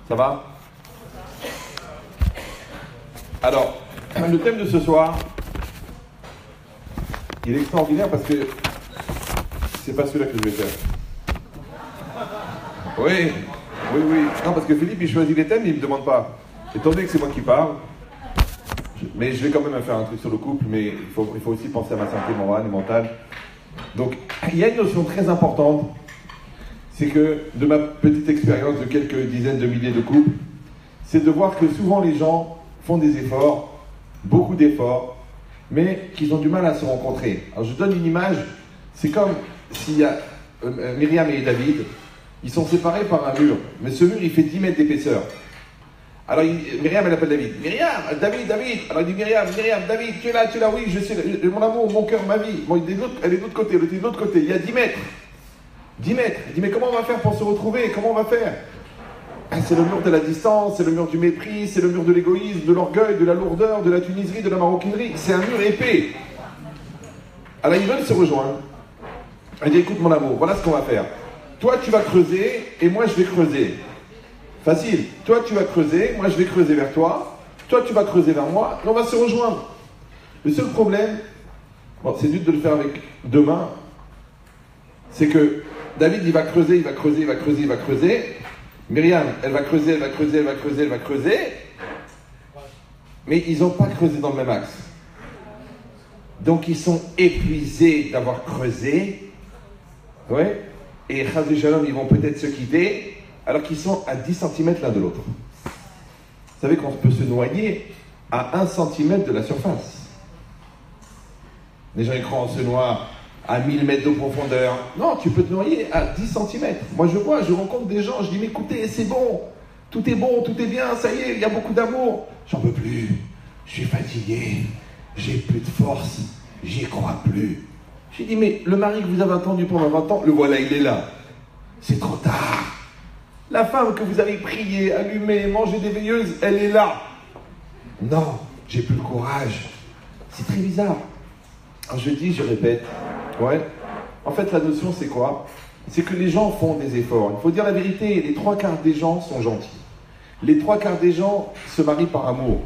Ça va? Alors, le thème de ce soir, il est extraordinaire parce que c'est pas celui-là que je vais faire. Oui. Non, parce que Philippe, il choisit les thèmes, il ne me demande pas. Étant donné que c'est moi qui parle, mais je vais quand même faire un truc sur le couple, mais il faut aussi penser à ma santé morale et mentale. Donc, il y a une notion très importante, c'est que de ma petite expérience de quelques dizaines de milliers de couples, c'est de voir que souvent les gens font des efforts, beaucoup d'efforts, mais qu'ils ont du mal à se rencontrer. Alors je donne une image, c'est comme s'il y a Myriam et David, ils sont séparés par un mur, mais ce mur il fait 10 mètres d'épaisseur. Alors Myriam elle appelle David, Myriam, David, alors il dit Myriam, David, tu es là, oui, je sais, mon amour, mon cœur, ma vie. Bon, elle est de l'autre côté, l'autre est de l'autre côté, il y a 10 mètres. 10 mètres. Il dit, mais comment on va faire pour se retrouver? Comment on va faire? C'est le mur de la distance, c'est le mur du mépris, c'est le mur de l'égoïsme, de l'orgueil, de la lourdeur, de la tuniserie, de la maroquinerie. C'est un mur épais. Alors ils veulent se rejoindre. Il dit, écoute mon amour, voilà ce qu'on va faire. Toi tu vas creuser et moi je vais creuser. Facile. Toi tu vas creuser, moi je vais creuser vers toi. Toi tu vas creuser vers moi et on va se rejoindre. Le seul problème, bon, c'est dur de le faire avec deux mains, c'est que David, il va creuser. Myriam, elle va creuser. Mais ils n'ont pas creusé dans le même axe. Donc, ils sont épuisés d'avoir creusé. Ouais. Et Chazé Shalom, ils vont peut-être se quitter, alors qu'ils sont à 10 cm l'un de l'autre. Vous savez qu'on peut se noyer à 1 cm de la surface. Les gens, ils croient en se noie à 1000 mètres de profondeur. Non, tu peux te noyer à 10 cm. Moi, je rencontre des gens, je dis, mais écoutez, c'est bon, tout est bien, ça y est, il y a beaucoup d'amour. J'en peux plus, je suis fatigué, j'ai plus de force, j'y crois plus. J'ai dit, mais le mari que vous avez attendu pendant 20 ans, le voilà, il est là. C'est trop tard. La femme que vous avez priée, allumée, mangé des veilleuses, elle est là. Non, j'ai plus le courage. C'est très bizarre. Alors je répète. Ouais. En fait, la notion, c'est quoi? C'est que les gens font des efforts. Il faut dire la vérité, les 3/4 des gens sont gentils. Les 3/4 des gens se marient par amour.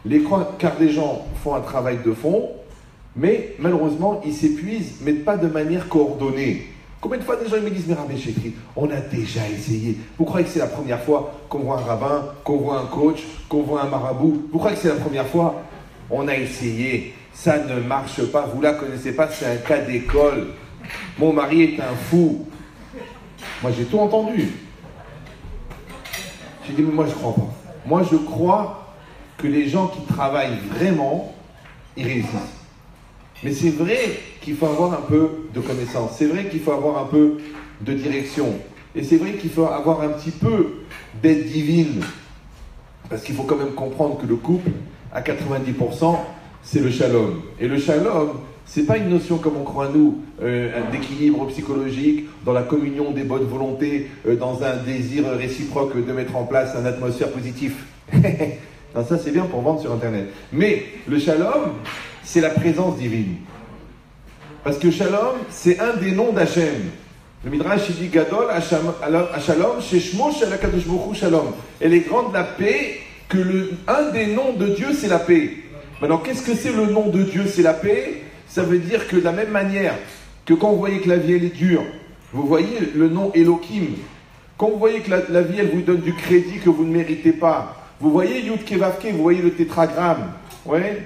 Les 3/4 des gens font un travail de fond, mais malheureusement, ils s'épuisent, mais pas de manière coordonnée. Combien de fois des gens me disent, mais Rabbi Shekhi, on a déjà essayé. Vous croyez que c'est la première fois qu'on voit un rabbin, qu'on voit un coach, qu'on voit un marabout? Vous croyez que c'est la première fois? On a essayé. Ça ne marche pas, vous la connaissez pas, c'est un cas d'école. Mon mari est un fou. Moi j'ai tout entendu. J'ai dit, mais moi je crois pas. Moi je crois que les gens qui travaillent vraiment, ils réussissent. Mais c'est vrai qu'il faut avoir un peu de connaissance, c'est vrai qu'il faut avoir un peu de direction. Et c'est vrai qu'il faut avoir un petit peu d'aide divine. Parce qu'il faut quand même comprendre que le couple, à 90%, c'est le shalom. Et le shalom, c'est pas une notion comme on croit nous, d'équilibre psychologique, dans la communion des bonnes volontés, dans un désir réciproque de mettre en place une atmosphère positive. Non, ça c'est bien pour vendre sur Internet. Mais le shalom, c'est la présence divine. Parce que shalom, c'est un des noms d'Hachem. Le Midrash il dit Gadol, Shalom, Sheshmo, Shalakadosh Baruch Hu, Shalom. Elle est grande la paix, que un des noms de Dieu, c'est la paix. Maintenant, qu'est-ce que c'est le nom de Dieu? C'est la paix. Ça veut dire que de la même manière que quand vous voyez que la vie elle est dure, vous voyez le nom Elohim. Quand vous voyez que la vie elle vous donne du crédit que vous ne méritez pas, vous voyez Yud Kevavke, vous voyez le tétragramme. Ouais.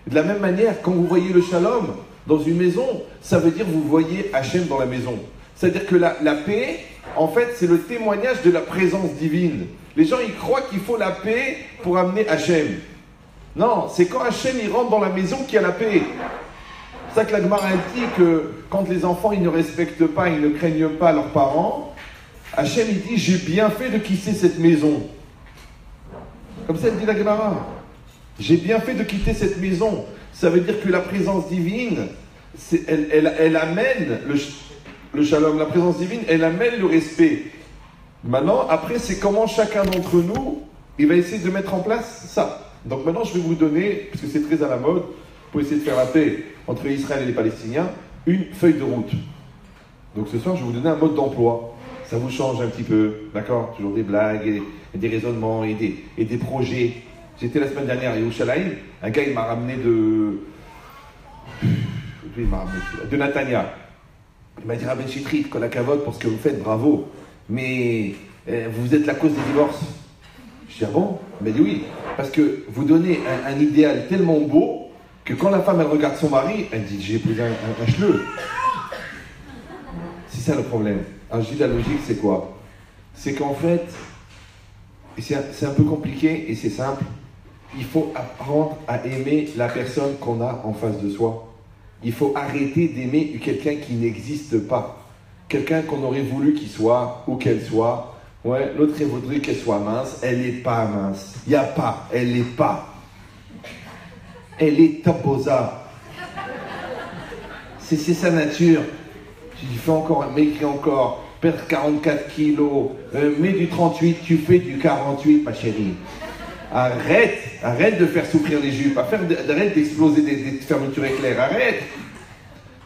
De la même manière, quand vous voyez le shalom dans une maison, ça veut dire que vous voyez Hachem dans la maison. C'est-à-dire que la paix, en fait, c'est le témoignage de la présence divine. Les gens, ils croient qu'il faut la paix pour amener Hachem. Non, c'est quand Hachem il rentre dans la maison qu'il y a la paix. C'est ça que la Gemara dit que quand les enfants ils ne respectent pas, ils ne craignent pas leurs parents, Hachem il dit j'ai bien fait de quitter cette maison. Comme ça elle dit la Gemara. J'ai bien fait de quitter cette maison. Ça veut dire que la présence divine, elle amène le shalom, la présence divine, elle amène le respect. Maintenant, après, c'est comment chacun d'entre nous, il va essayer de mettre en place ça. Donc maintenant, je vais vous donner, parce que c'est très à la mode, pour essayer de faire la paix entre Israël et les Palestiniens, une feuille de route. Donc ce soir, je vais vous donner un mode d'emploi. ça vous change un petit peu, d'accord? Toujours des blagues et des raisonnements et des projets. J'étais la semaine dernière à Yerushalayim, un gars il m'a ramené de Natania. Il m'a dit Rabbi Chitrit, kol hakavod pour ce que vous faites, bravo. Mais vous êtes la cause des divorces. Je dis ah bon? Il m'a dit oui, parce que vous donnez un idéal tellement beau que quand la femme elle regarde son mari, elle dit j'ai épousé un chleu. C'est ça le problème. Alors je dis la logique c'est quoi? C'est qu'en fait, c'est un peu compliqué et c'est simple. Il faut apprendre à aimer la personne qu'on a en face de soi. Il faut arrêter d'aimer quelqu'un qui n'existe pas. Quelqu'un qu'on aurait voulu qu'il soit ou qu'elle soit. Ouais, l'autre il voudrait qu'elle soit mince. Elle n'est pas mince. Il n'y a pas. Elle n'est pas. Elle est taposa. C'est sa nature. Tu fais encore, maigris encore, perdre 44 kilos, mets du 38, tu fais du 48, ma chérie. Arrête de faire souffrir les jupes, arrête d'exploser des fermetures éclairs, arrête.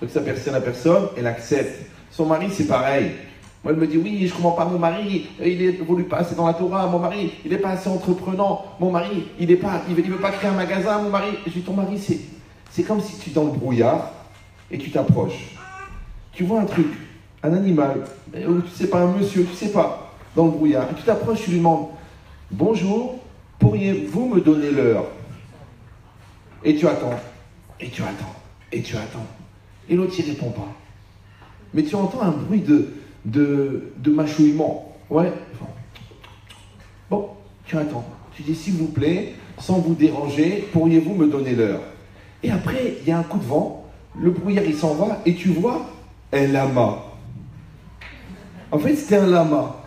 Donc ça personne à personne, elle accepte. Son mari c'est pareil. Moi elle me dit oui, je comprends pas mon mari, il évolue pas assez dans la Torah, mon mari, il est pas assez entreprenant, mon mari, il veut pas créer un magasin, mon mari. Je dis ton mari c'est comme si tu es dans le brouillard et tu t'approches. Tu vois un truc, un animal, ou tu sais pas un monsieur, tu sais pas, dans le brouillard, et tu t'approches, tu lui demandes bonjour. Pourriez-vous me donner l'heure? Et tu attends, et tu attends, et tu attends. Et l'autre, il ne répond pas. Mais tu entends un bruit de mâchouillement. Ouais. Bon, tu attends. Tu dis, s'il vous plaît, sans vous déranger, pourriez-vous me donner l'heure? Et après, il y a un coup de vent, le brouillard, il s'en va, et tu vois un lama. En fait, c'était un lama.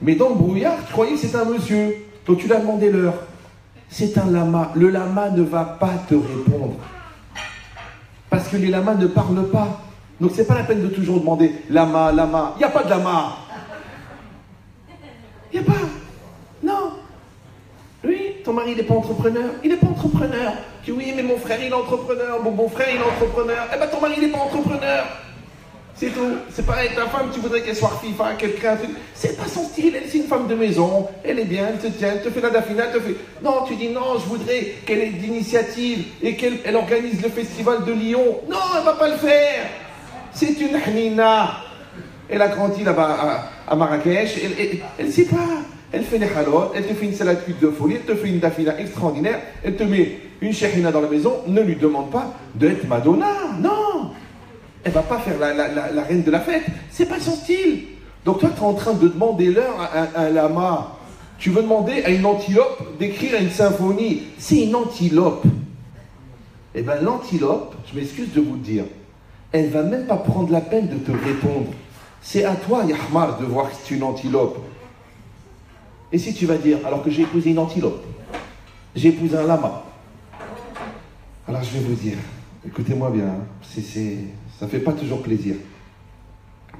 Mais dans le brouillard, tu croyais que c'était un monsieur. Donc tu lui as demandé l'heure. C'est un lama. Le lama ne va pas te répondre. Parce que les lamas ne parlent pas. Donc c'est pas la peine de toujours demander lama, lama. Il n'y a pas de lama. Il n'y a pas. Non. Oui, ton mari il n'est pas entrepreneur. Il n'est pas entrepreneur. Tu dis oui, mais mon frère il est entrepreneur. Mon frère il est entrepreneur. Eh ben ton mari il n'est pas entrepreneur. C'est tout. C'est pareil, ta femme, tu voudrais qu'elle soit FIFA, quelqu'un. C'est pas son style, elle c'est une femme de maison. Elle est bien, elle te tient, elle te fait la dafina, elle te fait. Non, tu dis non, je voudrais qu'elle ait d'initiative et qu'elle organise le festival de Lyon. Non, elle va pas le faire. C'est une hnina. Elle a grandi là-bas à Marrakech. Elle sait pas. Elle fait les halot, elle te fait une salade cuite de folie, elle te fait une dafina extraordinaire, elle te met une shérina dans la maison. Ne lui demande pas d'être Madonna. Non. Elle va pas faire la reine de la fête. C'est pas son style. Donc toi, tu es en train de demander l'heure à un lama. Tu veux demander à une antilope d'écrire une symphonie. C'est une antilope. Eh bien, l'antilope, je m'excuse de vous le dire, elle va même pas prendre la peine de te répondre. C'est à toi, Yahmar, de voir que c'est une antilope. Et si tu vas dire, alors que j'ai épousé une antilope, j'ai épousé un lama. Alors je vais vous dire, écoutez-moi bien, ça fait pas toujours plaisir.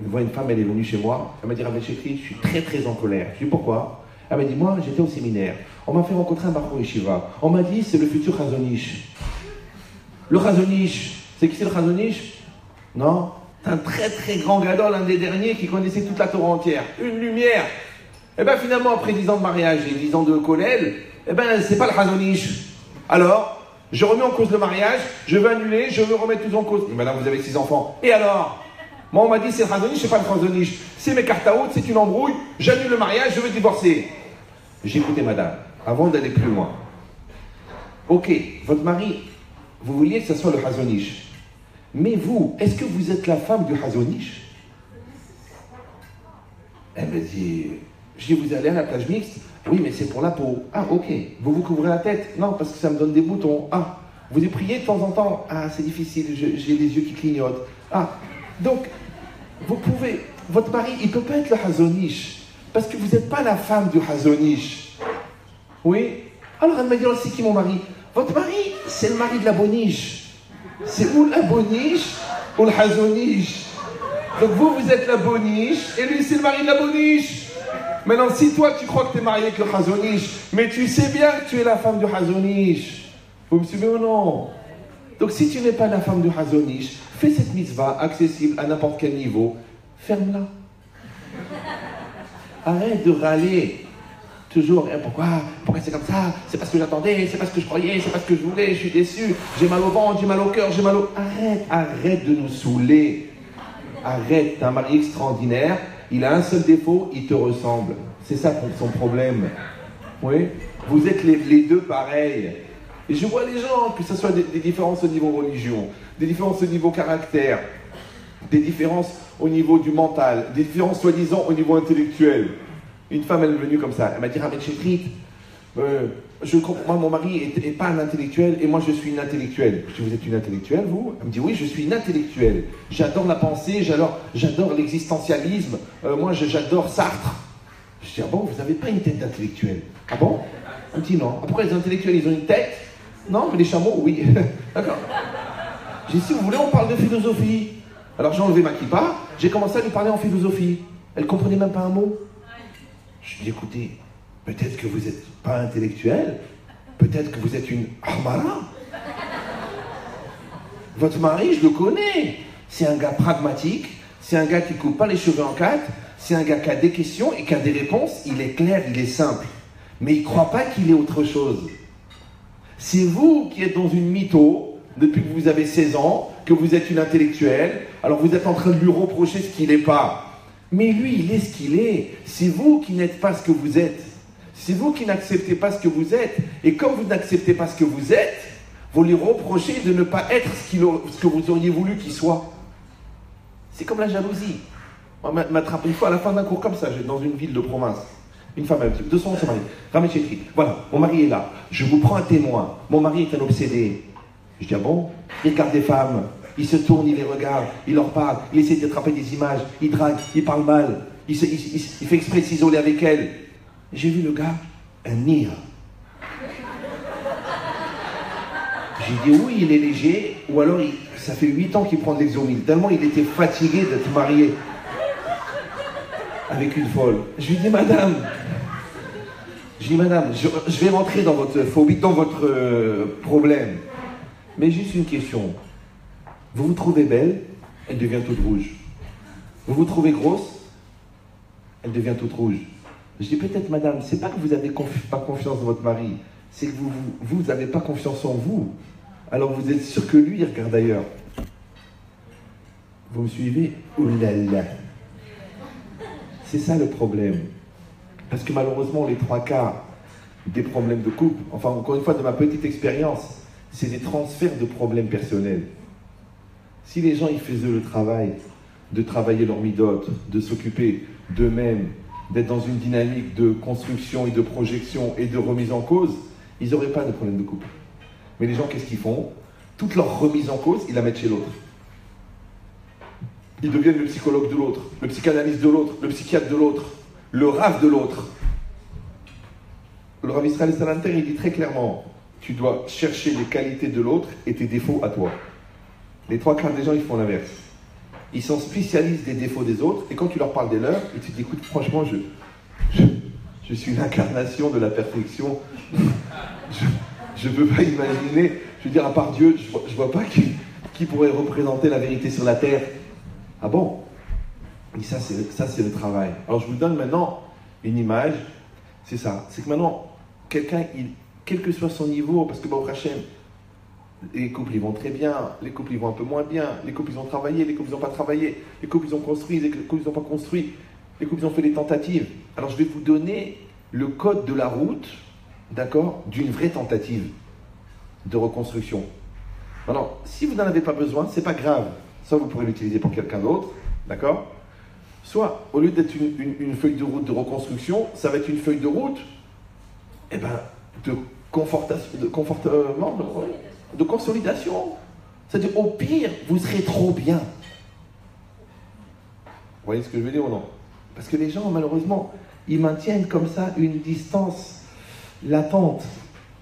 Je vois une femme, elle est venue chez moi, elle m'a dit, Rabbi Shekhi, je suis très très en colère. Je dis pourquoi? Elle m'a dit, moi j'étais au séminaire, on m'a fait rencontrer un Bachor Yeshiva, on m'a dit c'est le futur Chazonish. Le Chazonish, c'est qui c'est le Chazonish? Non? C'est un très très grand gadol, un des derniers qui connaissait toute la Torah entière, une lumière. Et bien finalement, après 10 ans de mariage et 10 ans de kollel, et ben c'est pas le Chazonish. Alors je remets en cause le mariage, je veux annuler, je veux remettre tout en cause. Mais maintenant, vous avez 6 enfants. Et alors? Moi, on m'a dit, c'est le Chazonish, c'est pas le Chazonish. C'est mes cartes à haute, c'est une embrouille, j'annule le mariage, je veux divorcer. J'ai écouté madame, avant d'aller plus loin. Ok, votre mari, vous vouliez que ce soit le Chazonish. Mais vous, est-ce que vous êtes la femme du Chazonish? Elle me dit, je dis, vous allez à la plage mixte? Oui, mais c'est pour la peau. Ah, ok. Vous vous couvrez la tête? Non, parce que ça me donne des boutons. Ah, vous y priez de temps en temps? Ah, c'est difficile, j'ai les yeux qui clignotent. Ah, donc, vous pouvez... Votre mari, il ne peut pas être le Chazonish, parce que vous n'êtes pas la femme du Chazonish. Oui? Alors, elle m'a dit, oh, c'est qui mon mari? Votre mari, c'est le mari de la Boniche. C'est ou la Boniche, ou le Chazonish. Donc, vous êtes la Boniche, et lui, c'est le mari de la Boniche. Maintenant, si toi, tu crois que tu es marié avec le Chazonish, mais tu sais bien que tu es la femme du Chazonish. Vous me suivez ou non? Donc, si tu n'es pas la femme du Chazonish, fais cette mitzvah accessible à n'importe quel niveau. Ferme-la. Arrête de râler. Toujours, hein, pourquoi c'est comme ça? C'est pas ce que j'attendais, c'est pas ce que je croyais, c'est pas ce que je voulais, je suis déçu, j'ai mal au ventre, j'ai mal au cœur, j'ai mal au... Arrête de nous saouler. Arrête, t'as un mari extraordinaire, il a un seul défaut, il te ressemble. C'est ça son problème. Oui? Vous êtes les deux pareils. Et je vois les gens, que ce soit des différences au niveau religion, des différences au niveau caractère, des différences au niveau du mental, des différences soi-disant au niveau intellectuel. Une femme, elle est venue comme ça. Elle m'a dit, Rav Chetrit, moi, mon mari n'est pas un intellectuel et moi, je suis une intellectuelle. Je dis, vous êtes une intellectuelle, vous? Elle me dit, oui, je suis une intellectuelle. J'adore la pensée, j'adore l'existentialisme. Moi, j'adore Sartre. Je dis, ah bon, vous n'avez pas une tête d'intellectuel? Ah bon? Elle me dit, non. Ah, pourquoi les intellectuels, ils ont une tête? Non, mais les chameaux, oui. D'accord. J'ai dit, si vous voulez, on parle de philosophie. Alors, j'ai enlevé ma kippa, j'ai commencé à lui parler en philosophie. Elle ne comprenait même pas un mot. Je dis, écoutez, peut-être que vous n'êtes pas intellectuel, peut-être que vous êtes une Ahmara. Votre mari, je le connais. C'est un gars pragmatique, c'est un gars qui ne coupe pas les cheveux en quatre, c'est un gars qui a des questions et qui a des réponses, il est clair, il est simple. Mais il ne croit pas qu'il est autre chose. C'est vous qui êtes dans une mytho, depuis que vous avez 16 ans, que vous êtes une intellectuelle, alors vous êtes en train de lui reprocher ce qu'il n'est pas. Mais lui, il est ce qu'il est. C'est vous qui n'êtes pas ce que vous êtes. C'est vous qui n'acceptez pas ce que vous êtes. Et comme vous n'acceptez pas ce que vous êtes, vous lui reprochez de ne pas être ce que vous auriez voulu qu'il soit. C'est comme la jalousie. On m'attrape une fois à la fin d'un cours comme ça, dans une ville de province. Une femme avec 200 ans, son mari. Rav Chetrit, voilà, mon mari est là. Je vous prends un témoin. Mon mari est un obsédé. Je dis, ah bon? Il regarde des femmes. Il se tourne, il les regarde, il leur parle, il essaie d'attraper des images, il drague, il parle mal, il fait exprès de s'isoler avec elle. J'ai vu le gars, un nir. J'ai dit, oui, il est léger, ou alors ça fait 8 ans qu'il prend de l'exomil, tellement il était fatigué d'être marié avec une folle. Je lui dis, madame, je vais rentrer dans votre phobie, dans votre problème. Mais juste une question. Vous vous trouvez belle, elle devient toute rouge. Vous vous trouvez grosse, elle devient toute rouge. Je dis peut-être, madame, c'est pas que vous n'avez pas confiance dans votre mari, c'est que vous n'avez pas confiance en vous. Alors vous êtes sûr que lui, il regarde ailleurs. Vous me suivez? Ouh là là. C'est ça le problème. Parce que malheureusement, les 3/4 des problèmes de couple, enfin encore une fois, de ma petite expérience, c'est des transferts de problèmes personnels. Si les gens ils faisaient le travail de travailler leur midote, de s'occuper d'eux-mêmes, d'être dans une dynamique de construction et de projection et de remise en cause, ils n'auraient pas de problème de couple. Mais les gens, qu'est-ce qu'ils font? Toute leur remise en cause, ils la mettent chez l'autre. Ils deviennent le psychologue de l'autre, le psychanalyste de l'autre, le psychiatre de l'autre, le rav de l'autre. Le Rav Israël Salanter, il dit très clairement, tu dois chercher les qualités de l'autre et tes défauts à toi. Les 3/4 des gens, ils font l'inverse. Ils sont spécialistes des défauts des autres, et quand tu leur parles des leurs, ils te disent, écoute, franchement, je suis l'incarnation de la perfection. Je ne peux pas imaginer, je veux dire, à part Dieu, je vois pas qui pourrait représenter la vérité sur la terre. Ah bon? Et ça, c'est le travail. Alors, je vous donne maintenant une image, c'est ça. C'est que maintenant, quelqu'un, quel que soit son niveau, parce que, Baruch Hashem, les couples, ils vont très bien, les couples, ils vont un peu moins bien, les couples, ils ont travaillé, les couples, ils n'ont pas travaillé, les couples, ils ont construit, les couples, ils n'ont pas construit, les couples, ils ont fait des tentatives. Alors, je vais vous donner le code de la route, d'accord, d'une vraie tentative de reconstruction. Alors, si vous n'en avez pas besoin, c'est pas grave. Soit vous pourrez l'utiliser pour quelqu'un d'autre, d'accord? Soit, au lieu d'être une feuille de route de reconstruction, ça va être une feuille de route, eh ben, de consolidation. C'est-à-dire, au pire, vous serez trop bien. Vous voyez ce que je veux dire ou non? Parce que les gens, malheureusement, ils maintiennent comme ça une distance latente,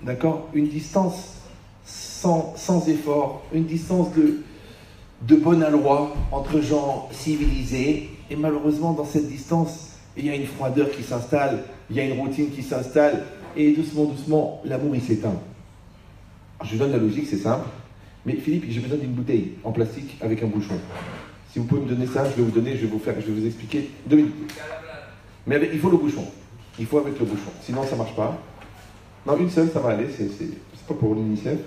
d'accord? Une distance sans effort, une distance de bonne aloi entre gens civilisés. Et malheureusement, dans cette distance, il y a une froideur qui s'installe, il y a une routine qui s'installe, et doucement, doucement, l'amour, il s'éteint. Je vous donne la logique, c'est simple. Mais Philippe, j'ai besoin d'une bouteille en plastique avec un bouchon. Si vous pouvez me donner ça, je vais vous donner, je vais vous expliquer 2 minutes. Mais il faut le bouchon. Il faut avec le bouchon. Sinon, ça ne marche pas. Non, une seule, ça va aller. C'est pas pour l'UNICEF.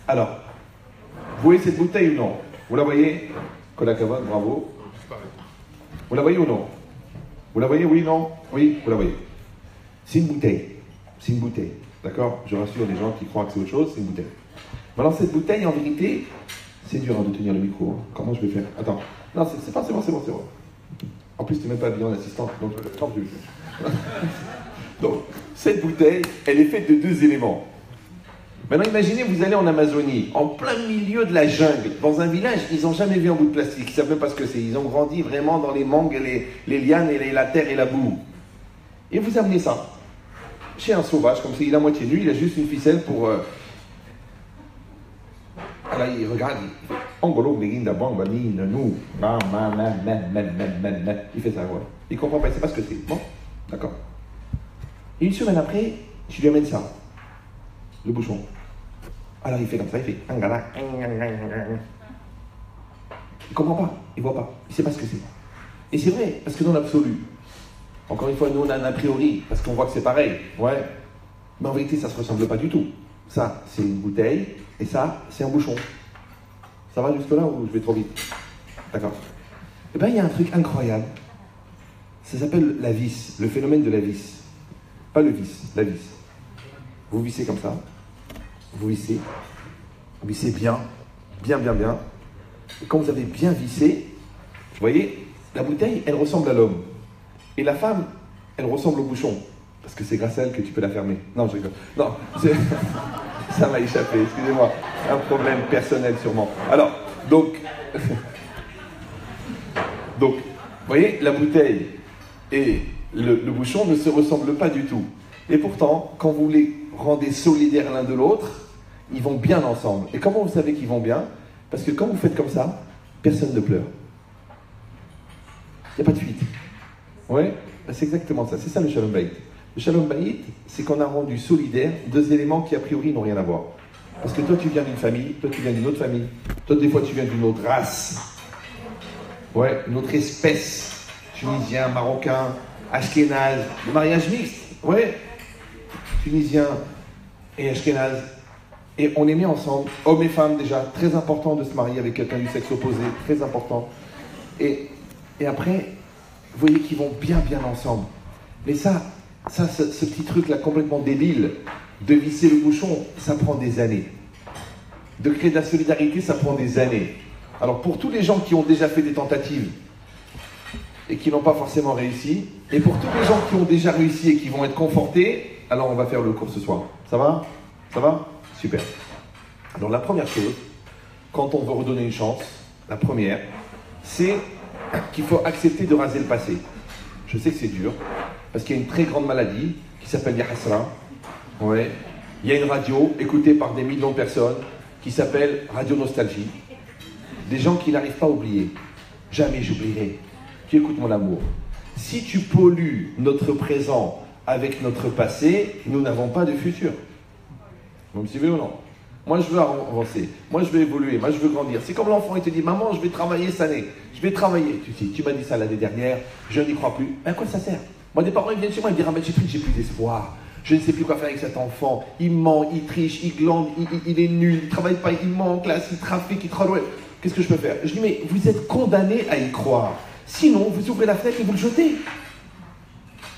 Alors, vous voyez cette bouteille ou non? Vous la voyez? Kolakava, bravo. Vous la voyez ou non? Vous la voyez, oui, non? Oui, vous la voyez. C'est une bouteille. C'est une bouteille. D'accord? Je rassure les gens qui croient que c'est autre chose, c'est une bouteille. Maintenant, cette bouteille, en vérité, c'est dur de tenir le micro. Hein. Comment je vais faire? Attends. Non, c'est bon. En plus, tu n'es même pas bien en assistante, donc tant plus. Donc, cette bouteille, elle est faite de 2 éléments. Maintenant, imaginez, vous allez en Amazonie, en plein milieu de la jungle, dans un village, ils n'ont jamais vu un bout de plastique, ils ne savent même pas ce que c'est. Ils ont grandi vraiment dans les mangues, les lianes, et la terre et la boue. Et vous amenez ça chez un sauvage, comme ça, il est à moitié nu, il a juste une ficelle pour... Là, il regarde, il fait Angolo, Meginda, Bang, Bani, Nanou, il fait ça, ouais. Il comprend pas, il sait pas ce que c'est. Bon, d'accord. Et une semaine après, je lui amène ça, le bouchon. Alors il fait comme ça, il fait Angara. Il comprend pas, il voit pas, il sait pas ce que c'est. Et c'est vrai, parce que dans l'absolu, encore une fois, nous on a un a priori, parce qu'on voit que c'est pareil, ouais. Mais en vérité, ça se ressemble pas du tout. Ça, c'est une bouteille, et ça, c'est un bouchon. Ça va jusque là ou je vais trop vite? D'accord. Eh bien, il y a un truc incroyable. Ça s'appelle la vis, le phénomène de la vis. Pas le vis, la vis. Vous vissez comme ça. Vous vissez bien. Et quand vous avez bien vissé, vous voyez, la bouteille, elle ressemble à l'homme. Et la femme, elle ressemble au bouchon. Parce que c'est grâce à elle que tu peux la fermer. Non, je rigole. Non, ça m'a échappé, excusez-moi. Un problème personnel sûrement. Alors, donc, vous voyez, la bouteille et le bouchon ne se ressemblent pas du tout. Et pourtant, quand vous les rendez solidaires l'un de l'autre, ils vont bien ensemble. Et comment vous savez qu'ils vont bien? Parce que quand vous faites comme ça, personne ne pleure. Il n'y a pas de fuite. Oui, c'est exactement ça. C'est ça le Shalom Bayit. Le Shalom Bayit, c'est qu'on a rendu solidaires 2 éléments qui a priori n'ont rien à voir. Parce que toi tu viens d'une famille, toi tu viens d'une autre famille, toi des fois tu viens d'une autre race, ouais, une autre espèce, tunisien, marocain, ashkénaze, le mariage mixte, ouais, tunisien et ashkénaze. Et on est mis ensemble, hommes et femmes déjà, très important de se marier avec quelqu'un du sexe opposé, très important. Et après, vous voyez qu'ils vont bien ensemble. Mais ce petit truc-là complètement débile, de visser le bouchon, ça prend des années. De créer de la solidarité, ça prend des années. Alors pour tous les gens qui ont déjà fait des tentatives et qui n'ont pas forcément réussi, et pour tous les gens qui ont déjà réussi et qui vont être confortés, alors on va faire le cours ce soir. Ça va? Ça va? Super. Alors la première chose, quand on veut redonner une chance, la première, c'est qu'il faut accepter de raser le passé. Je sais que c'est dur, parce qu'il y a une très grande maladie qui s'appelle Yahasra. Ouais. Il y a une radio écoutée par des millions de personnes qui s'appelle Radio Nostalgie. Des gens qui n'arrivent pas à oublier. Jamais j'oublierai. Tu écoutes mon amour. Si tu pollues notre présent avec notre passé, nous n'avons pas de futur. Vous me suivez ou non? Moi, je veux avancer. Moi, je veux évoluer. Moi, je veux grandir. C'est comme l'enfant, il te dit, maman, je vais travailler cette année. Je vais travailler. Tu m'as dit ça l'année dernière. Je n'y crois plus. Mais à quoi ça sert? Moi, des parents, ils viennent chez moi, ils me disent, ah, mais j'ai plus d'espoir. Je ne sais plus quoi faire avec cet enfant. Il ment, il triche, il glande, il est nul, il ne travaille pas, il ment en classe, il trafique, il troll. Qu'est-ce que je peux faire? Je dis, mais vous êtes condamné à y croire. Sinon, vous ouvrez la fenêtre et vous le jetez.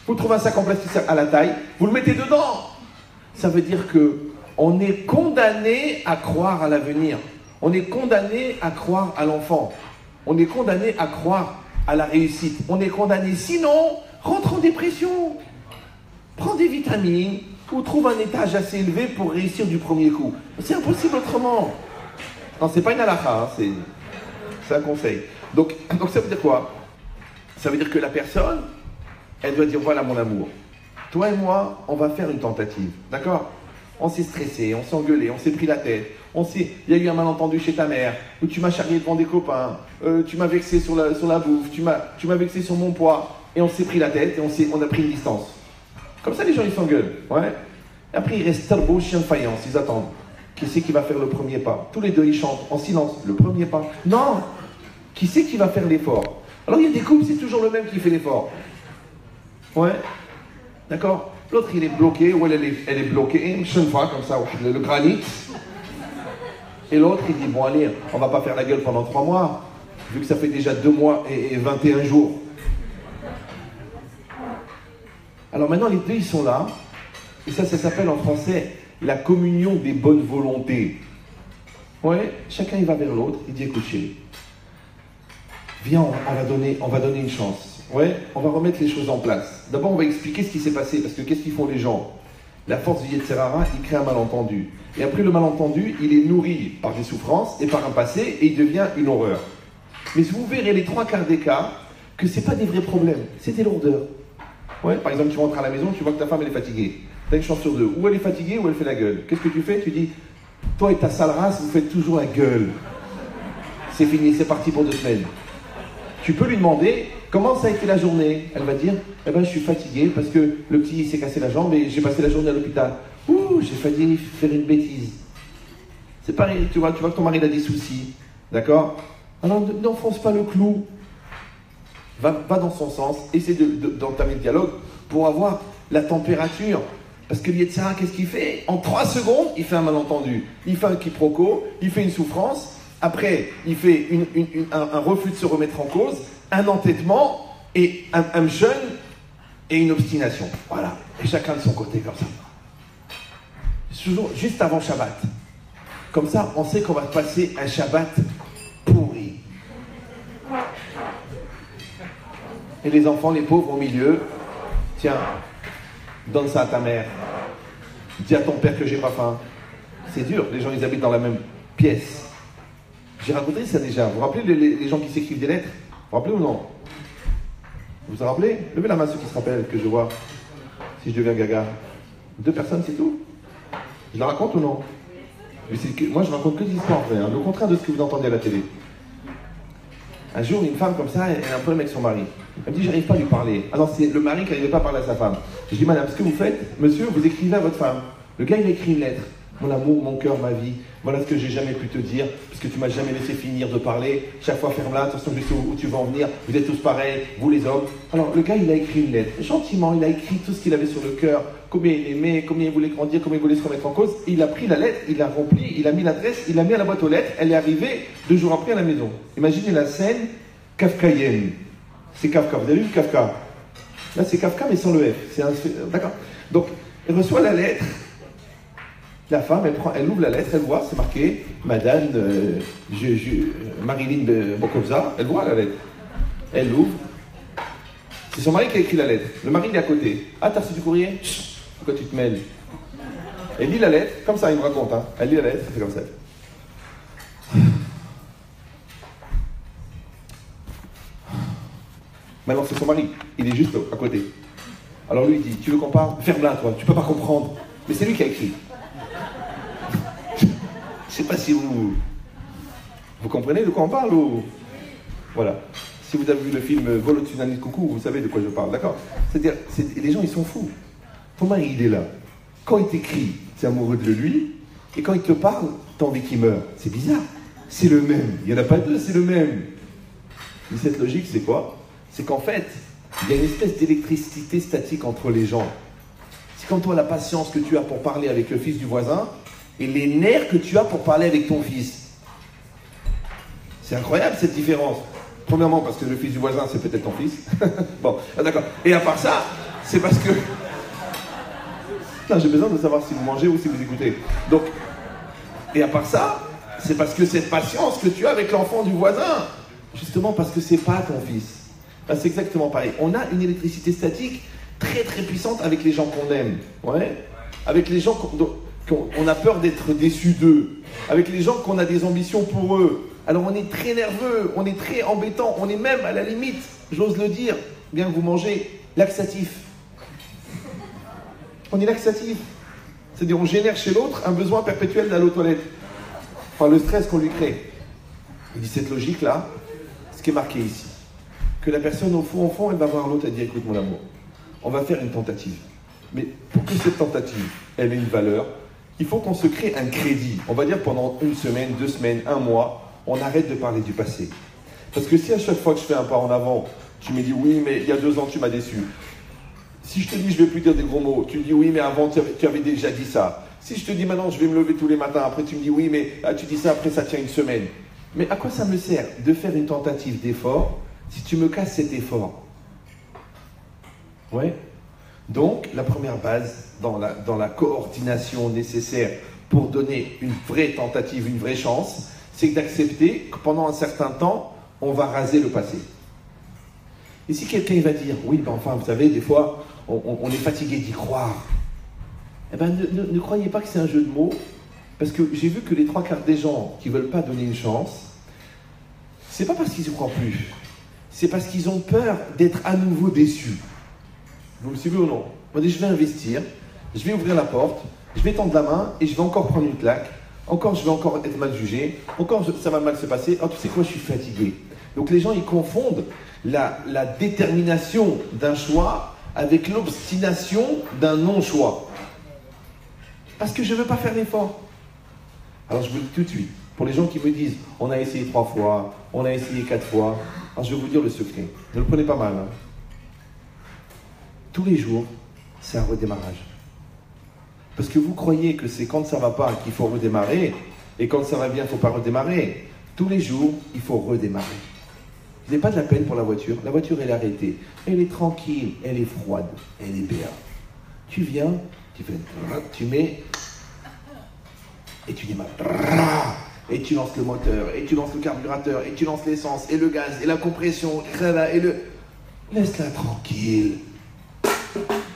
Vous trouvez un sac en plastique à la taille, vous le mettez dedans. Ça veut dire que on est condamné à croire à l'avenir. On est condamné à croire à l'enfant. On est condamné à croire à la réussite. On est condamné. Sinon, rentre en dépression. Prends des vitamines ou trouve un étage assez élevé pour réussir du premier coup. C'est impossible autrement. Non, c'est pas une halakha, hein, c'est un conseil. Donc ça veut dire quoi? Ça veut dire que la personne, elle doit dire, voilà mon amour. Toi et moi, on va faire une tentative. D'accord? On s'est stressé, on s'est engueulé, on s'est pris la tête. Il y a eu un malentendu chez ta mère, où tu m'as charrié devant des copains, tu m'as vexé sur la bouffe, tu m'as vexé sur mon poids, et on s'est pris la tête et on a pris une distance. Comme ça, les gens, ils s'engueulent. Ouais. Et après, ils restent turbo, chien de faïence, ils attendent. Qui c'est qui va faire le premier pas? Tous les deux, ils chantent en silence. Le premier pas. Non! Qui c'est qui va faire l'effort? Alors il y a des couples, c'est toujours le même qui fait l'effort. Ouais, d'accord. L'autre il est bloqué, ou elle est bloquée, une fois comme ça, le granit. Et l'autre il dit, bon allez, on va pas faire la gueule pendant 3 mois, vu que ça fait déjà 2 mois et 21 jours. Alors maintenant les deux ils sont là, et ça s'appelle en français la communion des bonnes volontés. Ouais, chacun il va vers l'autre, il dit écoute chérie, viens on va donner une chance. Ouais, on va remettre les choses en place. D'abord on va expliquer ce qui s'est passé, parce que qu'est-ce qu'ils font les gens? La force du Yetzer Hara, il crée un malentendu. Et après le malentendu, il est nourri par des souffrances et par un passé, et il devient une horreur. Mais vous verrez les 3/4 des cas que c'est pas des vrais problèmes, c'est des lourdeurs. Ouais, par exemple, tu rentres à la maison, tu vois que ta femme elle est fatiguée. Tu as une chance sur deux. Ou elle est fatiguée ou elle fait la gueule. Qu'est-ce que tu fais? Tu dis, toi et ta sale race, vous faites toujours la gueule. C'est fini, c'est parti pour 2 semaines. Tu peux lui demander, comment ça a été la journée? Elle va dire, eh ben je suis fatiguée parce que le petit s'est cassé la jambe et j'ai passé la journée à l'hôpital. Ouh, j'ai failli faire une bêtise. C'est pareil, tu vois que ton mari a des soucis. D'accord? Alors n'enfonce pas le clou. Va dans son sens, essaie d'entamer le dialogue pour avoir la température. Parce que Yetzer Hara, qu'est-ce qu'il fait? En 3 secondes, il fait un malentendu. Il fait un quiproquo, il fait une souffrance. Après, il fait un refus de se remettre en cause, un entêtement, et un jeûne et une obstination. Voilà. Et chacun de son côté, comme ça. Toujours juste avant Shabbat. Comme ça, on sait qu'on va passer un Shabbat pourri. Et les enfants, les pauvres au milieu, tiens, donne ça à ta mère. Dis à ton père que j'ai pas faim. C'est dur, les gens ils habitent dans la même pièce. J'ai raconté ça déjà. Vous vous rappelez les gens qui s'écrivent des lettres? Vous vous rappelez ou non? Vous vous rappelez? Levez la main ceux qui se rappellent, que je vois. Si je deviens gaga. 2 personnes, c'est tout? Je la raconte ou non? Moi je raconte que des histoires vraies, le contraire de ce que vous entendez à la télé. Un jour, une femme comme ça, elle a un problème avec son mari. Elle me dit, j'arrive pas à lui parler. Ah non, c'est le mari qui n'arrivait pas à parler à sa femme. Je dis, madame, ce que vous faites, monsieur, vous écrivez à votre femme. Le gars, il a écrit une lettre. Mon amour, mon cœur, ma vie, voilà ce que j'ai jamais pu te dire, parce que tu m'as jamais laissé finir de parler. Chaque fois, ferme-la, attention, je sais où tu vas en venir. Vous êtes tous pareils, vous les hommes. Alors, le gars, il a écrit une lettre. Gentiment, il a écrit tout ce qu'il avait sur le cœur, combien il aimait, combien il voulait grandir, combien il voulait se remettre en cause. Et il a pris la lettre, il l'a remplie, il a mis l'adresse, il l'a mis à la boîte aux lettres. Elle est arrivée 2 jours après à la maison. Imaginez la scène kafkaïenne. C'est Kafka. Vous avez vu Kafka? Là, c'est Kafka, mais sans le F. D'accord? Donc, elle reçoit la lettre. La femme, elle ouvre la lettre, elle voit, c'est marqué Madame Marilyn Bokovza. Elle voit la lettre. Elle l'ouvre. C'est son mari qui a écrit la lettre. Le mari, il est à côté. Ah, t'as reçu du courrier? Chut, pourquoi tu te mêles? Elle lit la lettre, comme ça, il me raconte. Hein. Elle lit la lettre, ça fait comme ça. Maintenant, c'est son mari. Il est juste à côté. Alors lui, il dit, tu veux qu'on parle? Ferme-la, toi, tu peux pas comprendre. Mais c'est lui qui a écrit. Je sais pas si vous comprenez de quoi on parle ou... Voilà. Si vous avez vu le film Vol au-dessus d'un nid de coucou, vous savez de quoi je parle, d'accord? C'est-à-dire, les gens, ils sont fous. Ton mari, il est là. Quand il t'écrit, t'es amoureux de lui, et quand il te parle, t'as envie qu'il meure. C'est bizarre. C'est le même. Il n'y en a pas 2, c'est le même. Mais cette logique, c'est quoi? C'est qu'en fait, il y a une espèce d'électricité statique entre les gens. C'est comme toi, la patience que tu as pour parler avec le fils du voisin, et les nerfs que tu as pour parler avec ton fils. C'est incroyable cette différence. Premièrement, parce que le fils du voisin, c'est peut-être ton fils. Bon, d'accord. Et à part ça, c'est parce que... Là, j'ai besoin de savoir si vous mangez ou si vous écoutez. Donc, et à part ça, c'est parce que cette patience que tu as avec l'enfant du voisin, justement parce que c'est pas ton fils. Ben, c'est exactement pareil. On a une électricité statique très très puissante avec les gens qu'on aime. Ouais. Avec les gens qu'on a peur d'être déçus d'eux. Avec les gens qu'on a des ambitions pour eux. Alors on est très nerveux, on est très embêtant, on est même à la limite, j'ose le dire, bien que vous mangez, laxatif. On est laxatif. C'est-à-dire on génère chez l'autre un besoin perpétuel d'aller aux toilettes. Enfin le stress qu'on lui crée. Il dit cette logique-là, ce qui est marqué ici, que la personne au fond, elle va voir l'autre et dire écoute mon amour, on va faire une tentative. Mais pour que cette tentative, elle ait une valeur, il faut qu'on se crée un crédit. On va dire pendant 1 semaine, 2 semaines, 1 mois, on arrête de parler du passé. Parce que si à chaque fois que je fais un pas en avant, tu me dis oui, mais il y a 2 ans, tu m'as déçu. Si je te dis je ne vais plus dire des gros mots, tu me dis oui, mais avant, tu avais déjà dit ça. Si je te dis maintenant, je vais me lever tous les matins, après tu me dis oui, mais tu dis ça, après ça tient une semaine. Mais à quoi ça me sert de faire une tentative d'effort si tu me casses cet effort? Ouais. Donc, la première base dans la coordination nécessaire pour donner une vraie tentative, une vraie chance, c'est d'accepter que pendant un certain temps, on va raser le passé. Et si quelqu'un va dire, oui, ben enfin, vous savez, des fois, on est fatigué d'y croire, eh ben, ne croyez pas que c'est un jeu de mots, parce que j'ai vu que les 3/4 des gens qui ne veulent pas donner une chance, c'est pas parce qu'ils ne croient plus, c'est parce qu'ils ont peur d'être à nouveau déçus. Vous me suivez ou non? On dit, je vais investir, je vais ouvrir la porte, je vais tendre la main et je vais encore prendre une claque, je vais encore être mal jugé, ça va mal se passer, tu sais quoi, je suis fatigué. Donc les gens, ils confondent la détermination d'un choix avec l'obstination d'un non-choix. Parce que je ne veux pas faire l'effort. Alors je vous le dis tout de suite, pour les gens qui me disent, on a essayé 3 fois, on a essayé 4 fois, alors je vais vous dire le secret, ne le prenez pas mal. Tous les jours, c'est un redémarrage. Parce que vous croyez que c'est quand ça ne va pas qu'il faut redémarrer, et quand ça va bien, il ne faut pas redémarrer. Tous les jours, il faut redémarrer. Vous n'avez pas de la peine pour la voiture elle est arrêtée. Elle est tranquille, elle est froide, elle est bien. Tu viens, tu mets, et tu démarres. Et tu lances le moteur, et tu lances le carburateur, et tu lances l'essence, et le gaz, et la compression, et le... Laisse-la tranquille.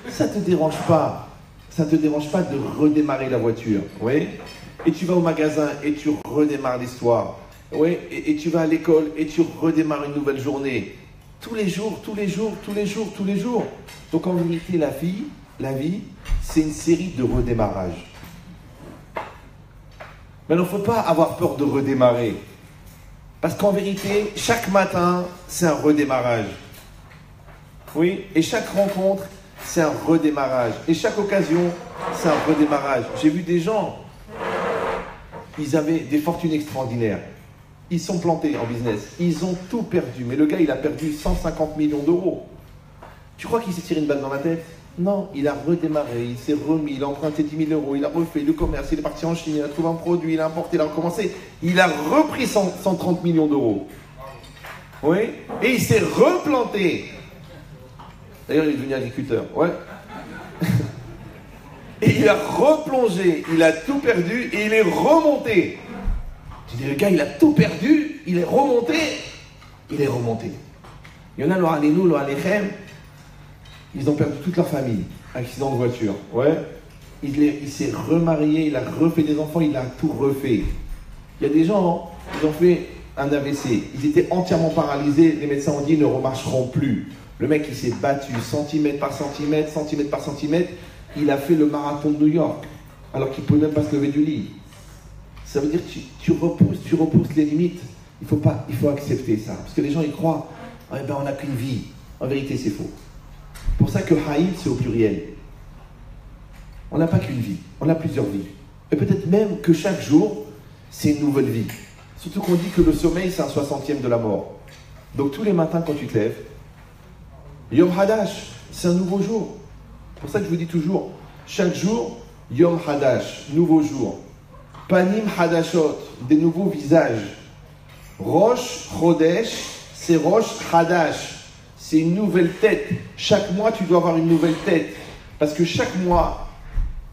Ça ne te dérange pas. Ça ne te dérange pas de redémarrer la voiture. Oui. Et tu vas au magasin et tu redémarres l'histoire. Oui. Et tu vas à l'école et tu redémarres une nouvelle journée. Tous les jours, tous les jours, tous les jours, tous les jours. Donc en vérité, la vie, c'est une série de redémarrages. Mais il ne faut pas avoir peur de redémarrer. Parce qu'en vérité, chaque matin, c'est un redémarrage. Oui. Et chaque rencontre, c'est un redémarrage. Et chaque occasion, c'est un redémarrage. J'ai vu des gens, ils avaient des fortunes extraordinaires. Ils sont plantés en business. Ils ont tout perdu. Mais le gars, il a perdu 150 millions d'euros. Tu crois qu'il s'est tiré une balle dans la tête? Non, il a redémarré, il s'est remis, il a emprunté 10 000 euros, il a refait le commerce, il est parti en Chine, il a trouvé un produit, il a importé, il a recommencé. Il a repris 130 millions d'euros. Oui. Et il s'est replanté. D'ailleurs, il est devenu agriculteur, ouais. Et il a replongé, il a tout perdu et il est remonté. Tu dis, le gars, il a tout perdu, il est remonté. Il est remonté. Il y en a, lo alechem, ils ont perdu toute leur famille. Accident de voiture, ouais. Il s'est remarié, il a refait des enfants, il a tout refait. Il y a des gens, ils ont fait un AVC. Ils étaient entièrement paralysés, les médecins ont dit, ils ne remarcheront plus. Le mec, il s'est battu centimètre par centimètre, centimètre par centimètre. Il a fait le marathon de New York, alors qu'il ne peut même pas se lever du lit. Ça veut dire que tu repousses les limites. Il faut accepter ça. Parce que les gens, ils croient, on n'a qu'une vie. En vérité, c'est faux. C'est pour ça que Haïm, c'est au pluriel. On n'a pas qu'une vie, on a plusieurs vies. Et peut-être même que chaque jour, c'est une nouvelle vie. Surtout qu'on dit que le sommeil, c'est un 60e de la mort. Donc tous les matins, quand tu te lèves, Yom Hadash, c'est un nouveau jour. C'est pour ça que je vous dis toujours, chaque jour, Yom Hadash, nouveau jour. Panim Hadashot, des nouveaux visages. Rosh Chodesh, c'est Rosh Hadash. C'est une nouvelle tête. Chaque mois, tu dois avoir une nouvelle tête. Parce que chaque mois,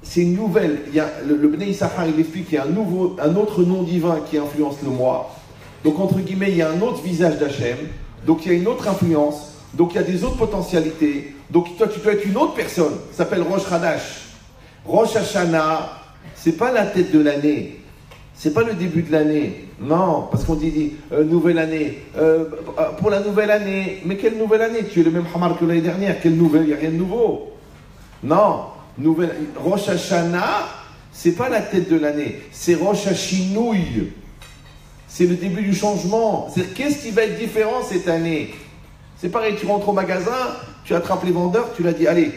c'est une nouvelle. Il y a, le Bnei Issachar, il explique qu'il y a un autre nom divin qui influence le mois. Donc, entre guillemets, il y a un autre visage d'Hachem. Donc, il y a une autre influence. Donc il y a des autres potentialités. Donc toi, tu dois être une autre personne. Ça s'appelle Rosh Hadash. Rosh Hashanah, c'est pas la tête de l'année. C'est pas le début de l'année. Non, parce qu'on dit nouvelle année. Pour la nouvelle année. Mais quelle nouvelle année? Tu es le même Hamar que l'année dernière. Quelle nouvelle? Il n'y a rien de nouveau. Non. Rosh Hashanah, c'est pas la tête de l'année. C'est Rosh Hashinouï. C'est le début du changement. C'est qu'est-ce qui va être différent cette année? C'est pareil, tu rentres au magasin, tu attrapes les vendeurs, tu leur dis, allez,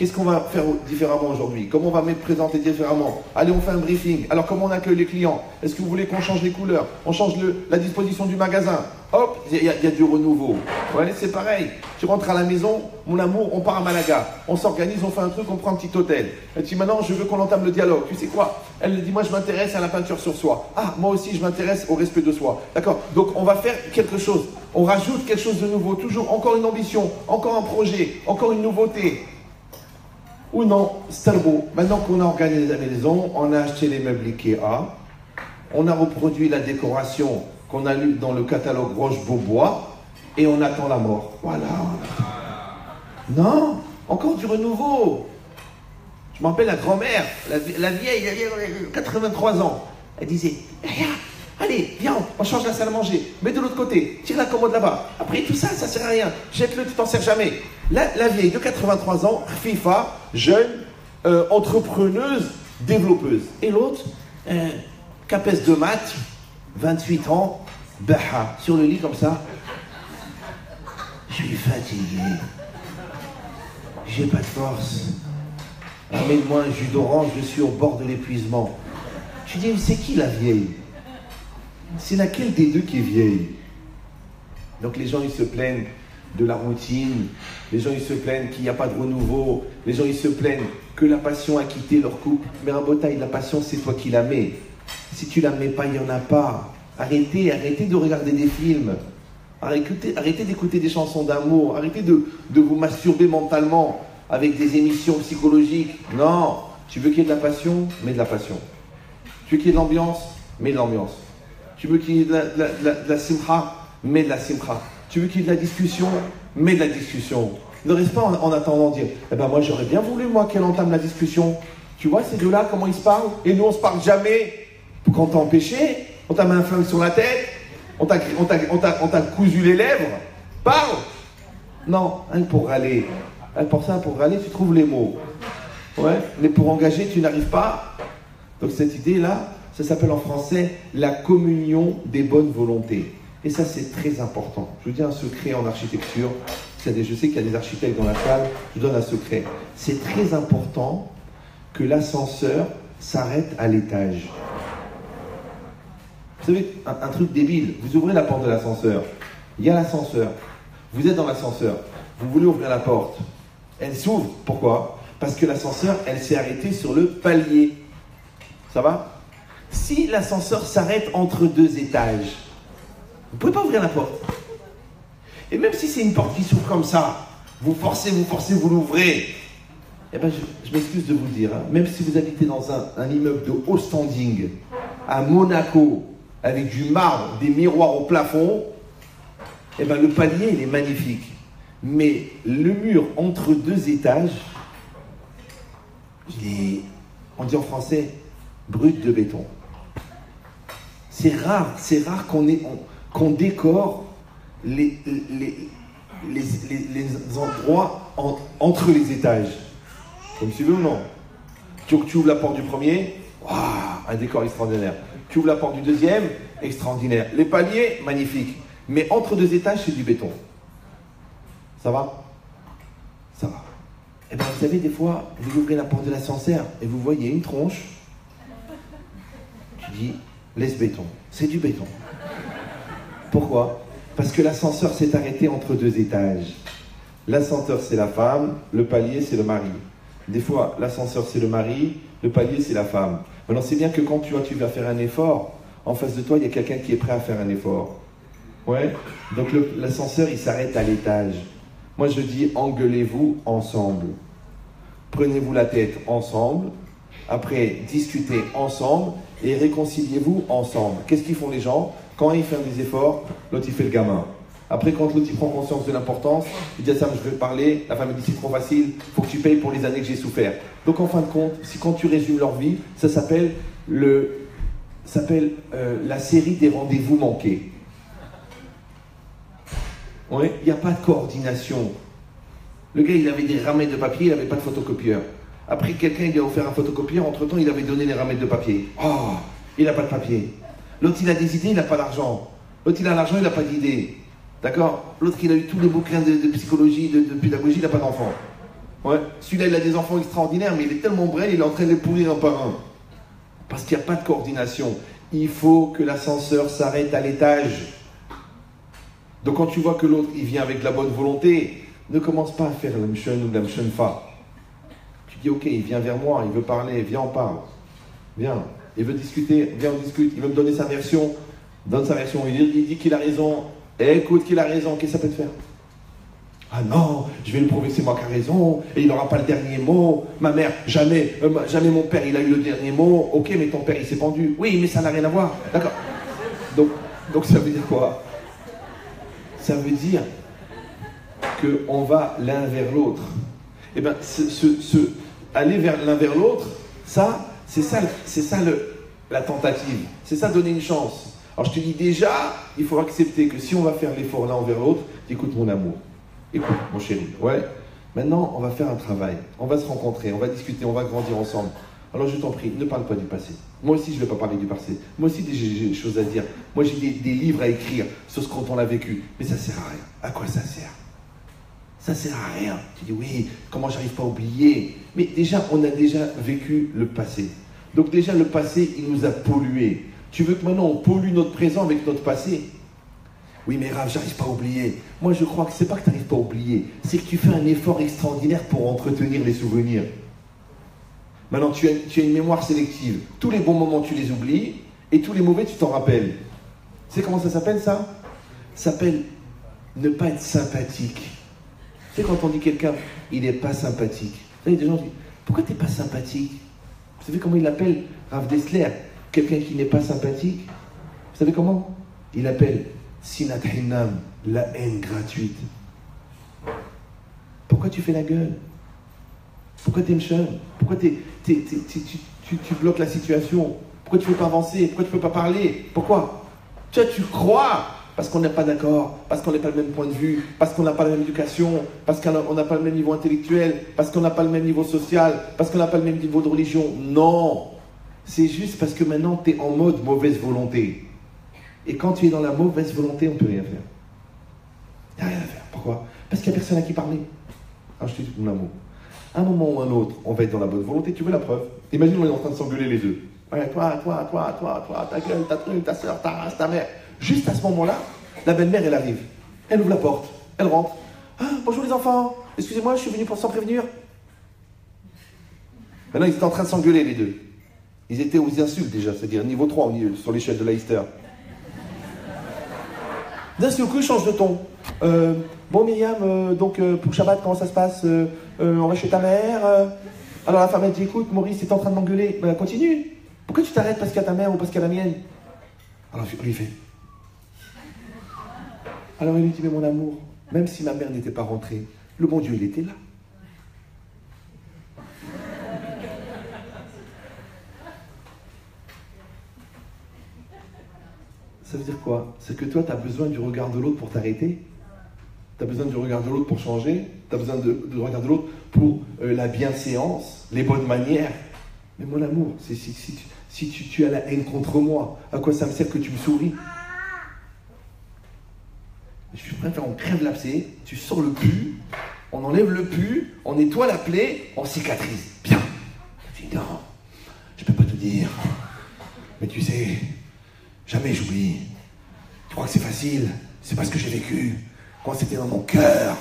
Qu'est-ce qu'on va faire différemment aujourd'hui? Comment on va me présenter différemment? Allez, on fait un briefing. Alors, comment on accueille les clients? Est-ce que vous voulez qu'on change les couleurs? On change la disposition du magasin? Hop, il y a du renouveau. Ouais, c'est pareil. Tu rentres à la maison, mon amour, on part à Malaga. On s'organise, on fait un truc, on prend un petit hôtel. Elle dit, maintenant, je veux qu'on entame le dialogue. Tu sais quoi? Elle dit, moi, je m'intéresse à la peinture sur soi. Ah, moi aussi, je m'intéresse au respect de soi. D'accord? Donc, on va faire quelque chose. On rajoute quelque chose de nouveau. Toujours, encore une ambition, encore un projet, encore une nouveauté. Ou non, c'est beau. Maintenant qu'on a organisé la maison, on a acheté les meubles Ikea, on a reproduit la décoration qu'on a lue dans le catalogue Roche-Beaubois, et on attend la mort. Voilà. Non, encore du renouveau. Je me rappelle la grand-mère, la vieille, 83 ans. Elle disait, allez, viens, on change la salle à manger. Mets de l'autre côté, tire la commode là-bas. Après tout ça, ça sert à rien. Jette-le, tu t'en sers jamais. La vieille de 83 ans, FIFA, jeune, entrepreneuse, développeuse. Et l'autre, capesse de maths, 28 ans, baha, sur le lit comme ça. Je suis fatigué. J'ai pas de force. Amène-moi un jus d'orange, je suis au bord de l'épuisement. Tu dis, c'est qui la vieille? C'est laquelle des deux qui est vieille? Donc les gens, ils se plaignent de la routine, les gens, ils se plaignent qu'il n'y a pas de renouveau, les gens, ils se plaignent que la passion a quitté leur couple. Mais en bataille, la passion, c'est toi qui la mets. Si tu la mets pas, il n'y en a pas. Arrêtez de regarder des films. Arrêtez d'écouter des chansons d'amour. Arrêtez de vous masturber mentalement avec des émissions psychologiques. Non, tu veux qu'il y ait de la passion, mets de la passion. Tu veux qu'il y ait de l'ambiance, mets de l'ambiance. Tu veux qu'il y ait de la simcha, mets de la simcha. Tu veux qu'il y ait de la discussion, mets de la discussion. Ne reste pas en attendant de dire, eh ben moi j'aurais bien voulu moi qu'elle entame la discussion. Tu vois ces deux-là, comment ils se parlent? Et nous on se parle jamais. Quand t'as empêché, on t'a mis un flingue sur la tête, on t'a cousu les lèvres. Parle! Non, hein, pour râler. Hein, pour râler, tu trouves les mots. Ouais, mais pour engager, tu n'arrives pas. Donc cette idée-là, ça s'appelle en français la communion des bonnes volontés. Et ça, c'est très important. Je vous dis un secret en architecture. Je sais qu'il y a des architectes dans la salle. Je vous donne un secret. C'est très important que l'ascenseur s'arrête à l'étage. Vous savez, un truc débile. Vous ouvrez la porte de l'ascenseur. Il y a l'ascenseur. Vous êtes dans l'ascenseur. Vous voulez ouvrir la porte. Elle s'ouvre. Pourquoi? Parce que l'ascenseur, elle s'est arrêtée sur le palier. Ça va? Si l'ascenseur s'arrête entre deux étages, vous ne pouvez pas ouvrir la porte. Et même si c'est une porte qui s'ouvre comme ça, vous forcez, vous l'ouvrez. Eh bien, je m'excuse de vous le dire, hein, même si vous habitez dans un immeuble de haut standing, à Monaco, avec du marbre, des miroirs au plafond, eh bien, le palier, il est magnifique. Mais le mur entre deux étages, il est, on dit en français, brut de béton. C'est rare qu'on décore les endroits entre les étages. Vous me suivez ou non? Tu ouvres la porte du premier, waouh, un décor extraordinaire. Tu ouvres la porte du deuxième, extraordinaire. Les paliers, magnifiques. Mais entre deux étages, c'est du béton. Ça va? Ça va. Eh bien, vous savez, des fois, vous ouvrez la porte de l'ascenseur et vous voyez une tronche. Tu dis, laisse béton. C'est du béton. Pourquoi? Parce que l'ascenseur s'est arrêté entre deux étages. L'ascenseur, c'est la femme, le palier, c'est le mari. Des fois, l'ascenseur, c'est le mari, le palier, c'est la femme. Maintenant, c'est bien que quand tu vas faire un effort, en face de toi, il y a quelqu'un qui est prêt à faire un effort. Ouais? Donc, l'ascenseur, il s'arrête à l'étage. Moi, je dis, engueulez-vous ensemble. Prenez-vous la tête ensemble. Après, discutez ensemble et réconciliez-vous ensemble. Qu'est-ce qu'ils font les gens? Quand ils font des efforts, l'autre, il fait le gamin. Après, quand l'autre, il prend conscience de l'importance, il dit à Sam, je veux te parler. La femme dit, c'est trop facile, il faut que tu payes pour les années que j'ai souffert. Donc, en fin de compte, quand tu résumes leur vie, ça s'appelle la série des rendez-vous manqués. Ouais, il n'y a pas de coordination. Le gars, il avait des ramettes de papier, il n'avait pas de photocopieur. Après, quelqu'un lui a offert un photocopieur, entre-temps, il avait donné les ramettes de papier. Oh, il n'a pas de papier. L'autre, il a des idées, il n'a pas d'argent. L'autre, il a l'argent, il n'a pas d'idées. D'accord? L'autre, il a eu tous les bouquins de psychologie, de pédagogie, il n'a pas d'enfant. Ouais, celui-là, il a des enfants extraordinaires, mais il est tellement brel, il est en train de les pourrir un par un. Parce qu'il n'y a pas de coordination. Il faut que l'ascenseur s'arrête à l'étage. Donc quand tu vois que l'autre, il vient avec de la bonne volonté, ne commence pas à faire la mchon ou la mchonfa. Tu dis, ok, il vient vers moi, il veut parler, viens, on parle. Viens. Il veut discuter, viens, on discute. Il veut me donner sa version, donne sa version. Il dit qu'il a raison. Écoute qu'il a raison, qu'est-ce que ça peut te faire? Ah non, je vais lui prouver que c'est moi qui ai raison, et il n'aura pas le dernier mot. Ma mère, jamais mon père, il a eu le dernier mot. Ok, mais ton père, il s'est pendu. Oui, mais ça n'a rien à voir. D'accord. Donc ça veut dire quoi? Ça veut dire qu'on va l'un vers l'autre. Eh bien, aller vers l'un vers l'autre, c'est ça la tentative. C'est ça donner une chance. Alors je te dis déjà, il faut accepter que si on va faire l'effort l'un envers l'autre, écoute mon amour. Écoute, mon chéri, ouais. Maintenant, on va faire un travail. On va se rencontrer, on va discuter, on va grandir ensemble. Alors, je t'en prie, ne parle pas du passé. Moi aussi, je ne vais pas parler du passé. Moi aussi, j'ai des choses à dire. Moi, j'ai des livres à écrire sur ce qu'on a vécu. Mais ça ne sert à rien. À quoi ça sert? Ça ne sert à rien. Tu dis, oui, comment j'arrive pas à oublier? Mais déjà, on a déjà vécu le passé. Donc déjà, le passé, il nous a pollués. Tu veux que maintenant, on pollue notre présent avec notre passé? Oui, mais Rav, j'arrive pas à oublier. Moi, je crois que c'est pas que tu n'arrives pas à oublier, c'est que tu fais un effort extraordinaire pour entretenir les souvenirs. Maintenant, tu as une mémoire sélective. Tous les bons moments, tu les oublies, et tous les mauvais, tu t'en rappelles. Tu sais comment ça s'appelle, ça? Ça s'appelle ne pas être sympathique. Tu sais, quand on dit quelqu'un, il n'est pas sympathique. Vous savez, des gens disent, pourquoi tu n'es pas sympathique? Vous savez comment il l'appelle, Rav Dessler? Quelqu'un qui n'est pas sympathique. Vous savez comment? Il appelle Sinat Hinam, la haine gratuite. Pourquoi tu fais la gueule? Pourquoi tu es méchant? Pourquoi tu bloques la situation? Pourquoi tu ne veux pas avancer? Pourquoi tu ne peux pas parler? Pourquoi? Tu crois, parce qu'on n'est pas d'accord, parce qu'on n'a pas le même point de vue, parce qu'on n'a pas la même éducation, parce qu'on n'a pas le même niveau intellectuel, parce qu'on n'a pas le même niveau social, parce qu'on n'a pas le même niveau de religion. Non! C'est juste parce que maintenant tu es en mode mauvaise volonté. Et quand tu es dans la mauvaise volonté, on ne peut rien faire. Il n'y a rien à faire. Pourquoi? Parce qu'il n'y a personne à qui parler. Alors je te dis mon amour. Un moment ou un autre, on va être dans la bonne volonté. Tu veux la preuve? Imagine, on est en train de s'engueuler les deux. Ouais, toi, ta gueule, ta truc, ta soeur, ta race, ta mère. Juste à ce moment-là, la belle-mère, elle arrive. Elle ouvre la porte. Elle rentre. Ah, bonjour les enfants. Excusez-moi, je suis venu pour s'en prévenir. Maintenant, ils étaient en train de s'engueuler les deux. Ils étaient aux insultes déjà, c'est-à-dire niveau 3 sur l'échelle de Leicester. D'un seul coup, il change de ton. Bon Myriam, donc pour Shabbat, comment ça se passe? On va chez ta mère. Alors la femme elle dit, écoute, Maurice est en train de m'engueuler. Ben, continue. Pourquoi tu t'arrêtes parce qu'il y a ta mère ou parce qu'il y a la mienne? Alors il lui fait. Alors il lui dit, mais mon amour, même si ma mère n'était pas rentrée, le bon Dieu il était là. Ça veut dire quoi? C'est que toi, tu as besoin du regard de l'autre pour t'arrêter. Tu as besoin du regard de l'autre pour changer. Tu as besoin du regard de l'autre pour la bienséance, les bonnes manières. Mais mon amour, si tu as la haine contre moi, à quoi ça me sert que tu me souris? Je préfère on crève l'abcès, tu sors le pu, on enlève le pu, on nettoie la plaie, on cicatrise. Bien. Je dis non, je peux pas te dire. Mais tu sais... Jamais j'oublie. Tu crois que c'est facile? C'est parce que j'ai vécu. Quand c'était dans mon cœur.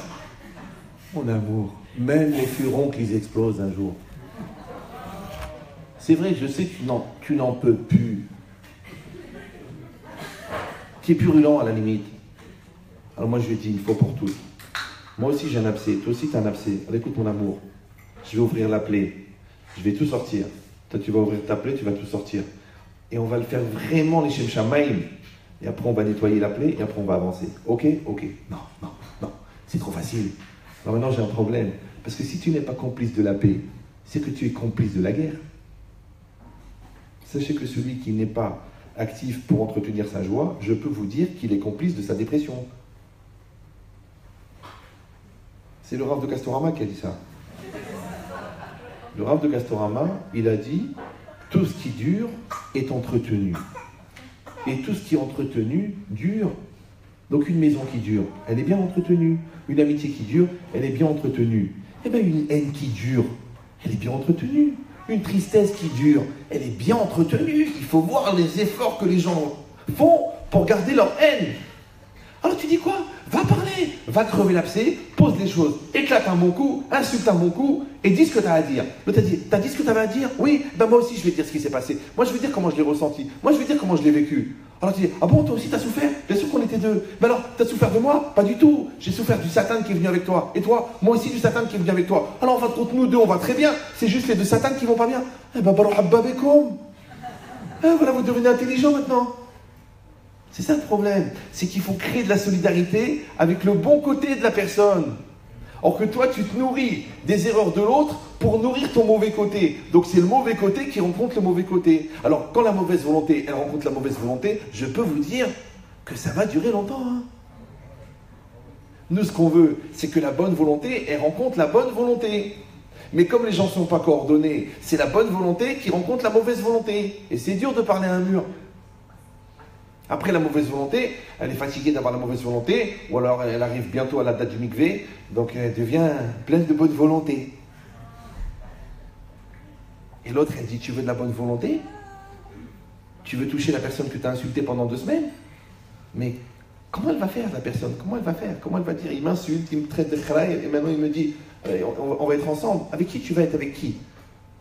Mon amour, même les furoncles, ils explosent un jour. C'est vrai, je sais que tu n'en peux plus. Tu es purulent à la limite. Alors moi je lui dis une fois pour toutes. Moi aussi j'ai un abcès, toi aussi tu as un abcès. Alors écoute mon amour, je vais ouvrir la plaie. Je vais tout sortir. Toi tu vas ouvrir ta plaie, tu vas tout sortir. Et on va le faire vraiment les Shem Shamaim. Et après, on va nettoyer la plaie et après, on va avancer. Ok? Ok. Non. C'est trop facile. Alors maintenant, j'ai un problème. Parce que si tu n'es pas complice de la paix, c'est que tu es complice de la guerre. Sachez que celui qui n'est pas actif pour entretenir sa joie, je peux vous dire qu'il est complice de sa dépression. C'est le Rav de Castorama qui a dit ça. Le Rav de Castorama, il a dit... Tout ce qui dure est entretenu. Et tout ce qui est entretenu dure. Donc une maison qui dure, elle est bien entretenue. Une amitié qui dure, elle est bien entretenue. Eh bien, une haine qui dure, elle est bien entretenue. Une tristesse qui dure, elle est bien entretenue. Il faut voir les efforts que les gens font pour garder leur haine. Alors tu dis quoi? Va parler, va crever l'abcès, pose les choses, éclate un bon coup, insulte un bon coup et dis ce que tu as à dire. L'autre t'a dit, t'as dit ce que tu avais à dire? Oui, ben moi aussi je vais dire ce qui s'est passé. Moi je vais dire comment je l'ai ressenti. Moi je vais dire comment je l'ai vécu. Alors tu dis, ah bon, toi aussi t'as souffert? Bien sûr qu'on était deux. Mais alors, t'as souffert de moi? Pas du tout. J'ai souffert du Satan qui est venu avec toi. Et toi? Moi aussi du Satan qui est venu avec toi. Alors en fin de compte, nous deux on va très bien. C'est juste les deux Satan qui vont pas bien. Eh ben, voilà, vous devenez intelligent maintenant. C'est ça le problème, c'est qu'il faut créer de la solidarité avec le bon côté de la personne. Or que toi, tu te nourris des erreurs de l'autre pour nourrir ton mauvais côté. Donc c'est le mauvais côté qui rencontre le mauvais côté. Alors quand la mauvaise volonté, elle rencontre la mauvaise volonté, je peux vous dire que ça va durer longtemps. Hein. Nous, ce qu'on veut, c'est que la bonne volonté, elle rencontre la bonne volonté. Mais comme les gens ne sont pas coordonnés, c'est la bonne volonté qui rencontre la mauvaise volonté. Et c'est dur de parler à un mur. Après, la mauvaise volonté, elle est fatiguée d'avoir la mauvaise volonté, ou alors elle arrive bientôt à la date du mikvé, donc elle devient pleine de bonne volonté. Et l'autre, elle dit, tu veux de la bonne volonté? Tu veux toucher la personne que tu as insultée pendant 2 semaines? Mais comment elle va faire, la personne? Comment elle va faire? Comment elle va dire? Il m'insulte, il me traite de khraï, et maintenant il me dit, on va être ensemble. Avec qui tu vas être? Avec qui?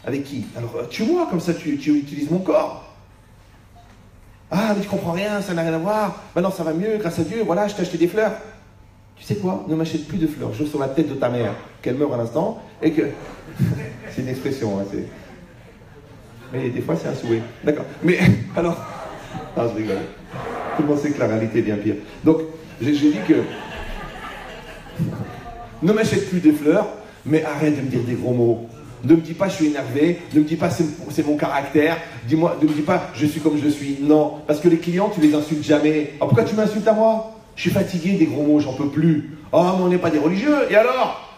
Avec qui? Alors, tue-moi, comme ça tu utilises mon corps. Ah, mais tu comprends rien, ça n'a rien à voir. Maintenant, ça va mieux, grâce à Dieu. Voilà, je t'ai acheté des fleurs. Tu sais quoi? Ne m'achète plus de fleurs. Je joue sur la tête de ta mère, qu'elle meurt à l'instant, et que... c'est une expression, hein, c'est... Mais des fois, c'est un souhait. D'accord. Mais, alors... Ah, je rigole. Tout le monde sait que la réalité est bien pire. Donc, j'ai dit que... Ne m'achète plus des fleurs, mais arrête de me dire des gros mots. Ne me dis pas je suis énervé, ne me dis pas c'est mon caractère, dis-moi, ne me dis pas je suis comme je suis. Non, parce que les clients, tu les insultes jamais. Ah, pourquoi tu m'insultes à moi? Je suis fatigué des gros mots, j'en peux plus. Oh, mais on n'est pas des religieux, et alors?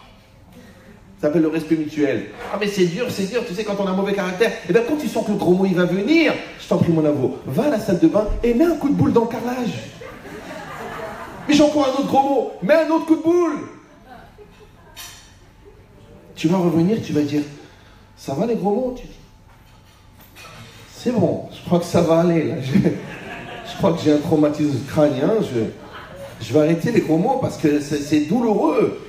Ça s'appelle le respect mutuel. Ah, mais c'est dur, tu sais, quand on a un mauvais caractère. Et bien quand tu sens que le gros mot il va venir, je t'en prie mon avo, va à la salle de bain et mets un coup de boule dans le carrelage. Mais j'ai encore un autre gros mot, mets un autre coup de boule. Tu vas revenir, tu vas dire, ça va les gros mots? C'est bon, je crois que ça va aller là. Je crois que j'ai un traumatisme crânien, je vais arrêter les gros mots parce que c'est douloureux.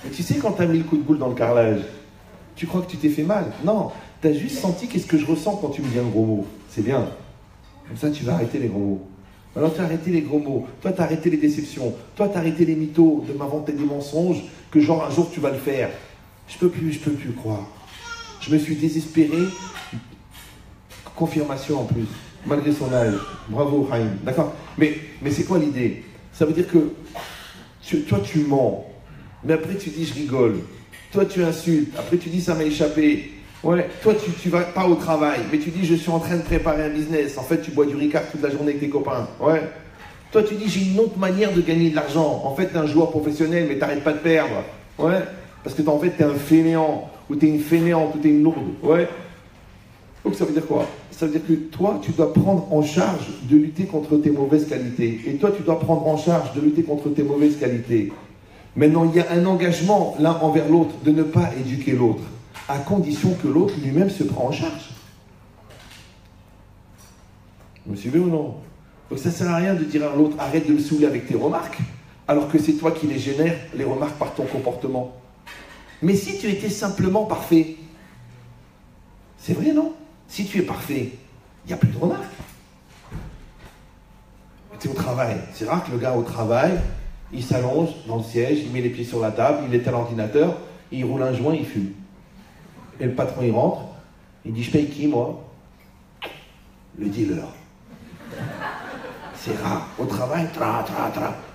Mais tu sais, quand tu as mis le coup de boule dans le carrelage, tu crois que tu t'es fait mal? Non, tu as juste senti qu'est-ce que je ressens quand tu me dis un gros mot. C'est bien. Comme ça, tu vas arrêter les gros mots. Alors, tu as arrêté les gros mots. Toi, tu as arrêté les déceptions. Toi, tu as arrêté les mythos de m'inventer des mensonges que genre un jour tu vas le faire. Je peux plus croire. Je me suis désespéré. Confirmation en plus, malgré son âge. Bravo, Haïm. D'accord? Mais c'est quoi l'idée? Ça veut dire que toi, tu mens. Mais après, tu dis, je rigole. Toi, tu insultes. Après, tu dis, ça m'a échappé. Ouais. Toi, tu vas pas au travail. Mais tu dis, je suis en train de préparer un business. En fait, tu bois du Ricard toute la journée avec tes copains. Ouais. Toi, tu dis, j'ai une autre manière de gagner de l'argent. En fait, t'es un joueur professionnel, mais t'arrêtes pas de perdre. Ouais. Parce que en fait, t'es un fainéant. Ou t'es une fainéante, ou t'es une lourde. Ouais. Donc, ça veut dire quoi? Ça veut dire que toi, tu dois prendre en charge de lutter contre tes mauvaises qualités. Et toi, tu dois prendre en charge de lutter contre tes mauvaises qualités. Maintenant, il y a un engagement l'un envers l'autre de ne pas éduquer l'autre, à condition que l'autre lui-même se prend en charge. Vous me suivez ou non? Donc ça ne sert à rien de dire à l'autre, arrête de me saouler avec tes remarques, alors que c'est toi qui les génères, les remarques par ton comportement. Mais si tu étais simplement parfait, c'est vrai, non? Si tu es parfait, il n'y a plus de remarques. Tu es au travail. C'est rare que le gars au travail, il s'allonge dans le siège, il met les pieds sur la table, il est à l'ordinateur, il roule un joint, il fume. Et le patron, il rentre, il dit, je paye qui, moi? Le dealer. C'est rare. Au travail,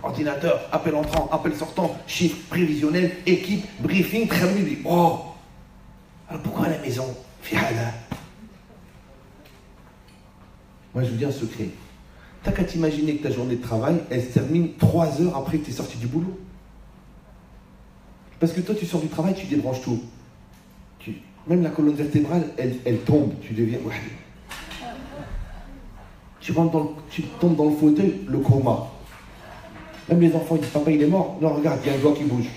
ordinateur, appel entrant, appel sortant, chiffre prévisionnel, équipe, briefing, très bien. Oh! Alors pourquoi à la maison? Fiala. Moi, je vous dis un secret. T'as qu'à t'imaginer que ta journée de travail, elle se termine 3 heures après que tu es sorti du boulot. Parce que toi, tu sors du travail, tu débranches tout. Même la colonne vertébrale, elle tombe. Tu deviens... Ouais. Tu tombes dans le fauteuil, le coma. Même les enfants, ils disent, papa, il est mort. Non, regarde, il y a un doigt qui bouge.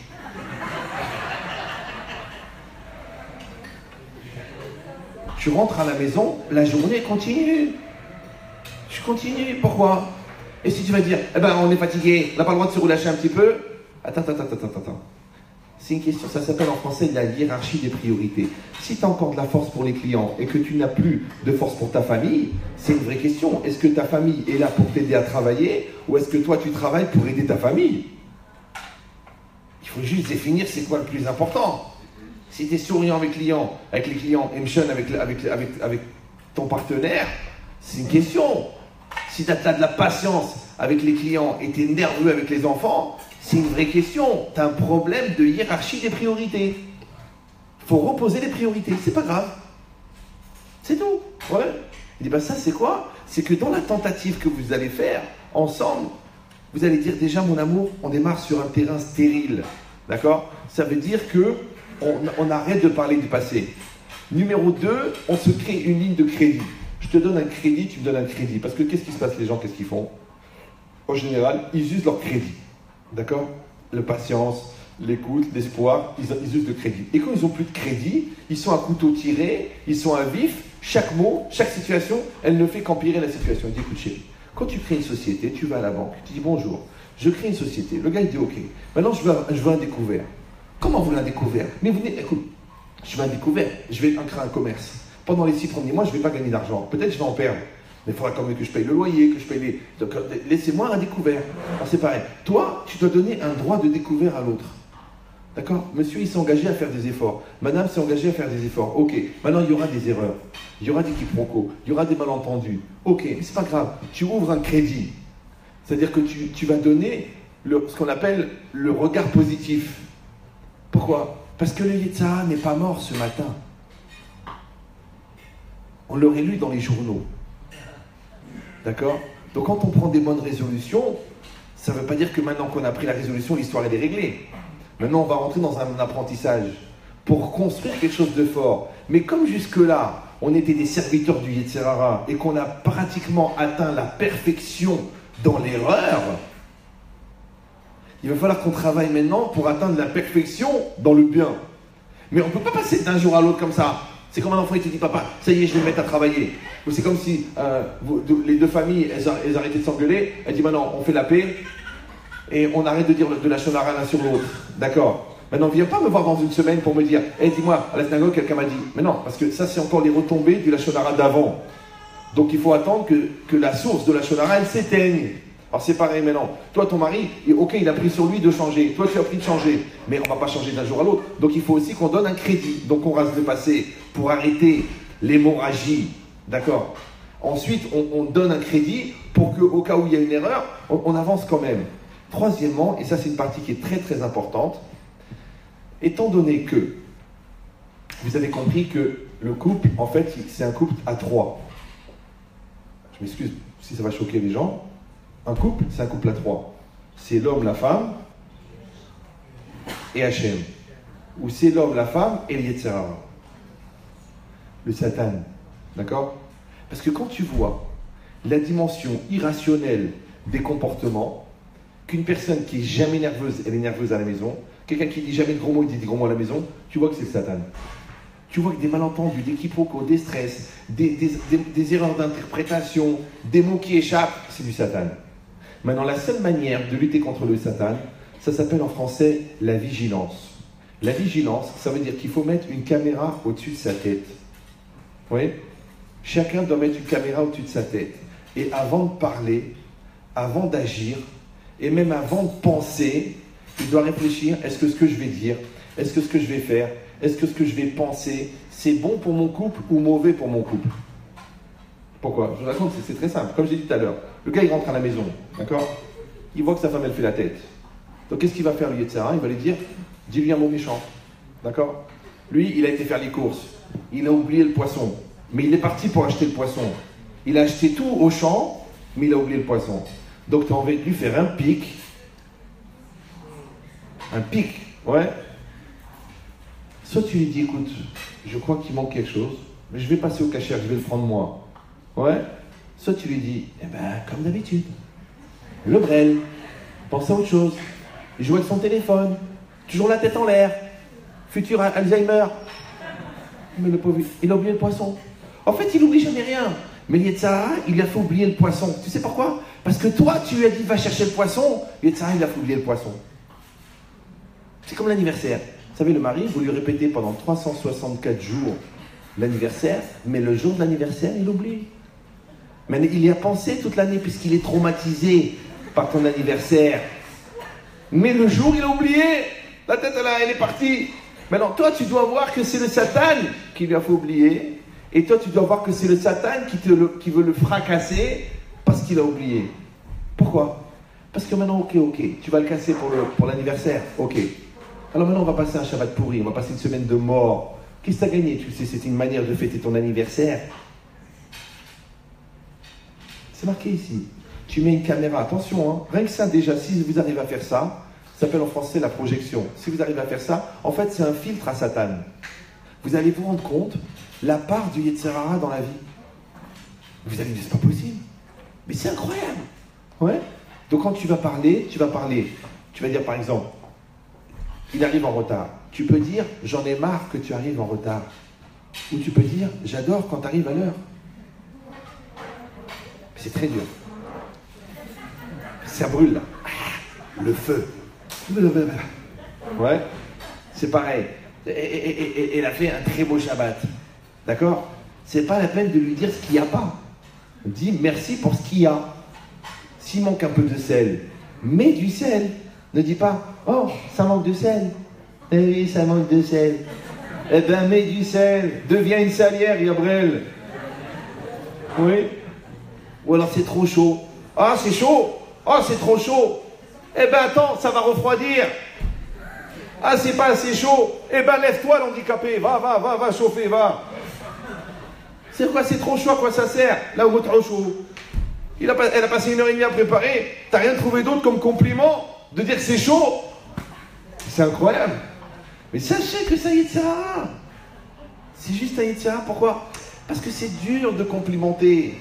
Tu rentres à la maison, la journée continue. Je continue, pourquoi? Et si tu vas dire, eh ben on est fatigué, on n'a pas le droit de se relâcher un petit peu. Attends. C'est une question, ça s'appelle en français la hiérarchie des priorités. Si tu as encore de la force pour les clients et que tu n'as plus de force pour ta famille, c'est une vraie question. Est-ce que ta famille est là pour t'aider à travailler ou est-ce que toi tu travailles pour aider ta famille? Il faut juste définir c'est quoi le plus important. Si tu es souriant avec les clients, émotion avec ton partenaire, c'est une question. Si tu as de la patience avec les clients et tu es nerveux avec les enfants, c'est une vraie question. Tu as un problème de hiérarchie des priorités. Il faut reposer les priorités, c'est pas grave. C'est tout. Ouais. Il dit, ça c'est quoi? C'est que dans la tentative que vous allez faire ensemble, vous allez dire déjà mon amour, on démarre sur un terrain stérile. D'accord? Ça veut dire que on arrête de parler du passé. Numéro 2, on se crée une ligne de crédit. Je te donne un crédit, tu me donnes un crédit. Parce que qu'est-ce qui se passe, les gens, qu'est-ce qu'ils font? En général, ils usent leur crédit. D'accord? La patience, l'écoute, l'espoir, ils usent le crédit. Et quand ils n'ont plus de crédit, ils sont à couteau tiré, ils sont à vif. Chaque mot, chaque situation, elle ne fait qu'empirer la situation. Il dit, écoute chérie, quand tu crées une société, tu vas à la banque, tu dis bonjour, je crée une société. Le gars, il dit ok, maintenant je veux un découvert. Comment vous voulez un découvert? Mais vous écoute, je veux un découvert, je vais créer un commerce. Pendant les 6 premiers mois, je ne vais pas gagner d'argent. Peut-être je vais en perdre. Mais il faudra quand même que je paye le loyer, que je paye les... Donc, laissez-moi un découvert. Alors c'est pareil. Toi, tu dois donner un droit de découvert à l'autre. D'accord? Monsieur, il s'est engagé à faire des efforts. Madame s'est engagée à faire des efforts. Ok. Maintenant, il y aura des erreurs. Il y aura des quiproquos. Il y aura des malentendus. Ok. Mais c'est pas grave. Tu ouvres un crédit. C'est-à-dire que tu vas donner ce qu'on appelle le regard positif. Pourquoi? Parce que le Yetzirah n'est pas mort ce matin. On l'aurait lu dans les journaux. D'accord? Donc quand on prend des bonnes résolutions, ça ne veut pas dire que maintenant qu'on a pris la résolution, l'histoire elle est réglée. Maintenant on va rentrer dans un apprentissage pour construire quelque chose de fort. Mais comme jusque-là, on était des serviteurs du Yetzirah et qu'on a pratiquement atteint la perfection dans l'erreur, il va falloir qu'on travaille maintenant pour atteindre la perfection dans le bien. Mais on ne peut pas passer d'un jour à l'autre comme ça. C'est comme un enfant, il te dit, papa, ça y est, je vais me mettre à travailler. Ou c'est comme si les deux familles, elles arrêtaient de s'engueuler. Elle dit, maintenant, on fait la paix et on arrête de dire de la shonara l'un sur l'autre. D'accord? Maintenant, viens pas me voir dans une semaine pour me dire, dis-moi, à la synagogue, quelqu'un m'a dit. Mais non, parce que ça, c'est encore les retombées du la shonara d'avant. Donc, il faut attendre que la source de la shonara, elle s'éteigne. Alors c'est pareil maintenant. Toi, ton mari, ok, il a pris sur lui de changer. Toi, tu as pris de changer. Mais on ne va pas changer d'un jour à l'autre. Donc il faut aussi qu'on donne un crédit. Donc on rase le passé pour arrêter l'hémorragie. D'accord? Ensuite, on donne un crédit pour qu'au cas où il y a une erreur, on avance quand même. Troisièmement, et ça c'est une partie qui est très très importante, étant donné que vous avez compris que le couple, en fait, c'est un couple à 3. Je m'excuse si ça va choquer les gens. Un couple, c'est un couple à 3. C'est l'homme, la femme et Hachem. Ou c'est l'homme, la femme et le Yetzirah. Le Satan. D'accord? Parce que quand tu vois la dimension irrationnelle des comportements, qu'une personne qui est jamais nerveuse, elle est nerveuse à la maison, quelqu'un qui dit jamais de gros mots, il dit des gros mots à la maison, tu vois que c'est le Satan. Tu vois que des malentendus, des quiproquos, des stress, des erreurs d'interprétation, des mots qui échappent, c'est du Satan. Maintenant, la seule manière de lutter contre le Satan, ça s'appelle en français la vigilance. La vigilance, ça veut dire qu'il faut mettre une caméra au-dessus de sa tête. Vous voyez? Chacun doit mettre une caméra au-dessus de sa tête. Et avant de parler, avant d'agir, et même avant de penser, il doit réfléchir, est-ce que ce que je vais dire, est-ce que ce que je vais faire, est-ce que ce que je vais penser, c'est bon pour mon couple ou mauvais pour mon couple? Pourquoi? Je vous raconte, c'est très simple. Comme j'ai dit tout à l'heure, le gars il rentre à la maison, d'accord? Il voit que sa femme elle fait la tête. Donc qu'est-ce qu'il va faire le Yetzirah? Il va lui dire, dis-lui un mot méchant, d'accord? Lui, il a été faire les courses, il a oublié le poisson, mais il est parti pour acheter le poisson. Il a acheté tout au champ, mais il a oublié le poisson. Donc tu as envie de lui faire un pic, ouais. Soit tu lui dis, écoute, je crois qu'il manque quelque chose, mais je vais passer au cachère, je vais le prendre moi. Ouais. Soit tu lui dis, comme d'habitude, le brel, pense à autre chose, il joue avec son téléphone, toujours la tête en l'air, futur Alzheimer. Mais le pauvre, il a oublié le poisson. En fait, il n'oublie jamais rien. Mais Yetzirah, il lui a fait oublier le poisson. Tu sais pourquoi? Parce que toi, tu lui as dit, va chercher le poisson. Yetzirah, il a fait oublier le poisson. C'est comme l'anniversaire. Vous savez, le mari, vous lui répétez pendant 364 jours l'anniversaire, mais le jour de l'anniversaire, il oublie. Mais il y a pensé toute l'année, puisqu'il est traumatisé par ton anniversaire. Mais le jour, il a oublié. La tête, elle est partie. Maintenant, toi, tu dois voir que c'est le Satan qui lui a fait oublier. Et toi, tu dois voir que c'est le Satan qui veut le fracasser parce qu'il a oublié. Pourquoi? Parce que maintenant, ok, tu vas le casser pour l'anniversaire. Ok. Alors maintenant, on va passer un Shabbat pourri. On va passer une semaine de mort. Qu'est-ce que tu as gagné? Tu sais, c'est une manière de fêter ton anniversaire. C'est marqué ici. Tu mets une caméra. Attention, hein. Rien que ça, déjà, si vous arrivez à faire ça, ça s'appelle en français la projection. Si vous arrivez à faire ça, en fait, c'est un filtre à Satan. Vous allez vous rendre compte la part du Yetzirah dans la vie. Vous allez dire, c'est pas possible. Mais c'est incroyable. Ouais. Donc quand tu vas parler. Tu vas dire par exemple, il arrive en retard. Tu peux dire, j'en ai marre que tu arrives en retard. Ou tu peux dire, j'adore quand tu arrives à l'heure. C'est très dur. Ça brûle là. Le feu. Ouais. C'est pareil. Et elle a fait un très beau Shabbat. D'accord? C'est pas la peine de lui dire ce qu'il n'y a pas. Dis merci pour ce qu'il y a. S'il manque un peu de sel, mets du sel. Ne dis pas, oh, ça manque de sel. Eh oui, ça manque de sel. Eh ben, mets du sel. Deviens une salière, Yabrel. Oui. Ou alors c'est trop chaud. Ah, c'est chaud. Ah, c'est trop chaud. Eh ben, attends, ça va refroidir. Ah, c'est pas assez chaud. Eh ben, lève-toi, l'handicapé. Va chauffer, va. C'est quoi, c'est trop chaud, à quoi ça sert? Là où trop chaud. Elle a passé 1h30 à préparer. T'as rien trouvé d'autre comme compliment de dire que c'est chaud? C'est incroyable. Mais sachez que ça y est, ça. C'est juste un Yetzirah. Pourquoi? Parce que c'est dur de complimenter.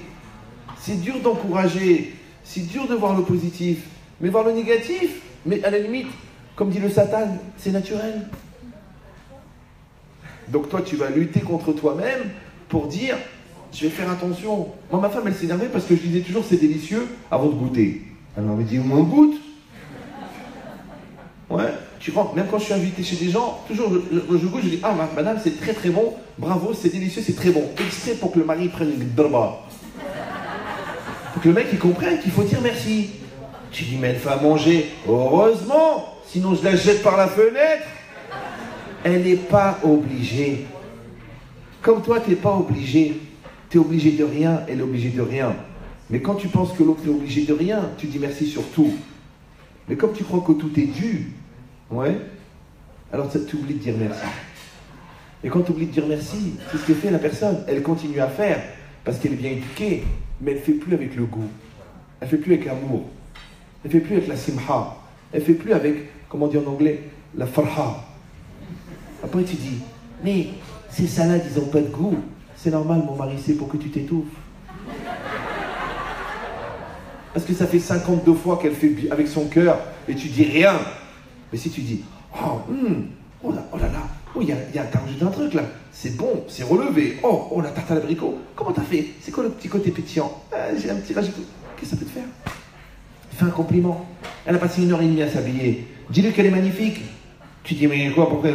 C'est dur d'encourager. C'est dur de voir le positif. Mais voir le négatif, mais à la limite, comme dit le Satan, c'est naturel. Donc toi, tu vas lutter contre toi-même pour dire, je vais faire attention. Moi, ma femme, elle s'énervait parce que je disais toujours, c'est délicieux avant de goûter. Elle m'a dit, au moins goûte. Ouais, tu rentres, même quand je suis invité chez des gens, toujours je goûte, je dis, ah madame, c'est très très bon, bravo, c'est délicieux, c'est très bon. Extrait pour que le mari prenne une draba. Pour que le mec il comprenne qu'il faut dire merci. Tu dis, mais elle fait à manger. Heureusement, sinon je la jette par la fenêtre. Elle n'est pas obligée. Comme toi, tu n'es pas obligé. Tu es obligé de rien, elle est obligée de rien. Mais quand tu penses que l'autre est obligé de rien, tu dis merci sur tout. Mais comme tu crois que tout est dû, ouais, alors tu oublies de dire merci. Et quand tu oublies de dire merci, c'est ce que fait la personne. Elle continue à faire parce qu'elle est bien éduquée, mais elle ne fait plus avec le goût. Elle ne fait plus avec l'amour. Elle ne fait plus avec la simha. Elle ne fait plus avec, comment dire en anglais, la farha. Après tu dis, mais ces salades, ils n'ont pas de goût. C'est normal, mon mari, c'est pour que tu t'étouffes. Parce que ça fait 52 fois qu'elle fait avec son cœur et tu dis rien. Mais si tu dis, oh là là, oh, il y a rajouté un truc là. C'est bon, c'est relevé. Oh, la tarte à l'abricot. Comment t'as fait? C'est quoi le petit côté pétillant? J'ai un petit rajout. Qu'est-ce que ça peut te faire? Fais un compliment. Elle a passé 1h30 à s'habiller. Dis-lui qu'elle est magnifique. Tu dis, mais quoi, pourquoi?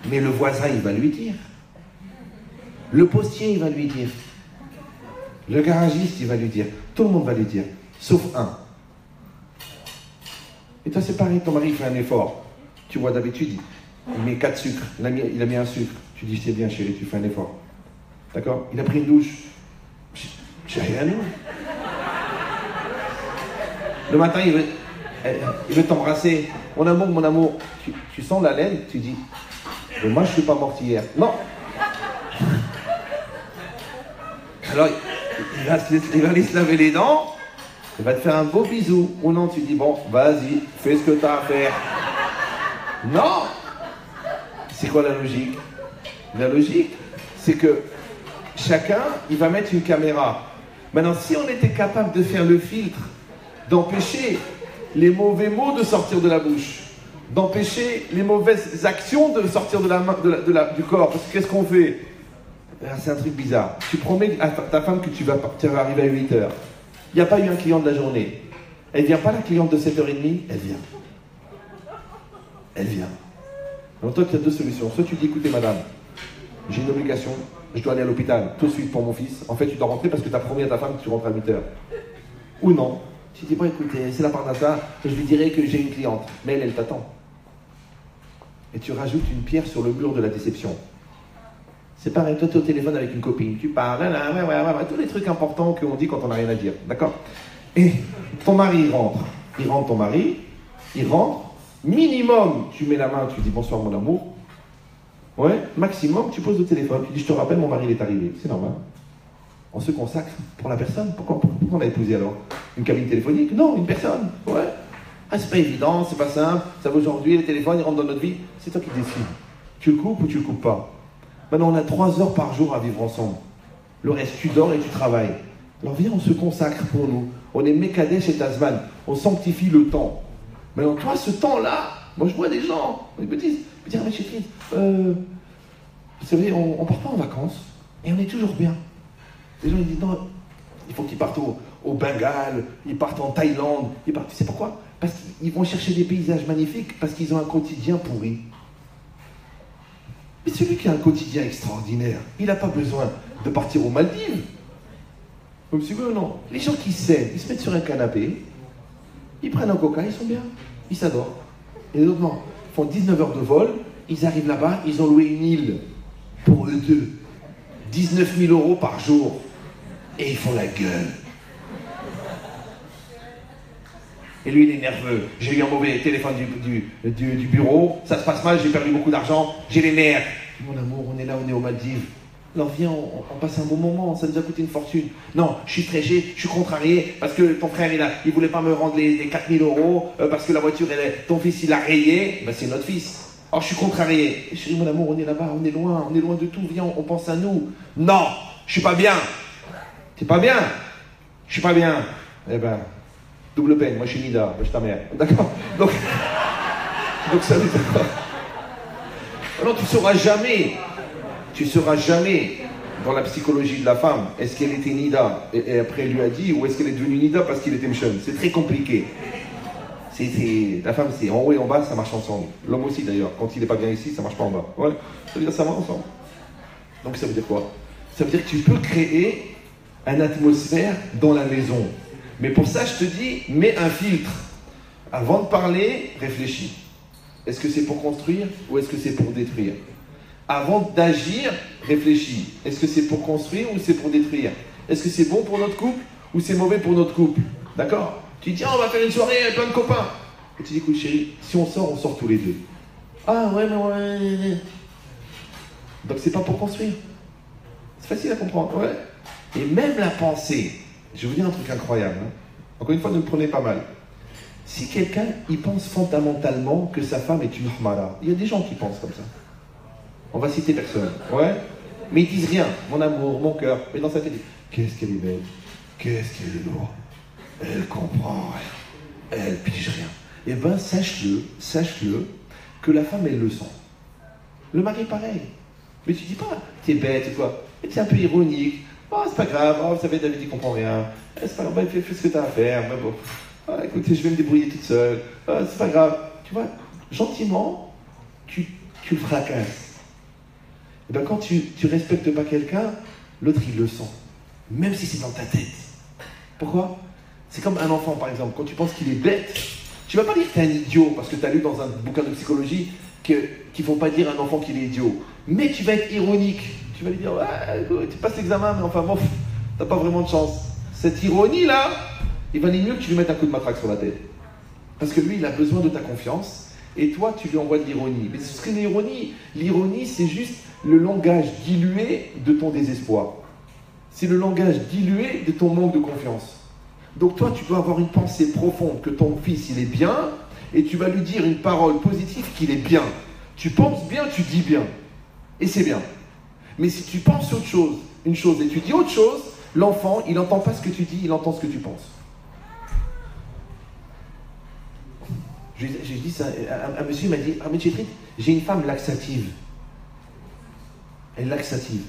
Mais le voisin, il va lui dire. Le postier, il va lui dire. Le garagiste, il va lui dire. Tout le monde va lui dire. Sauf un. Et toi, c'est pareil, ton mari fait un effort. Tu vois, d'habitude, il met 4 sucres. Il a mis un sucre. Tu dis, c'est bien, chérie, tu fais un effort. D'accord? Il a pris une douche. J'ai rien dit. Le matin, il veut t'embrasser. Mon amour. Tu sens la laine, tu dis, mais moi, je ne suis pas morte hier. Non. Alors, il va aller se laver les dents. Il va te faire un beau bisou. Ou non, tu dis, bon, vas-y, fais ce que tu as à faire. Non. C'est quoi la logique? La logique, c'est que chacun, il va mettre une caméra. Maintenant, si on était capable de faire le filtre, d'empêcher les mauvais mots de sortir de la bouche, d'empêcher les mauvaises actions de sortir de la main, du corps. Parce que qu'est-ce qu'on fait? C'est un truc bizarre. Tu promets à ta femme que tu vas arriver à 8 heures. Il n'y a pas eu un client de la journée. Elle vient pas, la cliente de 7h30? Elle vient. Elle vient. Alors toi, tu as deux solutions. Soit tu dis, écoutez madame, j'ai une obligation, je dois aller à l'hôpital tout de suite pour mon fils. En fait, tu dois rentrer parce que tu as promis à ta femme que tu rentres à 8h. Ou non. Tu dis, bon écoutez, c'est la part d'un ça, je lui dirai que j'ai une cliente. Mais elle t'attend. Et tu rajoutes une pierre sur le mur de la déception. C'est pareil, toi tu es au téléphone avec une copine, tu parles, tous les trucs importants qu'on dit quand on n'a rien à dire, d'accord? Et ton mari rentre. Il rentre ton mari, il rentre, minimum, tu mets la main, tu dis bonsoir mon amour. Ouais, maximum, tu poses le téléphone, tu dis je te rappelle, mon mari il est arrivé. C'est normal. On se consacre pour la personne. Pourquoi on a épousé alors? Une cabine téléphonique? Non, une personne. Ouais. Ah, c'est pas évident, c'est pas simple. Ça va aujourd'hui, les téléphones, ils rentrent dans notre vie. C'est toi qui décides. Tu le coupes ou tu le coupes pas? Maintenant, on a 3 heures par jour à vivre ensemble. Le reste, tu dors et tu travailles. Alors viens, on se consacre pour nous. On est Mekadesh et Tazman. On sanctifie le temps. Maintenant, toi, ce temps-là, moi je vois des gens, ils me disent, mais chérie, vous savez, on part pas en vacances et on est toujours bien. Les gens ils disent non, il faut qu'ils partent au Bengale, ils partent en Thaïlande, ils partent. Tu sais pourquoi? Parce qu'ils vont chercher des paysages magnifiques, parce qu'ils ont un quotidien pourri. Mais celui qui a un quotidien extraordinaire, il n'a pas besoin de partir aux Maldives. Vous me suivez ou non? Les gens qui s'aiment, ils se mettent sur un canapé, ils prennent un coca, ils sont bien, ils s'adorent. Et les autres non, ils font 19 heures de vol, ils arrivent là-bas, ils ont loué une île pour eux deux. 19 000 € par jour. Et ils font la gueule. Et lui, il est nerveux. J'ai eu un mauvais téléphone du bureau. Ça se passe mal, j'ai perdu beaucoup d'argent. J'ai les nerfs. Mon amour, on est là, on est aux Maldives. Alors viens, on passe un bon moment. Ça nous a coûté une fortune. Non, je suis stressé, je suis contrarié parce que ton frère, il voulait pas me rendre les 4 000 € parce que la voiture, ton fils, il l'a rayé. Ben, c'est notre fils. Alors je suis contrarié. Chérie, mon amour, on est là-bas, on est loin de tout. Viens, on pense à nous. Non, je suis pas bien. T'es pas bien? Je suis pas bien. Eh ben, double peine, moi je suis Nida, je suis ta mère. D'accord? Donc ça veut dire quoi? Alors tu sauras jamais dans la psychologie de la femme, est-ce qu'elle était Nida et après elle lui a dit, ou est-ce qu'elle est devenue Nida parce qu'il était Mchon? C'est très compliqué. La femme, c'est en haut et en bas, ça marche ensemble. L'homme aussi d'ailleurs, quand il n'est pas bien ici, ça marche pas en bas. Ouais, ça veut dire ça marche ensemble. Donc ça veut dire quoi? Ça veut dire que tu peux créer une atmosphère dans la maison. Mais pour ça, je te dis, mets un filtre. Avant de parler, réfléchis. Est-ce que c'est pour construire ou est-ce que c'est pour détruire? Avant d'agir, réfléchis. Est-ce que c'est pour construire ou c'est pour détruire? Est-ce que c'est bon pour notre couple ou c'est mauvais pour notre couple? D'accord? Tu dis, on va faire une soirée avec plein de copains. Et tu dis, écoute chérie, si on sort tous les deux. Ah ouais, mais ouais. Donc c'est pas pour construire. C'est facile à comprendre, ouais. Et même la pensée, je vais vous dire un truc incroyable. Hein. Encore une fois, ne le prenez pas mal. Si quelqu'un, il pense fondamentalement que sa femme est une hmara, il y a des gens qui pensent comme ça. On va citer personne, ouais. Mais ils disent rien, mon amour, mon cœur. Mais dans sa tête, qu'est-ce qu'elle est belle, qu'est-ce qu'elle est lourde. Elle comprend rien, elle pige rien. Eh bien, sache-le, que la femme, elle le sent. Le mari, pareil. Mais tu dis pas, t'es bête, quoi. Et t'es un peu ironique. Oh, c'est pas grave, oh, vous savez, David, il comprend rien. C'est pas grave, fais ce que t'as à faire. Mais bon, ah, écoutez, je vais me débrouiller toute seule. Ah, c'est pas grave. Tu vois, gentiment, tu le fracasses. Et bien, quand tu respectes pas quelqu'un, l'autre, il le sent. Même si c'est dans ta tête. Pourquoi? C'est comme un enfant, par exemple. Quand tu penses qu'il est bête, tu vas pas dire que t'es un idiot, parce que tu as lu dans un bouquin de psychologie qu'il ne faut pas dire à un enfant qu'il est idiot. Mais tu vas être ironique. Tu vas lui dire, ouais, tu passes l'examen, mais enfin bon, t'as pas vraiment de chance. Cette ironie-là, il valait mieux que tu lui mettes un coup de matraque sur la tête. Parce que lui, il a besoin de ta confiance, et toi, tu lui envoies de l'ironie. Mais ce serait l'ironie. L'ironie, c'est juste le langage dilué de ton désespoir. C'est le langage dilué de ton manque de confiance. Donc toi, tu dois avoir une pensée profonde que ton fils, il est bien, et tu vas lui dire une parole positive qu'il est bien. Tu penses bien, tu dis bien. Et c'est bien. Mais si tu penses autre chose, une chose, et tu dis autre chose, l'enfant, il n'entend pas ce que tu dis, il entend ce que tu penses. J'ai dit ça, un monsieur m'a dit, ah mais Chétrit, j'ai une femme laxative. Elle est laxative.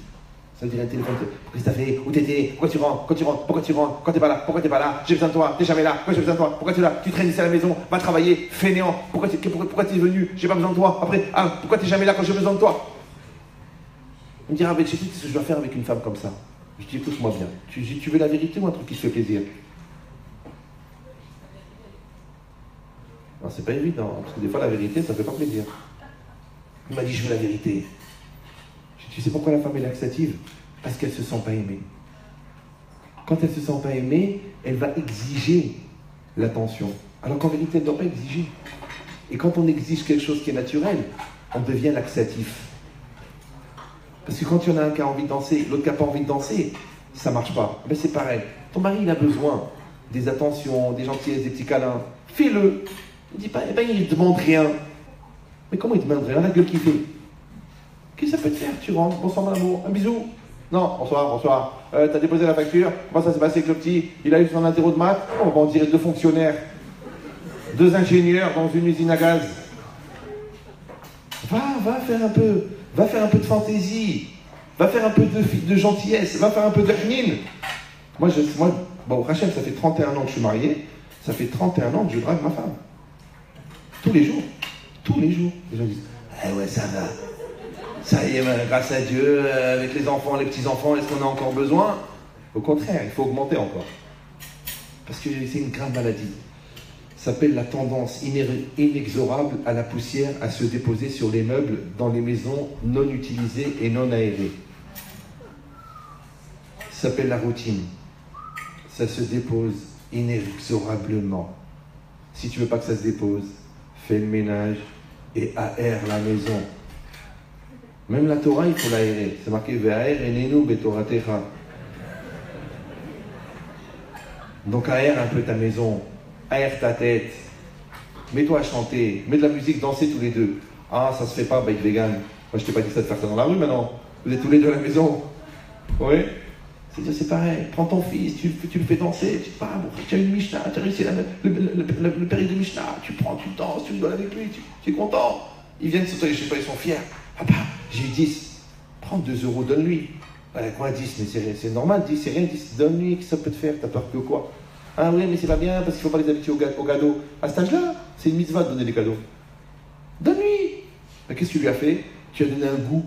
Ça veut dire un téléphone, qu'est-ce que t'as fait? Où t'étais? Pourquoi tu rentres? Quand tu rentres? Pourquoi tu rentres? Quand t'es pas là? Pourquoi t'es pas là? J'ai besoin de toi, t'es jamais là. Pourquoi j'ai besoin de toi? Pourquoi tu es là? Tu traînes ici à la maison, va travailler, fainéant. Pourquoi t'es venu? J'ai pas besoin de toi. Après, pourquoi t'es jamais là quand j'ai besoin de toi? Il me dit, avec Chétrit, qu'est-ce que je dois faire avec une femme comme ça? Je dis, écoute-moi bien. Tu veux la vérité ou un truc qui te fait plaisir? Non, c'est pas évident, parce que des fois la vérité, ça fait pas plaisir. Il m'a dit, je veux la vérité. Tu sais pourquoi la femme est laxative? Parce qu'elle ne se sent pas aimée. Quand elle ne se sent pas aimée, elle va exiger l'attention. Alors qu'en vérité, elle ne doit pas exiger. Et quand on exige quelque chose qui est naturel, on devient laxatif. Parce que quand il y en a un qui a envie de danser, l'autre qui n'a pas envie de danser, ça ne marche pas. Mais c'est pareil. Ton mari, il a besoin des attentions, des gentillesses, des petits câlins. Fais-le. Il ne dit pas, eh ben, il ne demande rien. Mais comment il ne demande rien? La gueule qu'il fait. Qu'est-ce que ça peut te faire? Tu rentres, bonsoir mon amour, un bisou. Non, bonsoir, bonsoir. T'as déposé la facture? Comment ça s'est passé avec le petit? Il a eu son interro de maths? Oh, on dirait 2 fonctionnaires. 2 ingénieurs dans une usine à gaz. Va faire un peu de fantaisie. Va faire un peu de gentillesse. Va faire un peu de hnine. Bon, Rachel, ça fait 31 ans que je suis marié. Ça fait 31 ans que je drague ma femme. Tous les jours. Tous les jours. Les gens disent, ah ouais, ça va. Ça y est, grâce à Dieu, avec les enfants, les petits-enfants, est-ce qu'on a encore besoin? Au contraire, il faut augmenter encore. Parce que c'est une grave maladie. Ça s'appelle la tendance inexorable à la poussière à se déposer sur les meubles dans les maisons non utilisées et non aérées. Ça s'appelle la routine. Ça se dépose inexorablement. Si tu veux pas que ça se dépose, fais le ménage et aère la maison. Même la Torah, il faut l'aérer. C'est marqué Ve'aer enenu betoratecha. Donc aère un peu ta maison, aère ta tête, mets-toi à chanter, mets de la musique, danser tous les deux. Ah, ça se fait pas, bête vegan. Moi, je t'ai pas dit ça de faire ça dans la rue maintenant. Vous êtes tous les deux à la maison. Oui. C'est pareil. Prends ton fils, tu le fais danser. Tu dis, ah, bon, tu as une Mishnah, tu as réussi le péril de Mishnah. Tu prends, tu danses, tu rigoles avec lui, tu es content. Ils viennent sauter, je sais pas, ils sont fiers. Papa, j'ai eu 10. Prends 2 €, donne-lui. Quoi 10? Mais c'est normal, 10, c'est rien, 10. Donne-lui, que ça peut te faire, t'as peur que quoi? Ah oui, mais c'est pas bien, parce qu'il faut pas les habituer au cadeau. À cet âge-là, c'est une mitzvah de donner des cadeaux. Donne-lui. Qu'est-ce que tu lui as fait? Tu as donné un goût.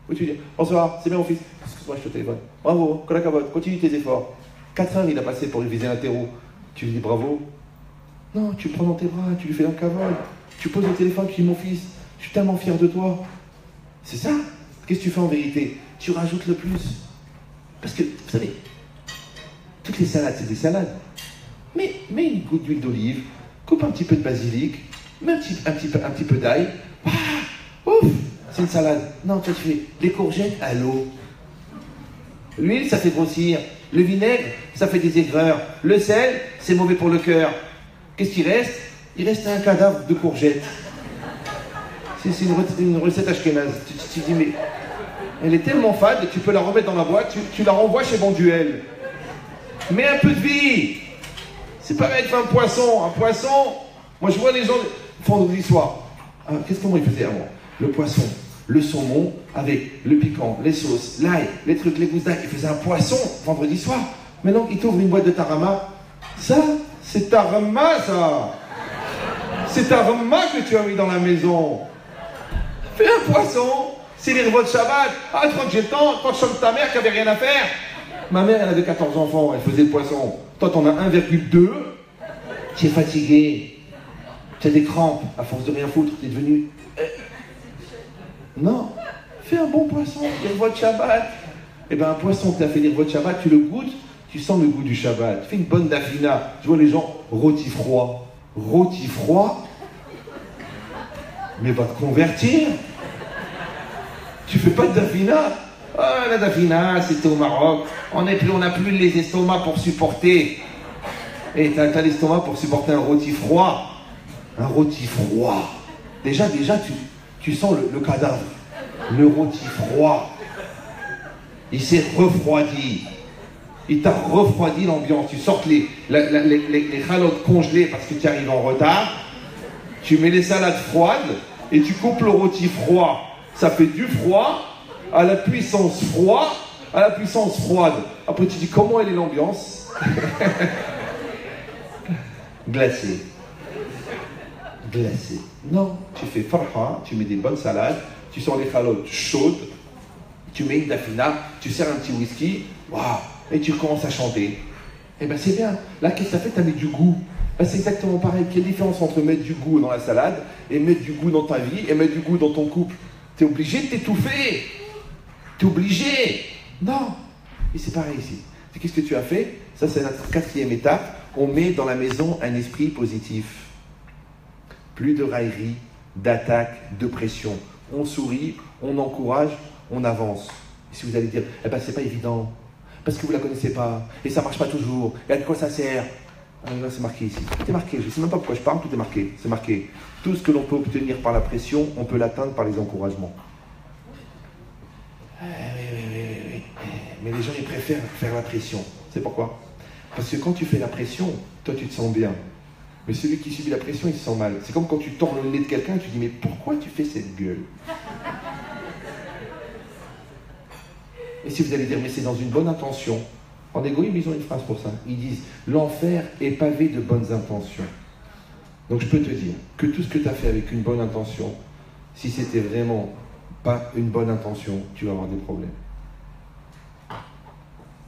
Oui, tu lui dis, bonsoir, c'est bien mon fils. Excuse-moi, je te téléphone. Bravo, kolakavod, continue tes efforts. 4 heures il a passé pour réviser un terreau. Tu lui dis bravo. Non, tu le prends dans tes bras, tu lui fais un cavode. Tu poses le téléphone, tu dis mon fils, je suis tellement fier de toi. C'est ça. Qu'est-ce que tu fais en vérité? Tu rajoutes le plus. Parce que, vous savez, toutes les salades, c'est des salades. Mets une goutte d'huile d'olive, coupe un petit peu de basilic, mets un petit peu d'ail. Ah, ouf, c'est une salade. Non, toi tu fais les courgettes à l'eau. L'huile, ça fait grossir. Le vinaigre, ça fait des aigreurs. Le sel, c'est mauvais pour le cœur. Qu'est-ce qu'il reste? Il reste un cadavre de courgettes. C'est une recette ashkénaze. Tu dis, mais elle est tellement fade, tu peux la remettre dans la boîte, tu la renvoies chez Bonduel. Mets un peu de vie. C'est pareil avec un poisson. Un poisson, moi je vois les gens vendredi soir. Comment ils faisaient avant? Le poisson, le saumon, avec le piquant, les sauces, l'ail, les trucs, les gousses d'ail. Ils faisaient un poisson vendredi soir. Maintenant, ils t'ouvrent une boîte de tarama. Ça, c'est tarama, ça. C'est tarama que tu as mis dans la maison. Fais un poisson. C'est les repas de Shabbat. Ah, je crois que j'ai le temps. Quand je chante ta mère qui avait rien à faire. Ma mère, elle avait 14 enfants. Elle faisait le poisson. Toi, t'en as 1,2. Tu es fatigué. Tu as des crampes. À force de rien foutre, tu es devenu... Non. Fais un bon poisson. Les repas de Shabbat. Eh bien, un poisson que tu as fait les repas de Shabbat, tu le goûtes. Tu sens le goût du Shabbat. Fais une bonne dafina. Je vois les gens rôti froid. Rôti froid. Mais va te convertir. Tu fais pas de dafina? Ah, la dafina, c'était au Maroc. On n'a plus les estomacs pour supporter. Et t'as l'estomac pour supporter un rôti froid. Un rôti froid. Déjà, tu sens le cadavre. Le rôti froid. Il s'est refroidi. Il t'a refroidi l'ambiance. Tu sortes les chalotes congelées parce que tu arrives en retard. Tu mets les salades froides et tu coupes le rôti froid. Ça fait du froid à la puissance froide, à la puissance froide. Après tu dis comment elle est l'ambiance. Glacé. Glacé. Non, tu fais farha, tu mets des bonnes salades, tu sors les calottes chaudes, tu mets une dafina, tu sers un petit whisky, waouh, et tu commences à chanter. Eh ben c'est bien. Là, qu'est-ce que ça fait? Tu as mis du goût. Ben, c'est exactement pareil. Quelle différence entre mettre du goût dans la salade et mettre du goût dans ta vie et mettre du goût dans ton couple? Tu es obligé de t'étouffer. Tu es obligé. Non. Et c'est pareil ici. Qu'est-ce que tu as fait? Ça, c'est notre 4e étape. On met dans la maison un esprit positif. Plus de raillerie, d'attaque, de pression. On sourit, on encourage, on avance. Et si vous allez dire, eh ben c'est pas évident, parce que vous la connaissez pas, et ça marche pas toujours, et à quoi ça sert? Là, c'est marqué ici. Tout est marqué. Je sais même pas pourquoi je parle, tout est marqué. C'est marqué. Tout ce que l'on peut obtenir par la pression, on peut l'atteindre par les encouragements. Oui. Mais les gens, ils préfèrent faire la pression. C'est pourquoi? Parce que quand tu fais la pression, toi, tu te sens bien. Mais celui qui subit la pression, il se sent mal. C'est comme quand tu tords le nez de quelqu'un et tu dis, mais pourquoi tu fais cette gueule? Et si vous allez dire, mais c'est dans une bonne intention. En égoïsme, ils ont une phrase pour ça. Ils disent, l'enfer est pavé de bonnes intentions. Donc je peux te dire que tout ce que tu as fait avec une bonne intention, si c'était vraiment pas une bonne intention, tu vas avoir des problèmes.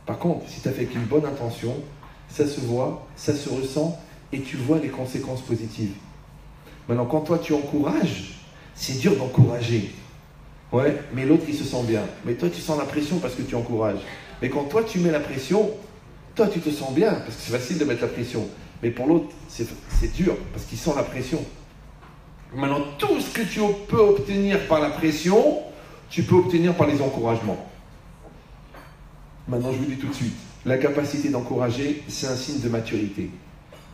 Par contre, si tu as fait avec une bonne intention, ça se voit, ça se ressent, et tu vois les conséquences positives. Maintenant, quand toi tu encourages, c'est dur d'encourager. Ouais, mais l'autre il se sent bien. Mais toi tu sens la pression parce que tu encourages. Mais quand toi tu mets la pression, toi tu te sens bien parce que c'est facile de mettre la pression. Mais pour l'autre, c'est dur parce qu'il sent la pression. Maintenant, tout ce que tu peux obtenir par la pression, tu peux obtenir par les encouragements. Maintenant, je vous dis tout de suite, la capacité d'encourager, c'est un signe de maturité.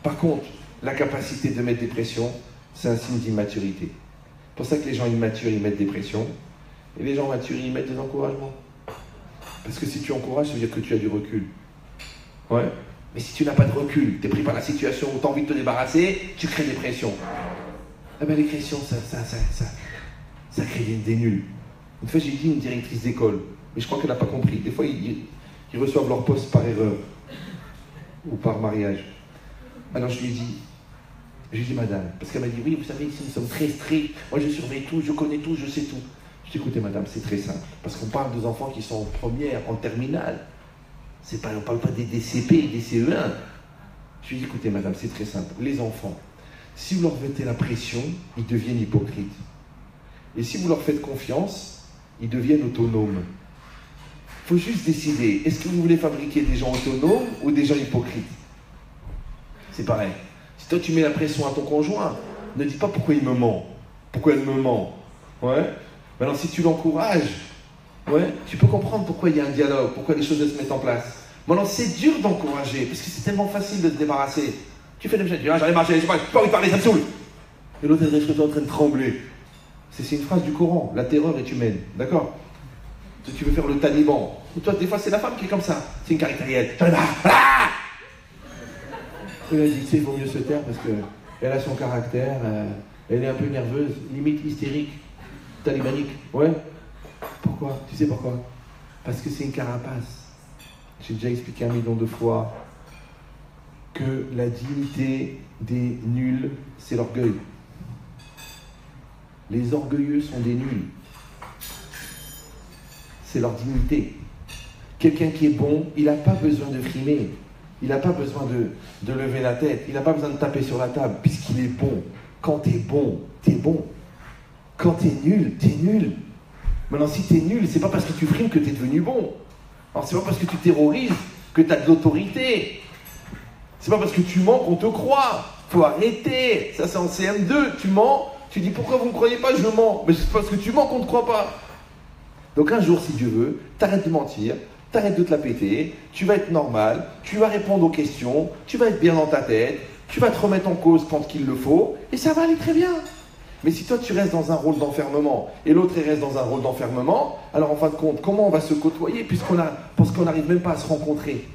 Par contre, la capacité de mettre des pressions, c'est un signe d'immaturité. C'est pour ça que les gens immatures, ils mettent des pressions. Et les gens matures, ils mettent des encouragements. Parce que si tu encourages, ça veut dire que tu as du recul. Ouais. Mais si tu n'as pas de recul, tu es pris par la situation où tu as envie de te débarrasser, tu crées des pressions. Eh bien, les pressions, ça crée des nuls. Une fois, j'ai dit une directrice d'école, mais je crois qu'elle n'a pas compris. Des fois, ils reçoivent leur poste par erreur ou par mariage. Alors, je lui ai dit, madame, parce qu'elle m'a dit, oui, vous savez, ici, nous sommes très stricts. Moi, je surveille tout, je connais tout, je sais tout. Je dis, écoutez, madame, c'est très simple. Parce qu'on parle des enfants qui sont en première, en terminale. On ne parle pas des CP, des CE1. Je lui ai dit, écoutez, madame, c'est très simple. Les enfants, si vous leur mettez la pression, ils deviennent hypocrites. Et si vous leur faites confiance, ils deviennent autonomes. Il faut juste décider, est-ce que vous voulez fabriquer des gens autonomes ou des gens hypocrites? C'est pareil. Si toi, tu mets la pression à ton conjoint, ne dis pas pourquoi il me ment. Pourquoi elle me ment. Ouais. Maintenant, si tu l'encourages, ouais, tu peux comprendre pourquoi il y a un dialogue, pourquoi les choses se mettent en place. Maintenant, c'est dur d'encourager, parce que c'est tellement facile de se débarrasser. Tu fais des choses, tu dis, ah, j'allais marcher, je sais pas envie de parler, ça me saoule. Et l'autre, elle reste en train de trembler. C'est une phrase du Coran, la terreur est humaine, d'accord? Tu veux faire le taliban. Ou toi, des fois, c'est la femme qui est comme ça. C'est une caractérienne. J'arrive à... Ah, il a dit, tu sais, il vaut mieux se taire parce qu'elle a son caractère, elle est un peu nerveuse, limite hystérique, talibanique. Ouais. Pourquoi? Tu sais pourquoi? Parce que c'est une carapace. J'ai déjà expliqué 1 million de fois que la dignité des nuls, c'est l'orgueil. Les orgueilleux sont des nuls. C'est leur dignité. Quelqu'un qui est bon, il n'a pas besoin de frimer. Il n'a pas besoin de lever la tête. Il n'a pas besoin de taper sur la table, puisqu'il est bon. Quand tu es bon, tu es bon. Quand tu es nul, tu es nul. Maintenant, si tu es nul, c'est pas parce que tu frimes que tu es devenu bon. Alors, c'est pas parce que tu terrorises que tu as de l'autorité. C'est pas parce que tu mens qu'on te croit. Faut arrêter. Ça, c'est en CM2. Tu mens, tu dis pourquoi vous ne me croyez pas, je mens. Mais c'est parce que tu mens qu'on ne te croit pas. Donc un jour, si Dieu veut, t'arrêtes de mentir, t'arrêtes de te la péter, tu vas être normal, tu vas répondre aux questions, tu vas être bien dans ta tête, tu vas te remettre en cause quand il le faut, et ça va aller très bien. Mais si toi tu restes dans un rôle d'enfermement, et l'autre il reste dans un rôle d'enfermement, alors en fin de compte, comment on va se côtoyer parce qu'on n'arrive même pas à se rencontrer?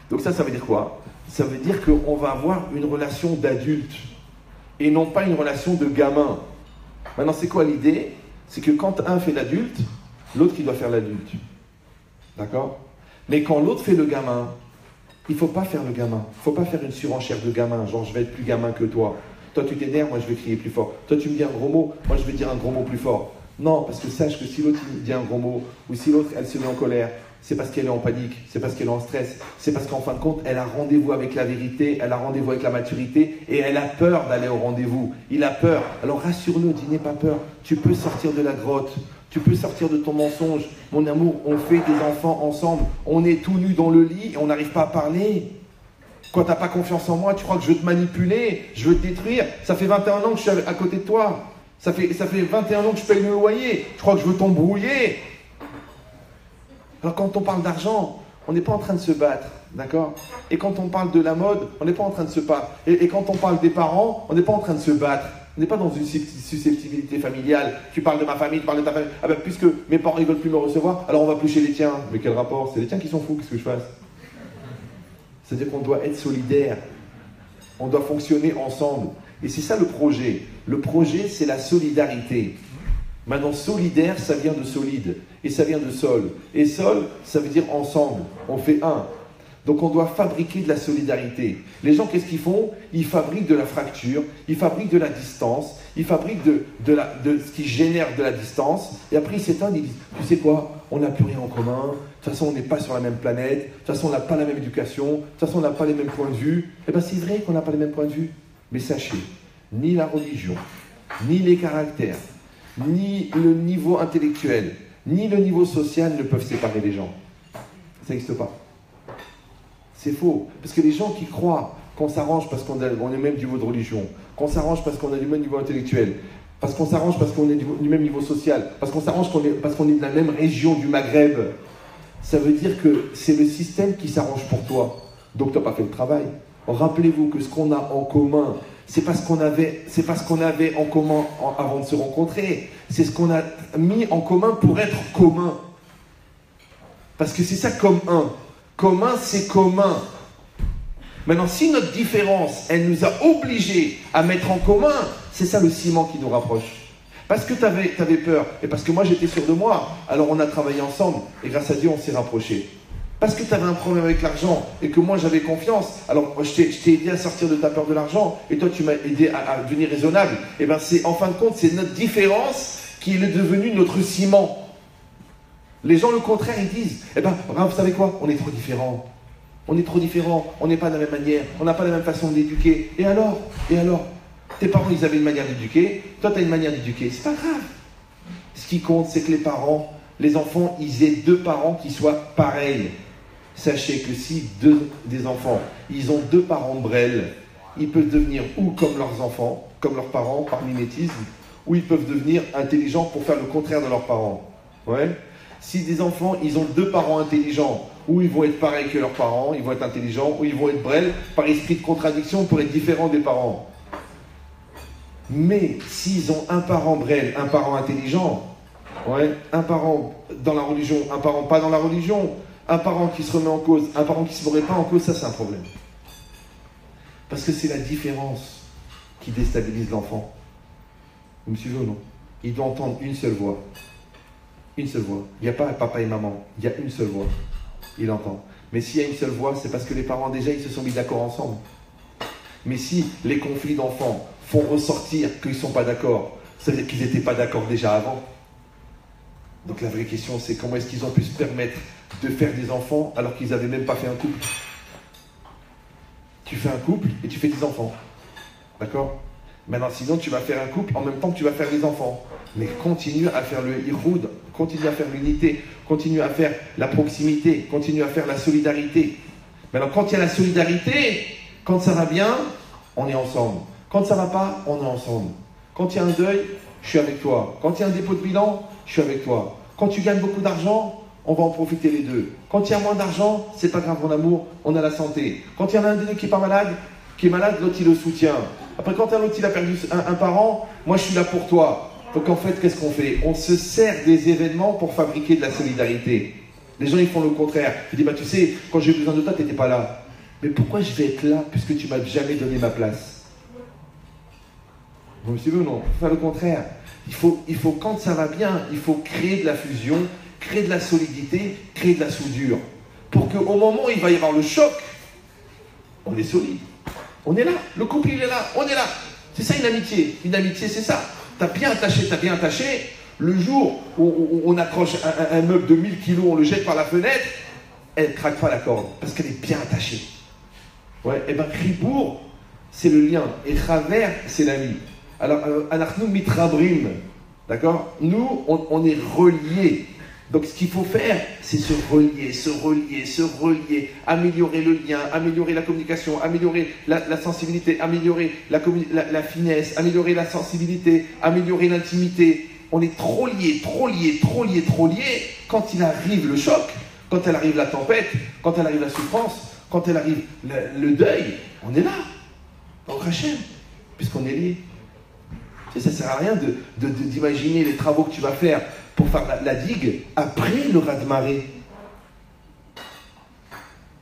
Donc ça veut dire quoi? Ça veut dire qu'on va avoir une relation d'adulte et non pas une relation de gamin. Maintenant, c'est quoi l'idée? C'est que quand un fait l'adulte, l'autre il doit faire l'adulte. D'accord? Mais quand l'autre fait le gamin, il ne faut pas faire le gamin. Il ne faut pas faire une surenchère de gamin, genre je vais être plus gamin que toi. Toi tu t'énerves, moi je vais crier plus fort. Toi tu me dis un gros mot, moi je vais dire un gros mot plus fort. Non, parce que sache que si l'autre il dit un gros mot, ou si l'autre elle se met en colère, c'est parce qu'elle est en panique, c'est parce qu'elle est en stress, c'est parce qu'en fin de compte, elle a rendez-vous avec la vérité, elle a rendez-vous avec la maturité, et elle a peur d'aller au rendez-vous. Il a peur. Alors rassure-le, dis n'aie pas peur. Tu peux sortir de la grotte, tu peux sortir de ton mensonge. Mon amour, on fait des enfants ensemble, on est tout nus dans le lit et on n'arrive pas à parler. Quand tu n'as pas confiance en moi, tu crois que je veux te manipuler, je veux te détruire. Ça fait 21 ans que je suis à côté de toi. Ça fait 21 ans que je paye le loyer. Tu crois que je veux t'embrouiller? Alors quand on parle d'argent, on n'est pas en train de se battre, d'accord? Et quand on parle de la mode, on n'est pas en train de se battre. Et quand on parle des parents, on n'est pas en train de se battre. On n'est pas dans une susceptibilité familiale. Tu parles de ma famille, tu parles de ta famille. Ah ben puisque mes parents ne veulent plus me recevoir, alors on va plus chez les tiens. Mais quel rapport? C'est les tiens qui sont fous, qu'est-ce que je fasse? C'est-à-dire qu'on doit être solidaire. On doit fonctionner ensemble. Et c'est ça le projet. Le projet, c'est la solidarité. Maintenant, solidaire, ça vient de solide. Et ça vient de sol. Et sol, ça veut dire ensemble. On fait un. Donc on doit fabriquer de la solidarité. Les gens, qu'est-ce qu'ils font? Ils fabriquent de la fracture, ils fabriquent de la distance, ils fabriquent de ce qui génère de la distance. Et après, ils s'éteignent, ils disent, tu sais quoi? On n'a plus rien en commun. De toute façon, on n'est pas sur la même planète. De toute façon, on n'a pas la même éducation. De toute façon, on n'a pas les mêmes points de vue. Eh bien, c'est vrai qu'on n'a pas les mêmes points de vue. Mais sachez, ni la religion, ni les caractères, ni le niveau intellectuel, ni le niveau social ne peuvent séparer les gens. Ça n'existe pas. C'est faux. Parce que les gens qui croient qu'on s'arrange parce qu'on est le même niveau de religion, qu'on s'arrange parce qu'on a le même niveau intellectuel, parce qu'on s'arrange parce qu'on est du même niveau social, parce qu'on s'arrange parce qu'on est de la même région du Maghreb, ça veut dire que c'est le système qui s'arrange pour toi. Donc tu n'as pas fait le travail. Rappelez-vous que ce qu'on a en commun, c'est pas ce qu'on avait en commun avant de se rencontrer. C'est ce qu'on a mis en commun pour être commun. Parce que c'est ça comme un. Commun, c'est commun. Maintenant, si notre différence, elle nous a obligés à mettre en commun, c'est ça le ciment qui nous rapproche. Parce que tu avais peur, et parce que moi j'étais sûr de moi, alors on a travaillé ensemble, et grâce à Dieu on s'est rapprochés. Parce que tu avais un problème avec l'argent, et que moi j'avais confiance, alors je t'ai aidé à sortir de ta peur de l'argent, et toi tu m'as aidé à devenir raisonnable. Et bien c'est, en fin de compte, c'est notre différence qui est devenue notre ciment. Les gens, le contraire, ils disent, eh ben, vous savez quoi? On est trop différents. On est trop différents, on n'est pas de la même manière, on n'a pas la même façon d'éduquer. Et alors? Tes parents, ils avaient une manière d'éduquer, toi, tu as une manière d'éduquer. C'est pas grave. Ce qui compte, c'est que les parents, les enfants, ils aient deux parents qui soient pareils. Sachez que si des enfants, ils ont deux parents brels, ils peuvent devenir ou comme leurs enfants, comme leurs parents, par mimétisme, ou ils peuvent devenir intelligents pour faire le contraire de leurs parents. Ouais? Si des enfants, ils ont deux parents intelligents, ou ils vont être pareils que leurs parents, ils vont être intelligents, ou ils vont être brels, par esprit de contradiction pour être différents des parents. Mais s'ils ont un parent brel, un parent intelligent, ouais, un parent dans la religion, un parent pas dans la religion, un parent qui se remet en cause, un parent qui ne se remet pas en cause, ça c'est un problème. Parce que c'est la différence qui déstabilise l'enfant. Vous me suivez ou non? Il doit entendre une seule voix. Une seule voix. Il n'y a pas papa et maman. Il y a une seule voix. Il entend. Mais s'il y a une seule voix, c'est parce que les parents déjà, ils se sont mis d'accord ensemble. Mais si les conflits d'enfants font ressortir qu'ils ne sont pas d'accord, ça veut dire qu'ils n'étaient pas d'accord déjà avant. Donc la vraie question, c'est comment est-ce qu'ils ont pu se permettre de faire des enfants alors qu'ils n'avaient même pas fait un couple? Tu fais un couple et tu fais des enfants. D'accord? Maintenant, sinon, tu vas faire un couple en même temps que tu vas faire des enfants. Mais continue à faire le iroud, continue à faire l'unité, continue à faire la proximité, continue à faire la solidarité. Maintenant, quand il y a la solidarité, quand ça va bien, on est ensemble. Quand ça va pas, on est ensemble. Quand il y a un deuil, je suis avec toi. Quand il y a un dépôt de bilan, je suis avec toi. Quand tu gagnes beaucoup d'argent, on va en profiter les deux. Quand il y a moins d'argent, c'est pas grave, mon amour, on a la santé. Quand il y en a un des deux qui est pas malade, l'autre il le soutient. Après, quand l'autre il a perdu un parent, moi je suis là pour toi. Donc en fait, qu'est-ce qu'on fait? On se sert des événements pour fabriquer de la solidarité. Les gens, ils font le contraire. Ils disent, bah tu sais, quand j'ai eu besoin de toi, tu n'étais pas là. Mais pourquoi je vais être là puisque tu m'as jamais donné ma place? Vous me suivez ou non? Faut faire le contraire. Il faut, quand ça va bien, il faut créer de la fusion, créer de la solidité, créer de la soudure. Pour qu'au moment où il va y avoir le choc, on est solide. On est là. Le couple, il est là. On est là. C'est ça une amitié. Une amitié, c'est ça. T'as bien attaché. Le jour où on accroche un meuble de 1000 kilos, on le jette par la fenêtre, elle ne craque pas la corde parce qu'elle est bien attachée. Ouais, et bien, Ribour, c'est le lien. Et Travers, c'est l'ami. Alors, Anachnu mitrabrim. D'accord? Nous, on est reliés. Donc, ce qu'il faut faire, c'est se relier, améliorer le lien, améliorer la communication, améliorer la sensibilité, améliorer la finesse, améliorer la sensibilité, améliorer l'intimité. On est trop liés. Quand il arrive le choc, quand elle arrive la tempête, quand elle arrive la souffrance, quand elle arrive le deuil, on est là, dans Hachem, puisqu'on est liés. Tu sais, ça ne sert à rien d'imaginer les travaux que tu vas faire pour faire la digue après le raz-de-marée.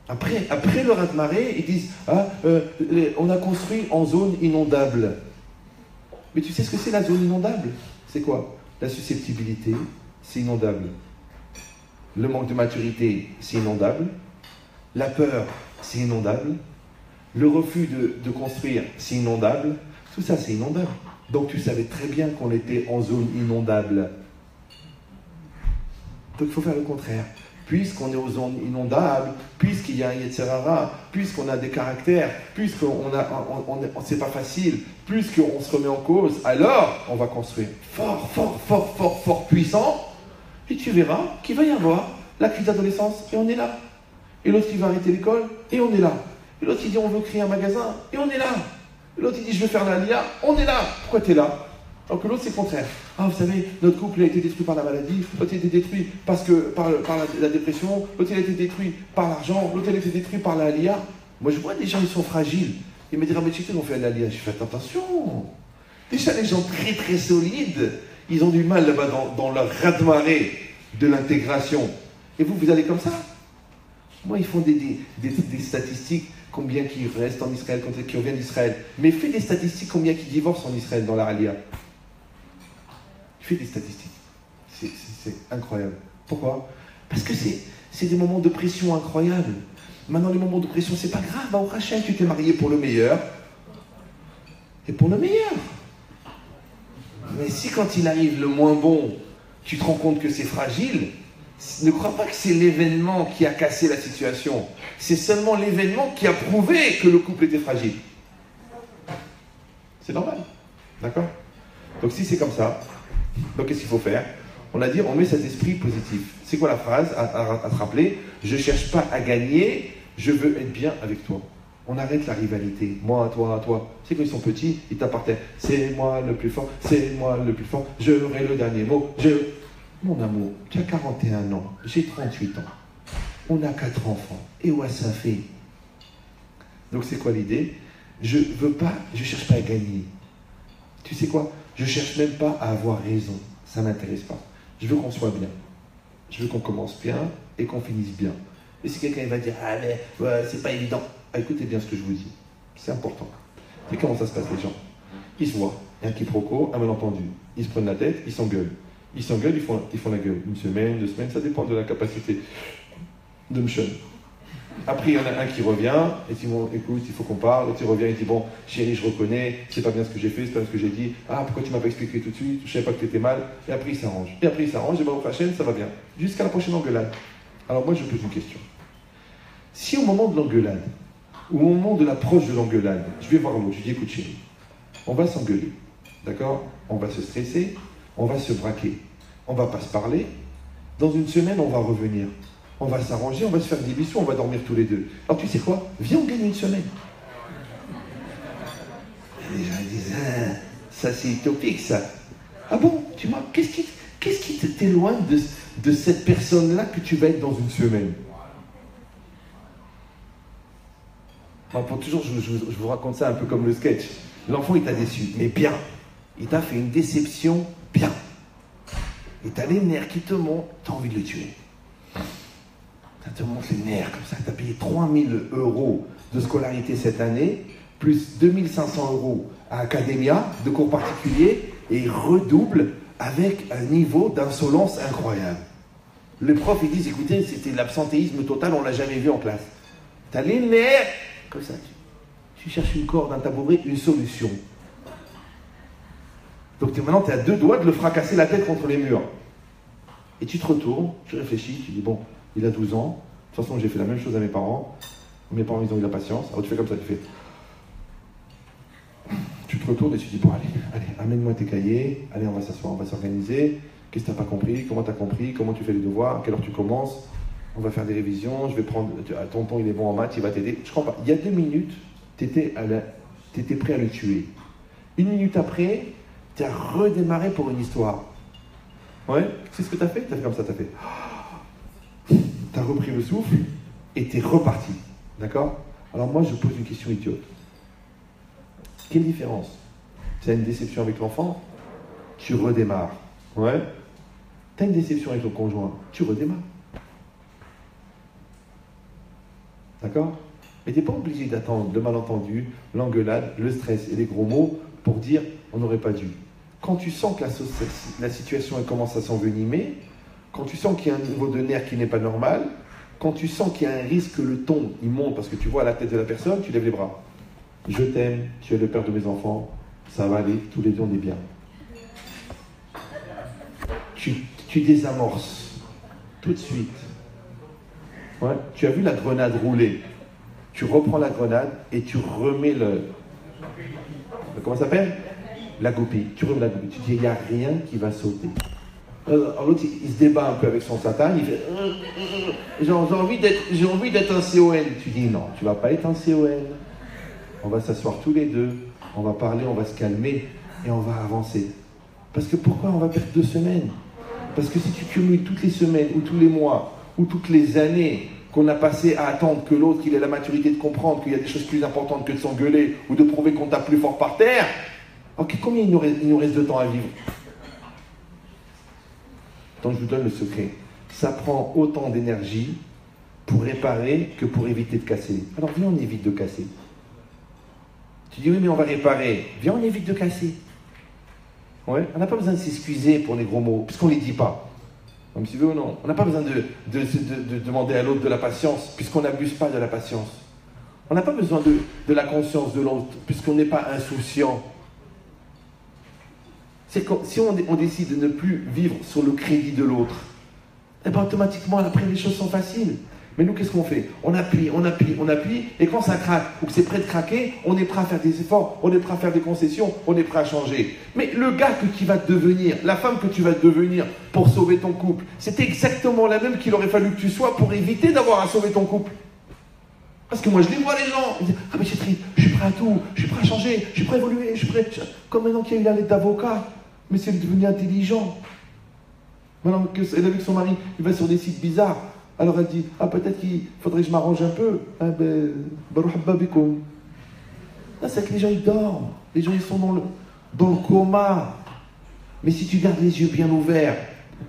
Après le raz-de-marée, ils disent on a construit en zone inondable. Mais tu sais ce que c'est la zone inondable? C'est quoi? La susceptibilité, c'est inondable. Le manque de maturité, c'est inondable. La peur, c'est inondable. Le refus de construire, c'est inondable. Tout ça, c'est inondable. Donc tu savais très bien qu'on était en zone inondable. Donc il faut faire le contraire. Puisqu'on est aux zones inondables, puisqu'il y a un Yetzer Hara, puisqu'on a des caractères, c'est pas facile, puisqu'on se remet en cause, alors on va construire fort, puissant, et tu verras qu'il va y avoir la crise d'adolescence, et on est là. Et l'autre, il va arrêter l'école, et on est là. Et l'autre, il dit, on veut créer un magasin, et on est là. Et l'autre, il dit, je veux faire la LIA, on est là. Pourquoi tu es là? Alors que l'autre, c'est le contraire. Ah, vous savez, notre couple a été détruit par la maladie, l'autre a été détruit par la dépression, l'autre a été détruit par l'argent, l'autre a été détruit par la LIA. Moi, je vois des gens, ils sont fragiles. Ils me disent, ah, mais tu sais, on fait la LIA. Je fais attention. Déjà, les gens très solides, ils ont du mal là-bas dans leur raz-de-marée de l'intégration. Et vous allez comme ça? Moi, ils font des statistiques, combien qui restent en Israël, combien qui reviennent d'Israël. Mais fais des statistiques, combien qui divorcent en Israël dans la Aliyah. Fais des statistiques. C'est incroyable. Pourquoi? Parce que c'est des moments de pression incroyables. Maintenant, les moments de pression, c'est pas grave. Au Hachem, tu t'es marié pour le meilleur. Et pour le meilleur. Mais si quand il arrive le moins bon, tu te rends compte que c'est fragile, ne crois pas que c'est l'événement qui a cassé la situation. C'est seulement l'événement qui a prouvé que le couple était fragile. C'est normal. D'accord? Donc si c'est comme ça, donc qu'est-ce qu'il faut faire? On a dit, on met cet esprit positif. C'est quoi la phrase à te rappeler? Je ne cherche pas à gagner, je veux être bien avec toi. On arrête la rivalité. Moi, toi. C'est quand ils sont petits, ils t'appartiennent. C'est moi le plus fort, j'aurai le dernier mot. Mon amour, tu as 41 ans, j'ai 38 ans. On a 4 enfants. Et ouais, ça fait. Donc c'est quoi l'idée? Je cherche pas à gagner. Tu sais quoi? Je cherche même pas à avoir raison. Ça m'intéresse pas. Je veux qu'on soit bien. Je veux qu'on commence bien et qu'on finisse bien. Et si quelqu'un va dire, ah mais ouais, c'est pas évident. Ah, écoutez bien ce que je vous dis. C'est important. Et comment ça se passe les gens? Ils se voient. Il y a un quiproquo, un malentendu. Ils se prennent la tête, ils s'engueulent. Ils s'engueulent, ils font la gueule. 1 semaine, 2 semaines, ça dépend de la capacité de Mchon. Après, il y en a un qui revient, et dit, bon, écoute, il faut qu'on parle. L'autre, il revient, il dit, bon, chérie, je reconnais, c'est pas bien ce que j'ai fait, c'est pas bien ce que j'ai dit. Ah, pourquoi tu m'as pas expliqué tout de suite? Je savais pas que tu étais mal. Et après, il s'arrange. Et ben, au Hachem, ça va bien. Jusqu'à la prochaine engueulade. Alors, moi, je pose une question. Si au moment de l'engueulade, ou au moment de l'approche de l'engueulade, je vais voir l'autre, je dis, écoute, chérie, on va s'engueuler. D'accord? On va se stresser, on va se braquer. On va pas se parler. Dans 1 semaine, on va revenir. On va s'arranger, on va se faire des bisous, on va dormir tous les deux. Alors tu sais quoi? Viens, on gagne 1 semaine. Et les gens disent, ah, ça c'est utopique ça. Ah bon? Tu vois, qu'est-ce qui t'éloigne de cette personne-là que tu vas être dans 1 semaine? Bon, pour toujours, je vous raconte ça un peu comme le sketch. L'enfant, il t'a déçu, mais bien. Il t'a fait une déception, bien. Et t'as les nerfs qui te montent, t'as envie de le tuer. te monte les nerfs comme ça. Tu as payé 3000 € de scolarité cette année, plus 2500 € à Academia, de cours particuliers, et il redouble avec un niveau d'insolence incroyable. Les profs, ils disent, écoutez, c'était l'absentéisme total, on ne l'a jamais vu en classe. Tu as les nerfs, comme ça, tu cherches une corde, un tabouret, une solution. Donc maintenant, tu es à 2 doigts de le fracasser la tête contre les murs. Et tu te retournes, tu réfléchis, tu dis, bon, il a 12 ans, de toute façon, j'ai fait la même chose à mes parents. Mes parents, ils ont eu la patience. Alors tu fais comme ça, tu fais... Tu te retournes et tu dis, bon, allez, amène-moi tes cahiers, allez, on va s'asseoir, on va s'organiser. Qu'est-ce que tu n'as pas compris? Comment tu as compris? Comment tu fais les devoirs? À quelle heure tu commences? On va faire des révisions, je vais prendre... Tonton, il est bon en maths, il va t'aider. Je crois pas. Il y a 2 minutes, tu étais prêt à le tuer. 1 minute après, tu as redémarré pour une histoire. Ouais? C'est ce que tu as fait? Tu as fait comme ça, tu as fait... Tu as repris le souffle et tu es reparti. D'accord? Alors moi, je pose une question idiote. Quelle différence? Tu as une déception avec l'enfant, tu redémarres. Ouais? Tu as une déception avec ton conjoint, tu redémarres. D'accord? Mais tu n'es pas obligé d'attendre le malentendu, l'engueulade, le stress et les gros mots pour dire on n'aurait pas dû. Quand tu sens que la situation elle commence à s'envenimer, quand tu sens qu'il y a un niveau de nerf qui n'est pas normal, quand tu sens qu'il y a un risque que le ton il monte parce que tu vois la tête de la personne, tu lèves les bras. Je t'aime, tu es le père de mes enfants, ça va aller, tous les deux on est bien. Tu désamorces tout de suite. Ouais. Tu as vu la grenade rouler. Tu reprends la grenade et tu remets comment ça s'appelle? La goupille. Tu remets la goupille. Tu dis, il n'y a rien qui va sauter. Alors l'autre, il se débat un peu avec son satan. Il fait, j'ai envie d'être un CON. Tu dis, non, tu ne vas pas être un CON. On va s'asseoir tous les deux. On va parler, on va se calmer et on va avancer. Parce que pourquoi on va perdre 2 semaines? Parce que si tu cumules toutes les semaines ou tous les mois ou toutes les années qu'on a passé à attendre que l'autre il ait la maturité de comprendre qu'il y a des choses plus importantes que de s'engueuler ou de prouver qu'on tape plus fort par terre, ok, combien il nous reste de temps à vivre? Donc je vous donne le secret. Ça prend autant d'énergie pour réparer que pour éviter de casser. Alors viens, on évite de casser. Tu dis oui, mais on va réparer. Viens, on évite de casser. Ouais, on n'a pas besoin de s'excuser pour les gros mots, puisqu'on ne les dit pas. Comme tu veux ou non. On n'a pas besoin de demander à l'autre de la patience, puisqu'on n'abuse pas de la patience. On n'a pas besoin de la conscience de l'autre, puisqu'on n'est pas insouciant. C'est quand, si on décide de ne plus vivre sur le crédit de l'autre, eh ben automatiquement, après, les choses sont faciles. Mais nous, qu'est-ce qu'on fait? On appuie, et quand ça craque, ou que c'est prêt de craquer, on est prêt à faire des efforts, on est prêt à faire des concessions, on est prêt à changer. Mais le gars que tu vas devenir, la femme que tu vas devenir pour sauver ton couple, c'est exactement la même qu'il aurait fallu que tu sois pour éviter d'avoir à sauver ton couple. Parce que moi, je les vois, les gens, ils disent, ah mais chérie, je suis prêt à tout, je suis prêt à changer, je suis prêt à évoluer, je suis prêt... Comme maintenant qu'il y a eu la lettre d'avocat, mais c'est devenu intelligent. Maintenant qu'elle a vu que son mari, il va sur des sites bizarres, alors elle dit, ah peut-être qu'il faudrait que je m'arrange un peu. Ah ben, barouhabba bikoum. Là, c'est que les gens, ils dorment. Les gens, ils sont dans le coma. Mais si tu gardes les yeux bien ouverts,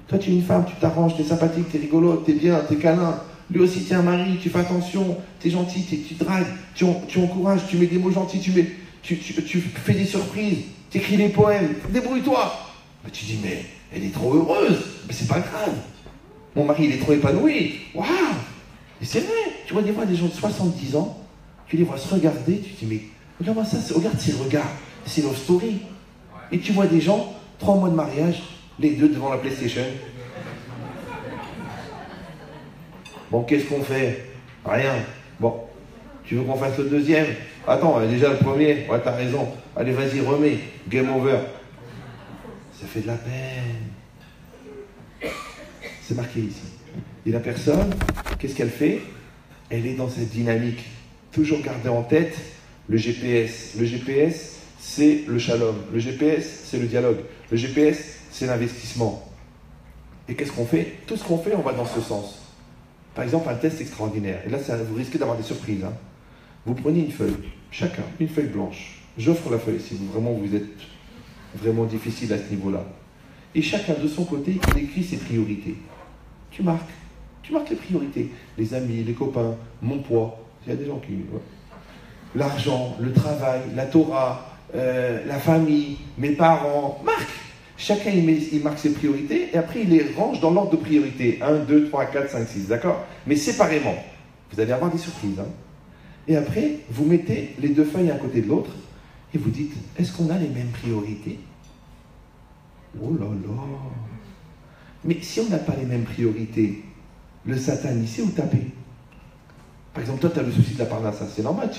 toi, tu es une femme, tu t'arranges, tu es sympathique, tu es rigolote, tu es bien, tu es câlin. Lui aussi, tu es un mari, tu fais attention, tu es gentil, tu dragues, tu encourages, tu mets des mots gentils, tu fais des surprises, tu écris des poèmes, débrouille-toi. Mais tu dis, mais elle est trop heureuse, mais c'est pas grave. Mon mari, il est trop épanoui. Waouh! Et c'est vrai, tu vois des fois des gens de 70 ans, tu les vois se regarder, tu te dis, mais regarde-moi ça, regarde ces regards, c'est Love Story. Et tu vois des gens, 3 mois de mariage, les deux devant la PlayStation. Bon, qu'est-ce qu'on fait? Rien. Bon, tu veux qu'on fasse le deuxième? Attends, déjà le premier, ouais, t'as raison. Allez, vas-y, remets. Game over. Ça fait de la peine. C'est marqué ici. Et la personne, qu'est-ce qu'elle fait? Elle est dans cette dynamique. Toujours garder en tête le GPS. Le GPS, c'est le shalom. Le GPS, c'est le dialogue. Le GPS, c'est l'investissement. Et qu'est-ce qu'on fait? Tout ce qu'on fait, on va dans ce sens. Par exemple, un test extraordinaire. Et là, vous risquez d'avoir des surprises. Hein. Vous prenez une feuille, chacun, une feuille blanche. J'offre la feuille si vous êtes vraiment difficile à ce niveau-là. Et chacun de son côté, il écrit ses priorités. Tu marques, Tu marques les priorités. Les amis, les copains, mon poids. Il y a des gens qui... Ouais. L'argent, le travail, la Torah, la famille, mes parents. Marque. Chacun, il marque ses priorités et après, il les range dans l'ordre de priorité. 1, 2, 3, 4, 5, 6. D'accord? Mais séparément. Vous allez avoir des surprises. Hein. Et après, vous mettez les deux feuilles à côté de l'autre et vous dites, est-ce qu'on a les mêmes priorités? Oh là là! Mais si on n'a pas les mêmes priorités, le Satan, il sait où taper. Par exemple, toi, tu as le souci de la parnasse, c'est normal,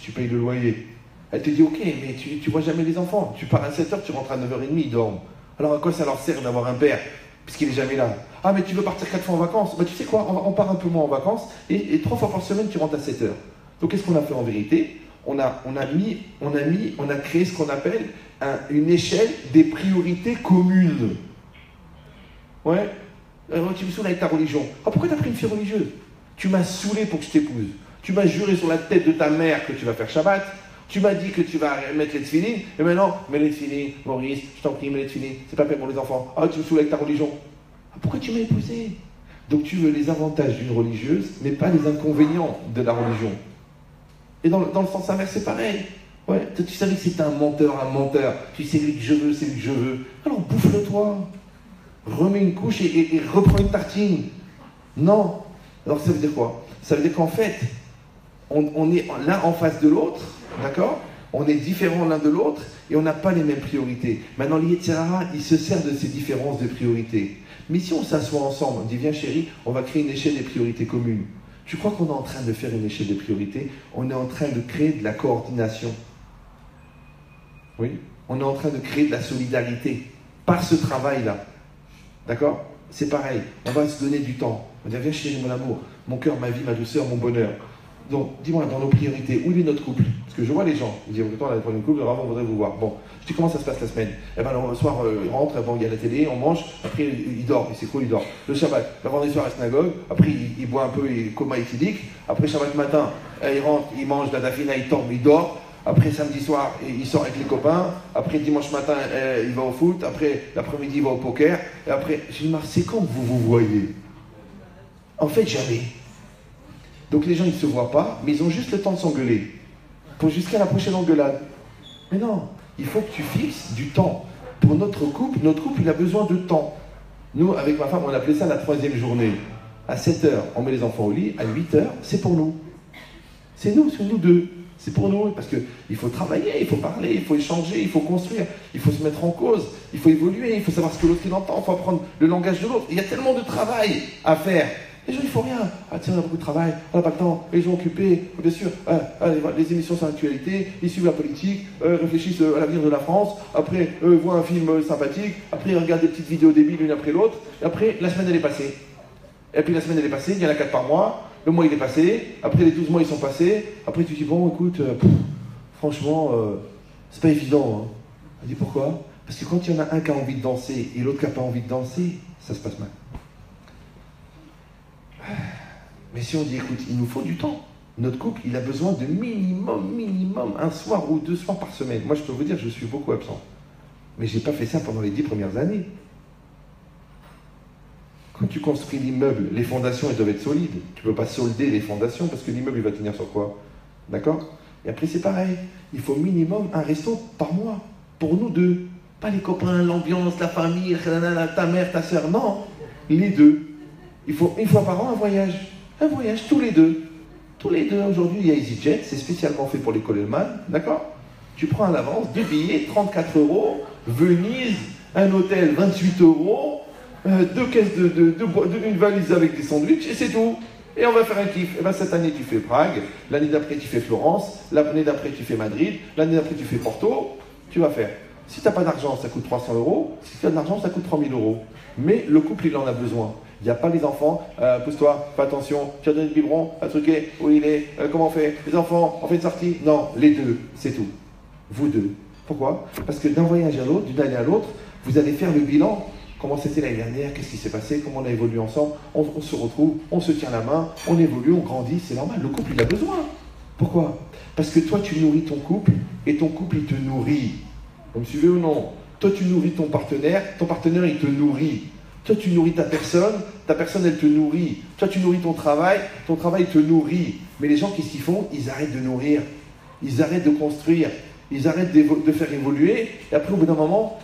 tu payes le loyer. Elle te dit, ok, mais tu vois jamais les enfants. Tu pars à 7h, tu rentres à 9h30, ils dorment. Alors à quoi ça leur sert d'avoir un père, puisqu'il n'est jamais là? Ah, mais tu veux partir 4 fois en vacances? Bah, tu sais quoi, on part un peu moins en vacances, et 3 fois par semaine, tu rentres à 7h. Donc qu'est-ce qu'on a fait en vérité? On a créé ce qu'on appelle une échelle des priorités communes. Ouais. Tu me saoules avec ta religion. Ah, pourquoi tu as pris une fille religieuse? Tu m'as saoulé pour que je t'épouse. Tu m'as juré sur la tête de ta mère que tu vas faire Shabbat. Tu m'as dit que tu vas mettre les tefilines. Et maintenant, mets les tefilines, Maurice, je t'en prie, mets les tefilines. C'est pas fait pour les enfants. Ah, tu me saoules avec ta religion. Ah, pourquoi tu m'as épousé? Donc tu veux les avantages d'une religieuse, mais pas les inconvénients de la religion. Et dans le sens inverse, c'est pareil. Ouais, tu savais que c'était un menteur. Tu sais, lui que je veux, c'est lui que je veux. Alors bouffe-le-toi. Remets une couche et reprends une tartine. Non. Alors ça veut dire quoi? Ça veut dire qu'en fait, on est l'un en face de l'autre, d'accord? On est différents l'un de l'autre et on n'a pas les mêmes priorités. Maintenant, l'Yetzirah, il se sert de ces différences de priorités. Mais si on s'assoit ensemble, on dit viens chérie, on va créer une échelle des priorités communes. Tu crois qu'on est en train de faire une échelle des priorités? On est en train de créer de la coordination. Oui? On est en train de créer de la solidarité par ce travail-là. D'accord? C'est pareil, on va se donner du temps. On va dire, viens chérie, mon amour, mon cœur, ma vie, ma douceur, mon bonheur. Donc, dis-moi, dans nos priorités, où est notre couple? Parce que je vois les gens, ils disent, on a pour une couple, on voudrait vous voir. Bon, je dis, comment ça se passe la semaine? Eh bien, le soir, il rentre, bon, il y a la télé, on mange, après, il dort, et c'est cool, il dort. Le Shabbat, le vendredi soir à la synagogue, après, il boit un peu, il est coma éthylique. Après, Shabbat matin, il rentre, il mange la dafina, il tombe, il dort. Après, samedi soir, il sort avec les copains. Après, dimanche matin, il va au foot. Après, l'après-midi, il va au poker. Et après, j'ai dit, c'est quand vous vous voyez? En fait, jamais. Donc les gens, ils ne se voient pas, mais ils ont juste le temps de s'engueuler. Pour jusqu'à la prochaine engueulade. Mais non, il faut que tu fixes du temps. Pour notre couple, il a besoin de temps. Nous, avec ma femme, on appelait ça la 3e journée. À 7h, on met les enfants au lit. À 8h, c'est pour nous. C'est nous deux. C'est pour nous, parce qu'il faut travailler, il faut parler, il faut échanger, il faut construire, il faut se mettre en cause, il faut évoluer, il faut savoir ce que l'autre entend, il faut apprendre le langage de l'autre. Il y a tellement de travail à faire. Les gens, ils font rien. Ah tiens, on a beaucoup de travail, on n'a pas le temps, les gens occupés, bien sûr. Les émissions sur l'actualité, ils suivent la politique, réfléchissent à l'avenir de la France, après, voient un film sympathique, après, ils regardent des petites vidéos débiles l'une après l'autre, et après, la semaine, elle est passée. Et puis la semaine, elle est passée, il y en a 4 par mois. Le mois il est passé, après les 12 mois ils sont passés, après tu dis bon écoute, franchement, c'est pas évident. Hein. On dit pourquoi? Parce que quand il y en a un qui a envie de danser et l'autre qui n'a pas envie de danser, ça se passe mal. Mais si on dit écoute, il nous faut du temps. Notre couple, il a besoin de minimum, un soir ou 2 soirs par semaine. Moi je peux vous dire, je suis beaucoup absent. Mais j'ai pas fait ça pendant les 10 premières années. Quand tu construis l'immeuble, les fondations, elles doivent être solides. Tu ne peux pas solder les fondations parce que l'immeuble, il va tenir sur quoi? D'accord? Et après, c'est pareil. Il faut minimum un resto par mois. Pour nous deux. Pas les copains, l'ambiance, la famille, ta mère, ta soeur. Non. Les deux. Il faut une fois par an un voyage. Un voyage, tous les deux. Tous les deux. Aujourd'hui, il y a EasyJet. C'est spécialement fait pour les Coleman. D'accord? Tu prends à l'avance 2 billets, 34 €. Venise, un hôtel, 28 €. 2 caisses une valise avec des sandwichs et c'est tout. Et on va faire un kiff. Et bien cette année tu fais Prague, l'année d'après tu fais Florence, l'année d'après tu fais Madrid, l'année d'après tu fais Porto. Tu vas faire. Si tu n'as pas d'argent, ça coûte 300 €. Si tu as de l'argent, ça coûte 3000 €. Mais le couple, il en a besoin. Il n'y a pas les enfants. Pousse-toi, fais attention. Tu as donné le biberon, un truquet, où il est, comment on fait? Les enfants, on fait une sortie? Non, les deux, c'est tout. Vous deux. Pourquoi? Parce que d'un voyage à l'autre, d'une année à l'autre, vous allez faire le bilan. Comment c'était l'année dernière, qu'est-ce qui s'est passé, comment on a évolué ensemble, on se retrouve, on se tient la main, on évolue, on grandit, c'est normal, le couple il a besoin. Pourquoi? Parce que toi tu nourris ton couple et ton couple il te nourrit. Vous me suivez ou non? Toi tu nourris ton partenaire il te nourrit. Toi, tu nourris ta personne elle te nourrit. Toi, tu nourris ton travail te nourrit. Mais les gens, qu'est-ce qu'ils font? Ils arrêtent de nourrir. Ils arrêtent de construire. Ils arrêtent de faire évoluer. Et après, au bout d'un moment,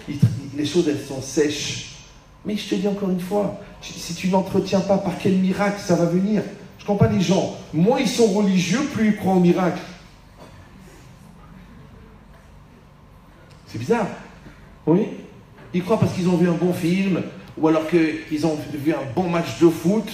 les choses, elles sont sèches. Mais je te dis encore une fois, si tu n'entretiens pas, par quel miracle ça va venir? Je ne comprends pas les gens. Moins ils sont religieux, plus ils croient au miracle. C'est bizarre. Oui? Ils croient parce qu'ils ont vu un bon film, ou alors qu'ils ont vu un bon match de foot,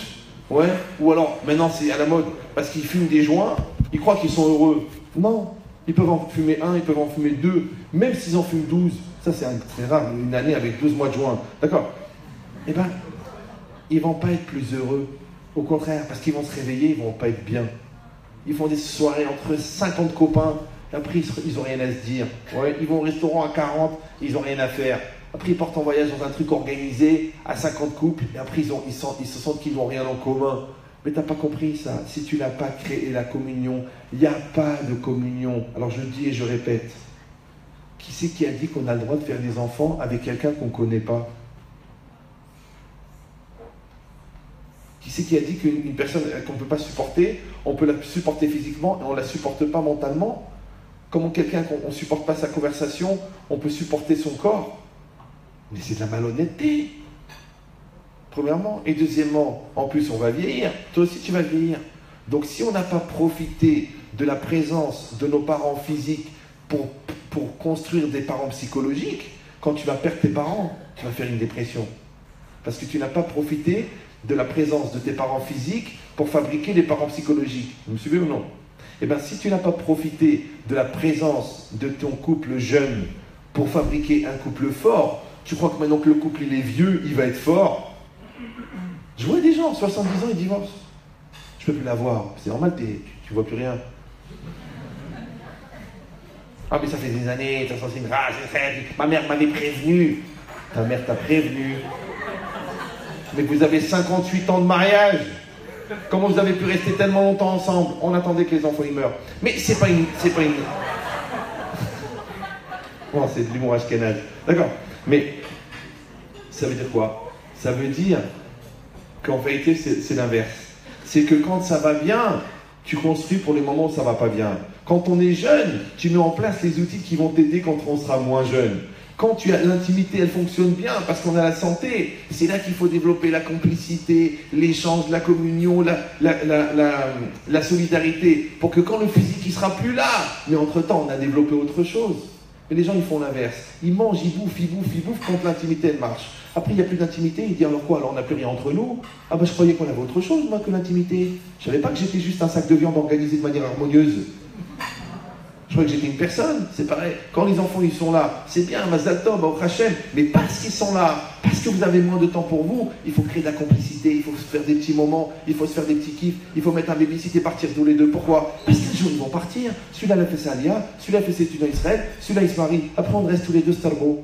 ouais, ou alors, maintenant c'est à la mode, parce qu'ils fument des joints, ils croient qu'ils sont heureux. Non, ils peuvent en fumer un, ils peuvent en fumer deux, même s'ils en fument 12, ça c'est très rare, une année avec 12 mois de joint, d'accord? Eh bien, ils ne vont pas être plus heureux, au contraire, parce qu'ils vont se réveiller, ils ne vont pas être bien. Ils font des soirées entre 50 copains, après ils n'ont rien à se dire, ouais, ils vont au restaurant à 40, ils n'ont rien à faire. Après, ils partent en voyage dans un truc organisé à 50 couples, et après, ils se sentent qu'ils n'ont rien en commun. Mais tu n'as pas compris ça. Si tu n'as pas créé la communion, il n'y a pas de communion. Alors je dis et je répète, qui c'est qui a dit qu'on a le droit de faire des enfants avec quelqu'un qu'on ne connaît pas? Qui c'est qui a dit qu'une personne qu'on ne peut pas supporter, on peut la supporter physiquement et on ne la supporte pas mentalement? Comment quelqu'un qu'on ne supporte pas sa conversation, on peut supporter son corps? Mais c'est de la malhonnêteté, premièrement. Et deuxièmement, en plus, on va vieillir. Toi aussi, tu vas vieillir. Donc, si on n'a pas profité de la présence de nos parents physiques pour construire des parents psychologiques, quand tu vas perdre tes parents, tu vas faire une dépression. Parce que tu n'as pas profité de la présence de tes parents physiques pour fabriquer des parents psychologiques. Vous me suivez ou non? Eh bien, si tu n'as pas profité de la présence de ton couple jeune pour fabriquer un couple fort, tu crois que maintenant que le couple il est vieux, il va être fort? Je vois des gens, 70 ans, ils divorcent. Je peux plus la voir. C'est normal, tu vois plus rien. Ah mais ça fait des années, ça c'est une rage, ma mère m'avait prévenu. Ta mère t'a prévenu. Mais vous avez 58 ans de mariage. Comment vous avez pu rester tellement longtemps ensemble? On attendait que les enfants ils meurent. Mais c'est pas une... Bon, c'est de l'humour ashkénaze. D'accord. Mais ça veut dire quoi? Ça veut dire qu'en vérité, c'est l'inverse. C'est que quand ça va bien, tu construis pour les moments où ça va pas bien. Quand on est jeune, tu mets en place les outils qui vont t'aider quand on sera moins jeune. Quand tu as l'intimité, elle fonctionne bien parce qu'on a la santé. C'est là qu'il faut développer la complicité, l'échange, la communion, la solidarité. Pour que quand le physique, il sera plus là. Mais entre-temps, on a développé autre chose. Mais les gens, ils font l'inverse. Ils mangent, ils bouffent quand l'intimité, elle marche. Après, il n'y a plus d'intimité. Ils disent alors quoi? Alors on n'a plus rien entre nous? Ah ben je croyais qu'on avait autre chose, moi, que l'intimité. Je ne savais pas que j'étais juste un sac de viande organisé de manière harmonieuse. Je croyais que j'étais une personne. C'est pareil. Quand les enfants, ils sont là, c'est bien, Mazal Tov, Baruch Hashem. Mais parce qu'ils sont là, parce que vous avez moins de temps pour vous, il faut créer de la complicité, il faut se faire des petits moments, il faut se faire des petits kiffs, il faut mettre un baby-sit et partir tous les deux. Pourquoi? Parce qu'un jour, ils vont partir. Celui-là, il a fait sa Aliyah, celui-là, il a fait ses études en Israël, celui-là, il se marie. Après, on reste tous les deux starbo.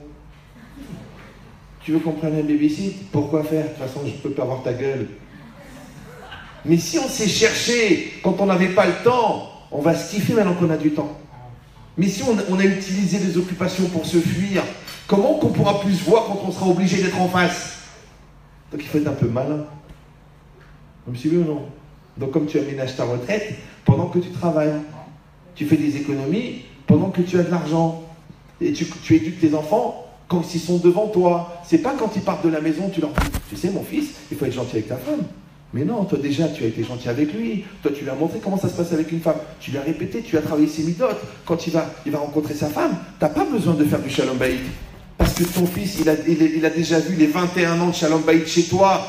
Tu veux qu'on prenne un baby-sit? Pourquoi faire? De toute façon, je ne peux pas avoir ta gueule. Mais si on s'est cherché quand on n'avait pas le temps, on va se kiffer maintenant qu'on a du temps. Mais si on a utilisé les occupations pour se fuir, comment qu'on pourra plus se voir quand on sera obligé d'être en face? Donc il faut être un peu malin. Vous me suivez ou non? Donc comme tu aménages ta retraite, pendant que tu travailles, tu fais des économies pendant que tu as de l'argent. Et tu éduques tes enfants quand ils sont devant toi. C'est pas quand ils partent de la maison, tu leur dis, tu sais mon fils, il faut être gentil avec ta femme. Mais non, toi déjà, tu as été gentil avec lui. Toi, tu lui as montré comment ça se passe avec une femme. Tu lui as répété, tu as travaillé ses midotes. Quand il va rencontrer sa femme, tu n'as pas besoin de faire du Shalom Bayit. Parce que ton fils, il a déjà vu les 21 ans de Shalom Bayit chez toi.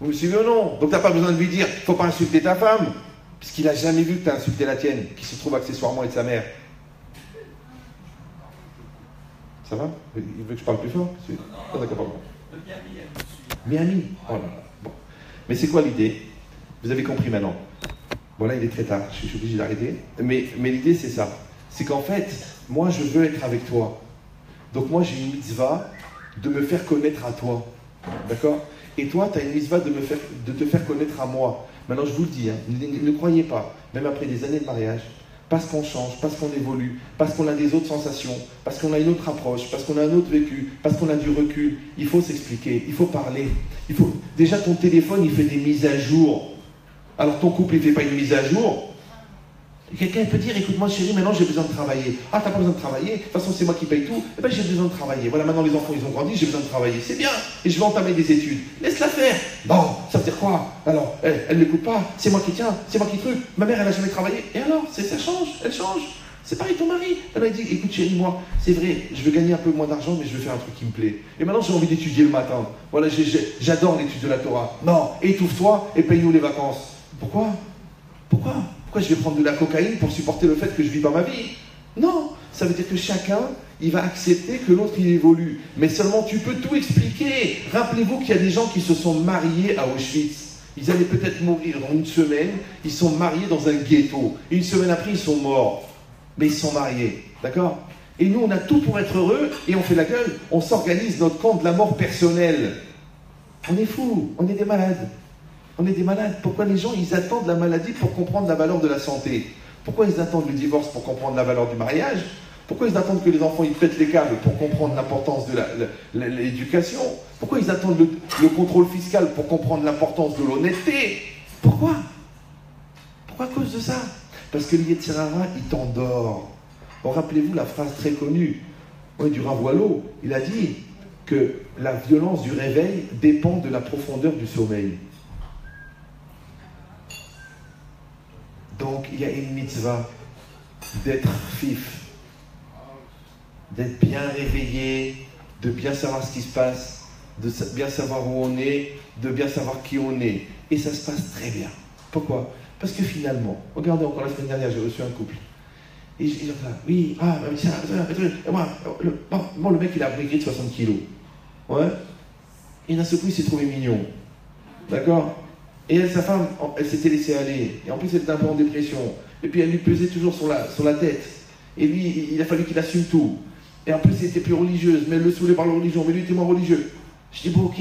Vous me suivez ou non? Donc, tu n'as pas besoin de lui dire, il ne faut pas insulter ta femme. Parce qu'il n'a jamais vu que tu as insulté la tienne, qui se trouve accessoirement être sa mère. Ça va? Il veut que je parle plus fort? Ah, d'accord, pardon. Miami. Oh là là. Mais c'est quoi l'idée? Vous avez compris maintenant. Bon là il est très tard, je suis obligé d'arrêter. Mais l'idée c'est ça. C'est qu'en fait, moi je veux être avec toi. Donc moi j'ai une mitzvah de me faire connaître à toi. D'accord? Et toi tu as une mitzvah de te faire connaître à moi. Maintenant je vous le dis, hein, ne croyez pas, même après des années de mariage, parce qu'on change, parce qu'on évolue, parce qu'on a des autres sensations, parce qu'on a une autre approche, parce qu'on a un autre vécu, parce qu'on a du recul. Il faut s'expliquer, il faut parler. Déjà, ton téléphone, il fait des mises à jour. Alors ton couple, il ne fait pas une mise à jour. Quelqu'un peut dire, écoute-moi chérie, maintenant j'ai besoin de travailler. Ah, t'as pas besoin de travailler, de toute façon c'est moi qui paye tout. Eh bien j'ai besoin de travailler. Voilà, maintenant les enfants ils ont grandi, j'ai besoin de travailler. C'est bien, et je vais entamer des études. Laisse-la faire. Bon, ça veut dire quoi? Alors, elle n'écoute pas, c'est moi qui tiens, c'est moi qui truc. Ma mère elle a jamais travaillé. Et alors, ça change, elle change. C'est pareil ton mari. Elle a dit, écoute chérie, moi, c'est vrai, je veux gagner un peu moins d'argent, mais je veux faire un truc qui me plaît. Et maintenant j'ai envie d'étudier le matin. Voilà, j'adore l'étude de la Torah. Non, étouffe-toi et paye-nous les vacances. Pourquoi je vais prendre de la cocaïne pour supporter le fait que je vis pas ma vie? Non, ça veut dire que chacun, il va accepter que l'autre, il évolue. Mais seulement, tu peux tout expliquer. Rappelez-vous qu'il y a des gens qui se sont mariés à Auschwitz. Ils allaient peut-être mourir dans une semaine. Ils sont mariés dans un ghetto. Une semaine après, ils sont morts. Mais ils sont mariés. D'accord? Et nous, on a tout pour être heureux et on fait la gueule. On s'organise notre camp de la mort personnelle. On est fous. On est des malades. On est des malades. Pourquoi les gens, ils attendent la maladie pour comprendre la valeur de la santé? Pourquoi ils attendent le divorce pour comprendre la valeur du mariage? Pourquoi ils attendent que les enfants ils pètent les câbles pour comprendre l'importance de l'éducation? Pourquoi ils attendent le contrôle fiscal pour comprendre l'importance de l'honnêteté? Pourquoi à cause de ça? Parce que le Yetzer Hara, il t'endort. Bon, rappelez-vous la phrase très connue du Rav Wallo. Il a dit que la violence du réveil dépend de la profondeur du sommeil. Donc, il y a une mitzvah d'être fif, d'être bien réveillé, de bien savoir ce qui se passe, de bien savoir où on est, de bien savoir qui on est. Et ça se passe très bien. Pourquoi? Parce que finalement, regardez encore la semaine dernière, j'ai reçu un couple. Et ils ont dit, oui, le mec il a maigri de 60 kilos. Ouais. Et d'un seul coup, il s'est trouvé mignon. D'accord? Et elle, sa femme, elle s'était laissée aller. Et en plus, elle était un peu en dépression. Et puis, elle lui pesait toujours sur la tête. Et lui, il a fallu qu'il assume tout. Et en plus, elle était plus religieuse. Mais elle le saoulait par la religion. Mais lui, il était moins religieux. Je dis, bon, ok.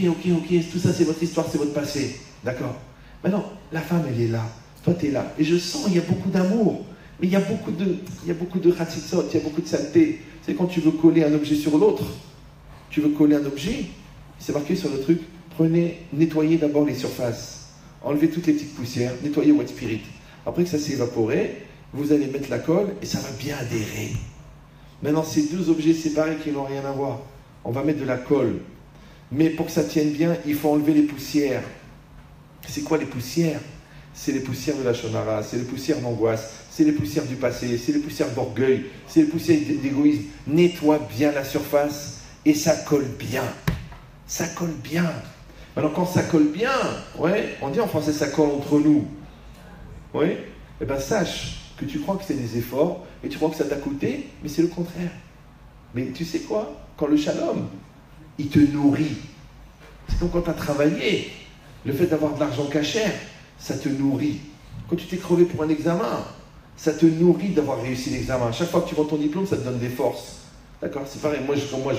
Tout ça, c'est votre histoire, c'est votre passé. D'accord? Maintenant, la femme, elle est là. Toi, tu es là. Et je sens, il y a beaucoup d'amour. Mais il y a beaucoup de ratitsot, il y a beaucoup de saleté. C'est quand tu veux coller un objet sur l'autre. Tu veux coller un objet. C'est marqué sur le truc. Nettoyez d'abord les surfaces. Enlevez toutes les petites poussières, nettoyez White Spirit. Après que ça s'est évaporé, vous allez mettre la colle et ça va bien adhérer. Maintenant, ces deux objets séparés qui n'ont rien à voir, on va mettre de la colle. Mais pour que ça tienne bien, il faut enlever les poussières. C'est quoi les poussières? C'est les poussières de la shonara, c'est les poussières d'angoisse, c'est les poussières du passé, c'est les poussières d'orgueil, c'est les poussières d'égoïsme. Nettoie bien la surface et ça colle bien. Ça colle bien. Alors quand ça colle bien, ouais, on dit en français ça colle entre nous. Oui, eh bien sache que tu crois que c'est des efforts et tu crois que ça t'a coûté, mais c'est le contraire. Mais tu sais quoi? Quand le shalom, il te nourrit. C'est comme quand tu as travaillé. Le fait d'avoir de l'argent cachère, ça te nourrit. Quand tu t'es crevé pour un examen, ça te nourrit d'avoir réussi l'examen. Chaque fois que tu vois ton diplôme, ça te donne des forces. D'accord? C'est pareil, moi je cours.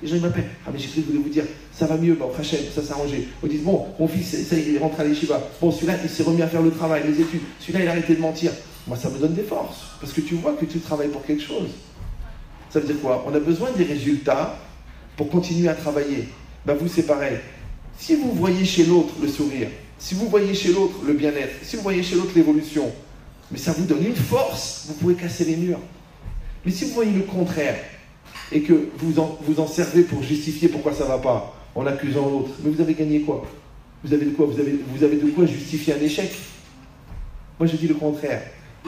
Les gens ils m'appellent. Ah mais j'ai cru que je voulais vous dire, ça va mieux, bon, Hachem, ça s'est arrangé. Ils disent, bon, mon fils, ça il est rentré à l'Yeshiva. Bon, celui-là, il s'est remis à faire le travail, les études. Celui-là, il a arrêté de mentir. Moi, ça me donne des forces. Parce que tu vois que tu travailles pour quelque chose. Ça veut dire quoi? On a besoin des résultats pour continuer à travailler. Ben vous, c'est pareil. Si vous voyez chez l'autre le sourire, si vous voyez chez l'autre le bien-être, si vous voyez chez l'autre l'évolution, mais ça vous donne une force, vous pouvez casser les murs. Mais si vous voyez le contraire, et que vous en servez pour justifier pourquoi ça ne va pas, en accusant l'autre, mais vous avez gagné quoi? Vous avez de quoi? Vous avez de quoi justifier un échec? Moi je dis le contraire.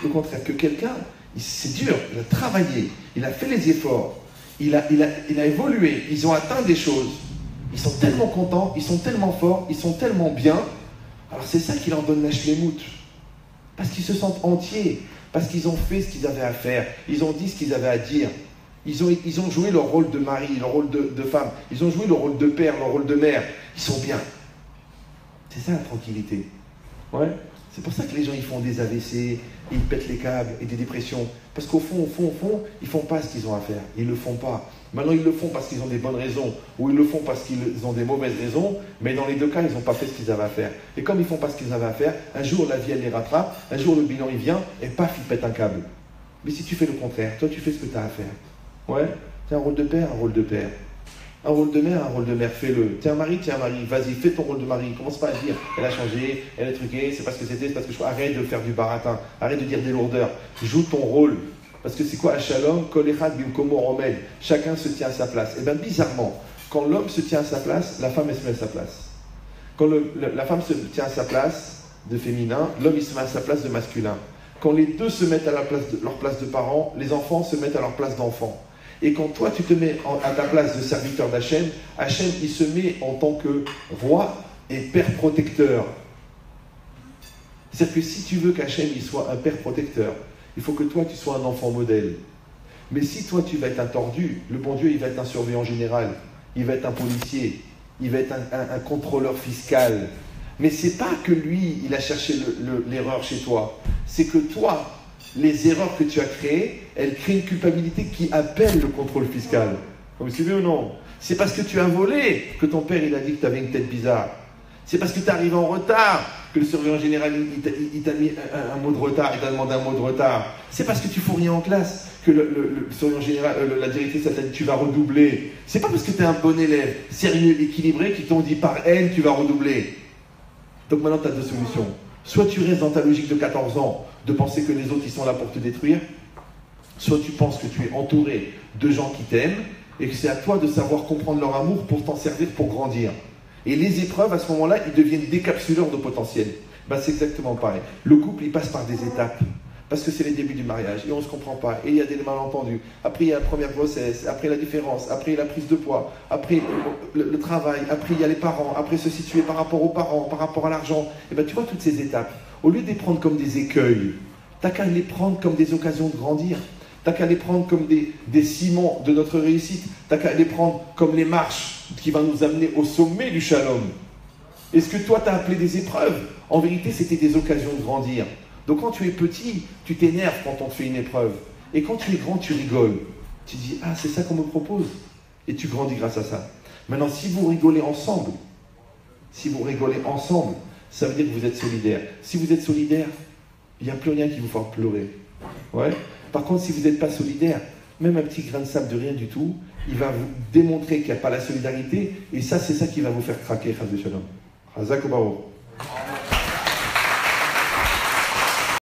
Le contraire, que quelqu'un, c'est dur, il a travaillé, il a fait les efforts, il a évolué, ils ont atteint des choses. Ils sont tellement contents, ils sont tellement forts, ils sont tellement bien. Alors c'est ça qui leur donne la shlemout. Parce qu'ils se sentent entiers. Parce qu'ils ont fait ce qu'ils avaient à faire. Ils ont dit ce qu'ils avaient à dire. Ils ont joué leur rôle de mari, leur rôle de femme. Ils ont joué leur rôle de père, leur rôle de mère. Ils sont bien. C'est ça la tranquillité. Ouais. C'est pour ça que les gens ils font des AVC, ils pètent les câbles et des dépressions. Parce qu'au fond, ils font pas ce qu'ils ont à faire. Ils le font pas. Maintenant, ils le font parce qu'ils ont des bonnes raisons, ou ils le font parce qu'ils ont des mauvaises raisons, mais dans les deux cas, ils n'ont pas fait ce qu'ils avaient à faire. Et comme ils font pas ce qu'ils avaient à faire, un jour la vie elle les rattrape, un jour le bilan il vient, et paf, ils pètent un câble. Mais si tu fais le contraire, toi tu fais ce que tu as à faire. Ouais, c'est un rôle de père, un rôle de père. Un rôle de mère, fais-le. T'es un mari, vas-y, fais ton rôle de mari. Commence pas à dire, elle a changé, elle est truquée, c'est parce que c'était, c'est parce que je... Arrête de faire du baratin, arrête de dire des lourdeurs. Joue ton rôle. Parce que c'est quoi, Shalom, Kol Echad Bimkomo Romed. Chacun se tient à sa place. Et bien, bizarrement, quand l'homme se tient à sa place, la femme, elle se met à sa place. Quand la femme se tient à sa place de féminin, l'homme, il se met à sa place de masculin. Quand les deux se mettent à leur place de parents, les enfants se mettent à leur place d'enfants. Et quand toi, tu te mets à ta place de serviteur d'Hachem, Hachem, il se met en tant que roi et père protecteur. C'est-à-dire que si tu veux qu'Hachem il soit un père protecteur, il faut que toi, tu sois un enfant modèle. Mais si toi, tu vas être un tordu, le bon Dieu, il va être un surveillant général, il va être un policier, il va être un contrôleur fiscal. Mais c'est pas que lui, il a cherché l'erreur chez toi. C'est que toi, les erreurs que tu as créées, elles créent une culpabilité qui appelle le contrôle fiscal. Vous suivez ou non? C'est parce que tu as volé que ton père il a dit que tu avais une tête bizarre. C'est parce que tu es arrivé en retard que le surveillant général il t'a mis un mot de retard, il t'a demandé un mot de retard. C'est parce que tu fous rien en classe que le surveillant général, la directrice t'a dit tu vas redoubler. C'est pas parce que tu es un bon élève, sérieux, équilibré, qu'ils t'ont dit par haine tu vas redoubler. Donc maintenant tu as deux solutions. Soit tu restes dans ta logique de 14 ans, de penser que les autres ils sont là pour te détruire, soit tu penses que tu es entouré de gens qui t'aiment et que c'est à toi de savoir comprendre leur amour pour t'en servir, pour grandir. Et les épreuves, à ce moment-là, ils deviennent décapsuleurs de potentiel. Ben, c'est exactement pareil. Le couple, il passe par des étapes. Parce que c'est les débuts du mariage. Et on ne se comprend pas. Et il y a des malentendus. Après, il y a la première grossesse. Après, la différence. Après, la prise de poids. Après, le travail. Après, il y a les parents. Après, se situer par rapport aux parents, par rapport à l'argent. Et ben, tu vois toutes ces étapes. Au lieu de les prendre comme des écueils, tu n'as qu'à les prendre comme des occasions de grandir. Tu n'as qu'à les prendre comme des ciments de notre réussite. Tu n'as qu'à les prendre comme les marches qui vont nous amener au sommet du shalom. Et ce que toi, tu as appelé des épreuves, en vérité, c'était des occasions de grandir. Donc quand tu es petit, tu t'énerves quand on te fait une épreuve. Et quand tu es grand, tu rigoles. Tu dis, ah, c'est ça qu'on me propose. Et tu grandis grâce à ça. Maintenant, si vous rigolez ensemble, ça veut dire que vous êtes solidaires. Si vous êtes solidaires, il n'y a plus rien qui vous fera pleurer. Ouais. Par contre, si vous n'êtes pas solidaire, même un petit grain de sable de rien du tout, il va vous démontrer qu'il n'y a pas la solidarité, et ça, c'est ça qui va vous faire craquer, Chaz Shalom. Hazak Baruch.